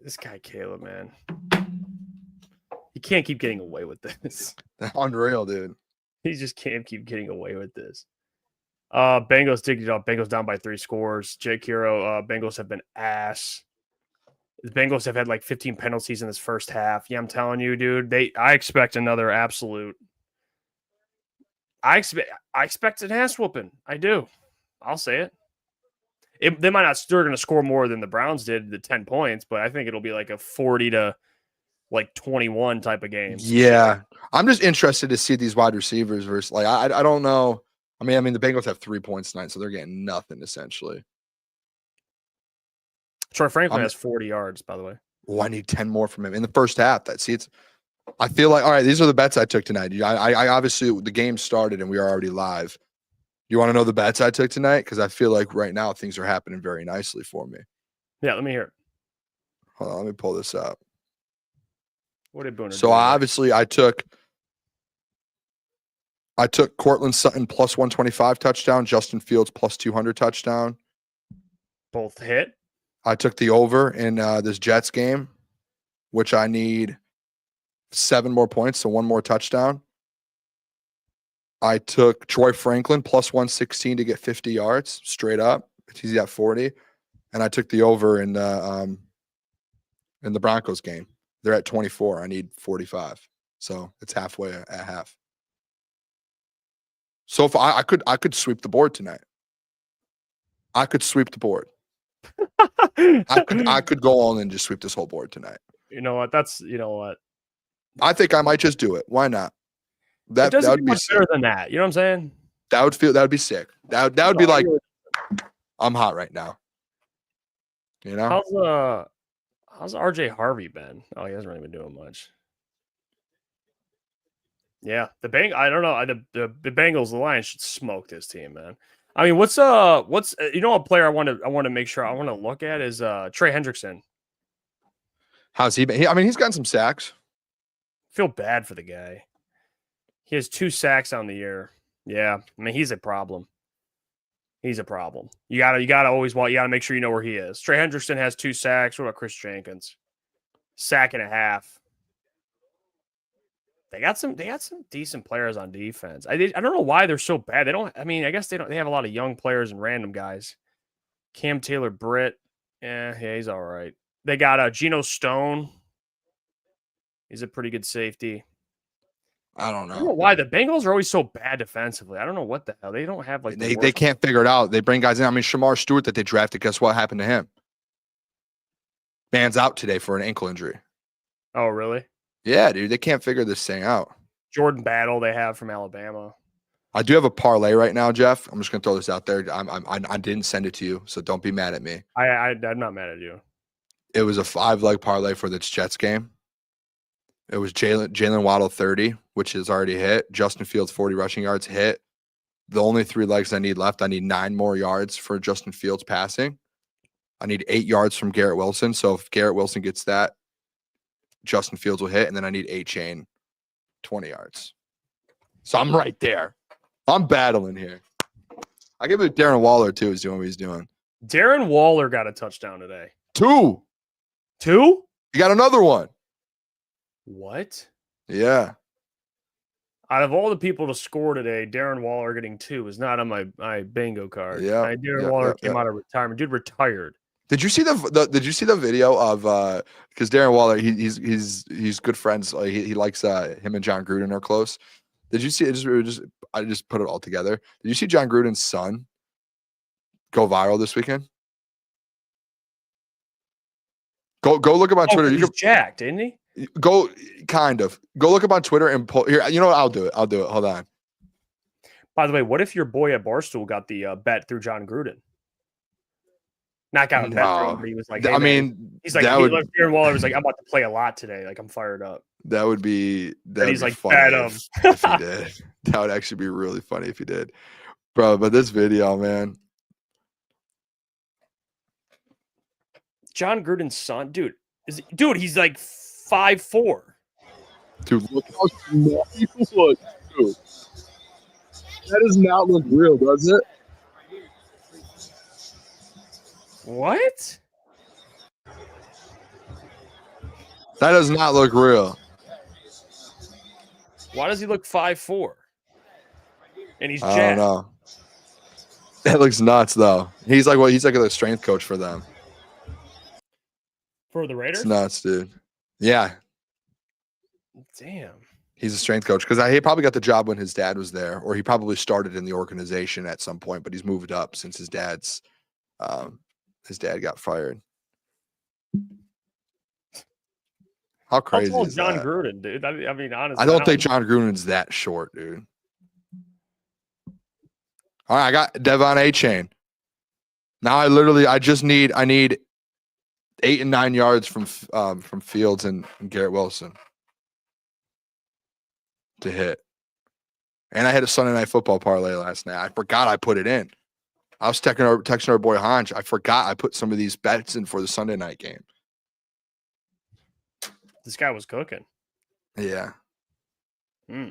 This guy, Caleb, man. He can't keep getting away with this. Unreal, dude. He just can't keep getting away with this. Bengals digged it up. Bengals down by 3 scores. Jake Hero, Bengals have been ass. The Bengals have had like 15 penalties in this first half. Yeah, I'm telling you, dude. I expect another absolute. I expect an ass whooping. I do. I'll say it. They might not. They're going to score more than the Browns did, the 10 points, but I think it'll be like a 40 to like 21 type of game. Yeah, I'm just interested to see these wide receivers versus like I don't know. I mean the Bengals have 3 points tonight, so they're getting nothing essentially. Troy Franklin has 40 yards, by the way. Oh, I need 10 more from him in the first half. I feel like, all right, these are the bets I took tonight. I obviously, the game started and we are already live. You want to know the bets I took tonight? Because I feel like right now things are happening very nicely for me. Yeah, let me hear it. Hold on, let me pull this up. What did Booner do? So obviously I took Cortland Sutton plus 125 touchdown, Justin Fields plus 200 touchdown. Both hit. I took the over in this Jets game, which I need 7 more points, so 1 more touchdown. I took Troy Franklin plus 116 to get 50 yards straight up. He's got 40. And I took the over in the Broncos game. They're at 24. I need 45. So it's halfway at half. So if I could sweep the board tonight. I could sweep the board. I could go all in and just sweep this whole board tonight. You know what? I think I might just do it. Why not? That would be better than that. You know what I'm saying? That would be sick. That would be like, I'm hot right now. You know? How's RJ Harvey been? Oh, he hasn't really been doing much. Yeah, I don't know. The Bengals, the Lions should smoke this team, man. I mean, what's a player I want to make sure I want to look at is Trey Hendrickson. How's he been? He's gotten some sacks. Feel bad for the guy. He has 2 sacks on the year. Yeah, I mean he's a problem. He's a problem. You gotta make sure you know where he is. Trey Hendrickson has 2 sacks. What about Chris Jenkins? Sack and a half. They got some decent players on defense. I don't know why they're so bad. They don't. I mean, I guess they have a lot of young players and random guys. Cam Taylor Britt, yeah, he's all right. They got Geno Stone. He's a pretty good safety. I don't I don't know know. why the Bengals are always so bad defensively. I don't know what the hell. They don't have like They can't figure it out. They bring guys in. I mean, Shamar Stewart that they drafted. Guess what happened to him? Man's out today for an ankle injury. Oh, really? Yeah, dude. They can't figure this thing out. Jordan Battle they have from Alabama. I do have a parlay right now, Jeff. I'm just gonna throw this out there. I didn't send it to you, so don't be mad at me. I'm not mad at you. It was a 5-leg parlay for the Jets game. It was Jalen Waddle 30, which is already hit. Justin Fields 40 rushing yards hit. The only 3 legs I need left, I need 9 more yards for Justin Fields passing. I need 8 yards from Garrett Wilson. So if Garrett Wilson gets that, Justin Fields will hit, and then I need 8 chain 20 yards. So I'm right there. I'm battling here. I give it Darren Waller too. Is doing what he's doing. Darren Waller got a touchdown today. 2. 2? You got another one. What? Yeah. Out of all the people to score today, Darren Waller getting 2 is not on my bingo card. Yeah. Darren Waller came out of retirement. Dude retired. Did you see Did you see the video of because Darren Waller he's good friends. He likes him and John Gruden are close. Did you see it? I just put it all together. Did you see John Gruden's son go viral this weekend? Go look up on Twitter. He's jacked, isn't he? Go look up on Twitter and pull here. You know what? I'll do it. Hold on. By the way, what if your boy at Barstool got the bet through John Gruden? Not got a bet through him, but he was like, hey, I man. mean, He's like, Darren Waller was like, I'm about to play a lot today. Like, I'm fired up. That would be he's like, funny bet him. if he did. That would actually be really funny if he did, bro. But this video, man. John Gruden's son, dude, he's like 5'4". Dude, look how small he looks, dude. That does not look real, does it? What? That does not look real. Why does he look 5'4"? And he's I jacked. don't know. That looks nuts, though. He's like a strength coach for them. For the Raiders? It's nuts, dude. Yeah, Damn. he's a strength coach because he probably got the job when his dad was there, or he probably started in the organization at some point, but he's moved up since his dad got fired. How crazy How tall is John that? Gruden, dude? I mean, honestly, I don't think John Gruden's that short, dude. All right, I got Devon A-Chain. Now I need 8 and 9 yards from Fields and Garrett Wilson to hit. And I had a Sunday Night Football parlay last night. I forgot I put it in. I was texting our boy Hanj. I forgot I put some of these bets in for the Sunday night game. this guy was cooking. Yeah. Hmm.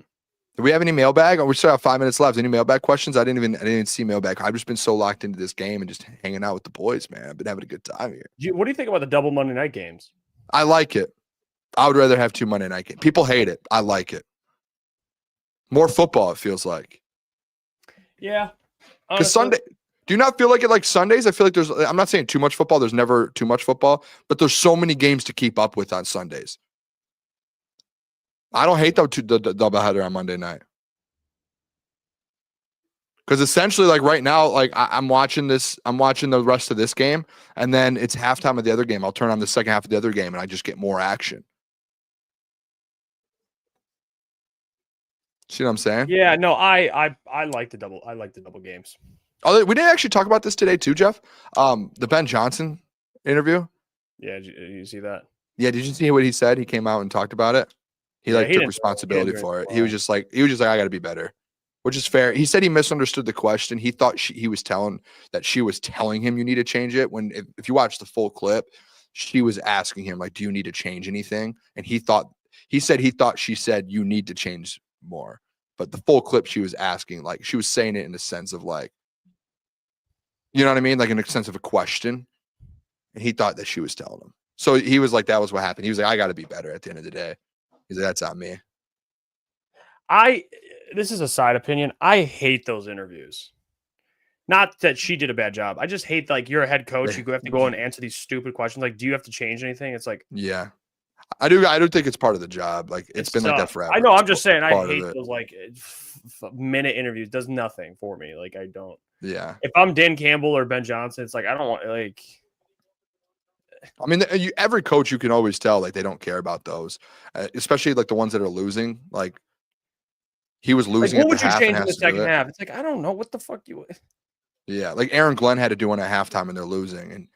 Do we have any mailbag? We still have 5 minutes left. Any mailbag questions? I didn't even see mailbag. I've just been so locked into this game and just hanging out with the boys, man. I've been having a good time here. What do you think about the double Monday night games? I like it. I would rather have 2 Monday night games. People hate it. I like it. More football, it feels like. Yeah. Because Sunday, do you not feel like it like Sundays? I feel like I'm not saying too much football. There's never too much football, but there's so many games to keep up with on Sundays. I don't hate the doubleheader on Monday night. Because essentially, like right now, like I'm watching the rest of this game, and then it's halftime of the other game. I'll turn on the second half of the other game, and I just get more action. See what I'm saying? Yeah, no, I like the double games. Oh, we didn't actually talk about this today too, Jeff. The Ben Johnson interview. Yeah, you see that? Yeah, did you see what he said? He came out and talked about it. He Yeah, took didn't- responsibility he for it. didn't- He was just like, I got to be better, which is fair. He said he misunderstood the question. He thought she was telling him you need to change it. When if you watch the full clip, she was asking him like, do you need to change anything? And he thought she said you need to change more. But the full clip, she was asking, like, she was saying it in the sense of like, you know what I mean? Like in the sense of a question. And he thought that she was telling him. So he was like, that was what happened. He was like, I got to be better at the end of the day. He's like, that's on me. This is a side opinion. I hate those interviews. Not that she did a bad job. I just hate like you're a head coach. You have to go and answer these stupid questions. Like, do you have to change anything? It's like, yeah, I do think it's part of the job. Like it's been like that forever. I know. It's I'm just saying. I part of hate it. those like minute interviews. Does nothing for me. Like I don't. Yeah. If I'm Dan Campbell or Ben Johnson, it's like I don't want like. I mean, every coach you can always tell like they don't care about those, especially like the ones that are losing. Like he was losing. Like, what would at the you half change and in the has to do second it. half? It's like I don't know what the fuck you. Yeah, like Aaron Glenn had to do one at halftime and they're losing, and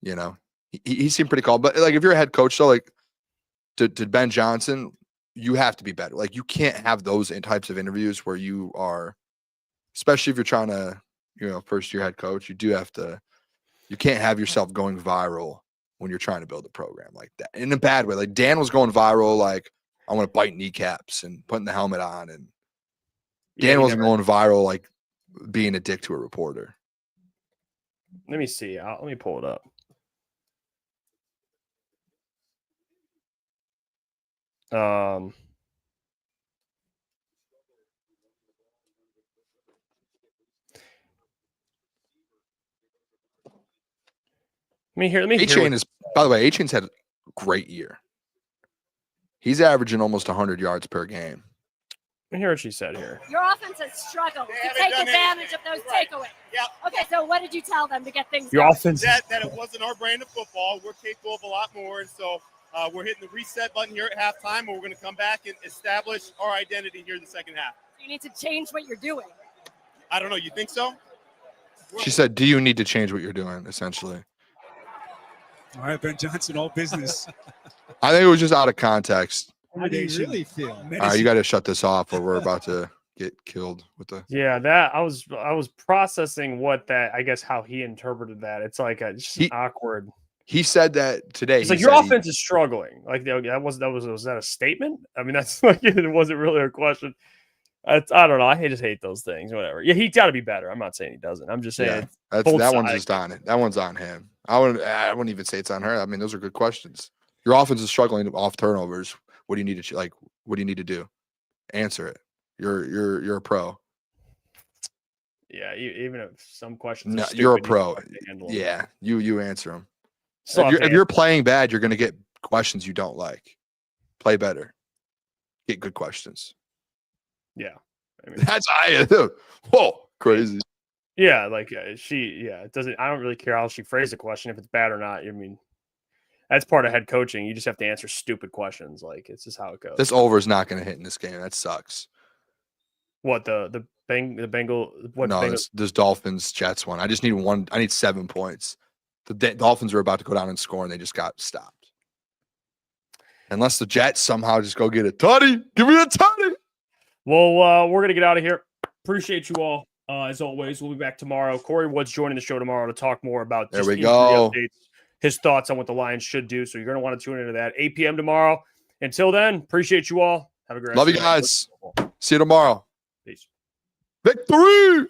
you know he seemed pretty calm. But like if you're a head coach, though, like to Ben Johnson, you have to be better. Like you can't have those types of interviews where you are, especially if you're trying to, first year head coach. You do have to. You can't have yourself going viral when you're trying to build a program like that in a bad way. Like Dan was going viral, like I want to bite kneecaps and putting the helmet on, and Dan wasn't going viral like being a dick to a reporter. Let me see. Let me pull it up. Let me hear. A-Chain is, by the way, A-Chain's had a great year. He's averaging almost 100 yards per game. Let me hear what she said here. Your offense has struggled to take advantage of those takeaways. Yeah. Okay, so what did you tell them to get things Your going? offense. That it wasn't our brand of football. We're capable of a lot more. And so we're hitting the reset button here at halftime, and we're going to come back and establish our identity here in the second half. You need to change what you're doing. I don't know. You think so? She said, do you need to change what you're doing, essentially? All right, Ben Johnson, all business. I think it was just out of context. How do you really feel? All right, you got to shut this off or we're about to get killed with the. Yeah, that I was processing what that, I guess how he interpreted that. It's like just awkward. He said that today. It's like your offense is struggling. Like was that a statement? I mean, that's like it wasn't really a question. I don't know. I just hate those things. Whatever. Yeah, he's got to be better. I'm not saying he doesn't. I'm just saying that one's just on it. That one's on him. I wouldn't even say it's on her. I mean, those are good questions. Your offense is struggling off turnovers. What do you need to What do you need to do? Answer it. You're a pro. Yeah, even if some questions. No, are stupid, you're a pro. Yeah, you answer them. So if you're playing bad, you're going to get questions you don't like. Play better. Get good questions. Yeah, I mean, that's whoa, crazy. Yeah, like it doesn't. I don't really care how she phrased the question if it's bad or not. I mean, that's part of head coaching. You just have to answer stupid questions. Like it's just how it goes. This over is not going to hit in this game. That sucks. What the Bengal? What? No, this Dolphins Jets one. I just need one. I need 7 points. The Dolphins are about to go down and score, and they just got stopped. Unless the Jets somehow just go get a tutty. Give me a tutty. Well, we're gonna get out of here. Appreciate you all. As always, we'll be back tomorrow. Corey Wood's joining the show tomorrow to talk more about there we go. Updates, his thoughts on what the Lions should do. So you're gonna want to tune into that 8 p.m. tomorrow. Until then, appreciate you all. Have a great love you guys. See you tomorrow. Peace. Victory.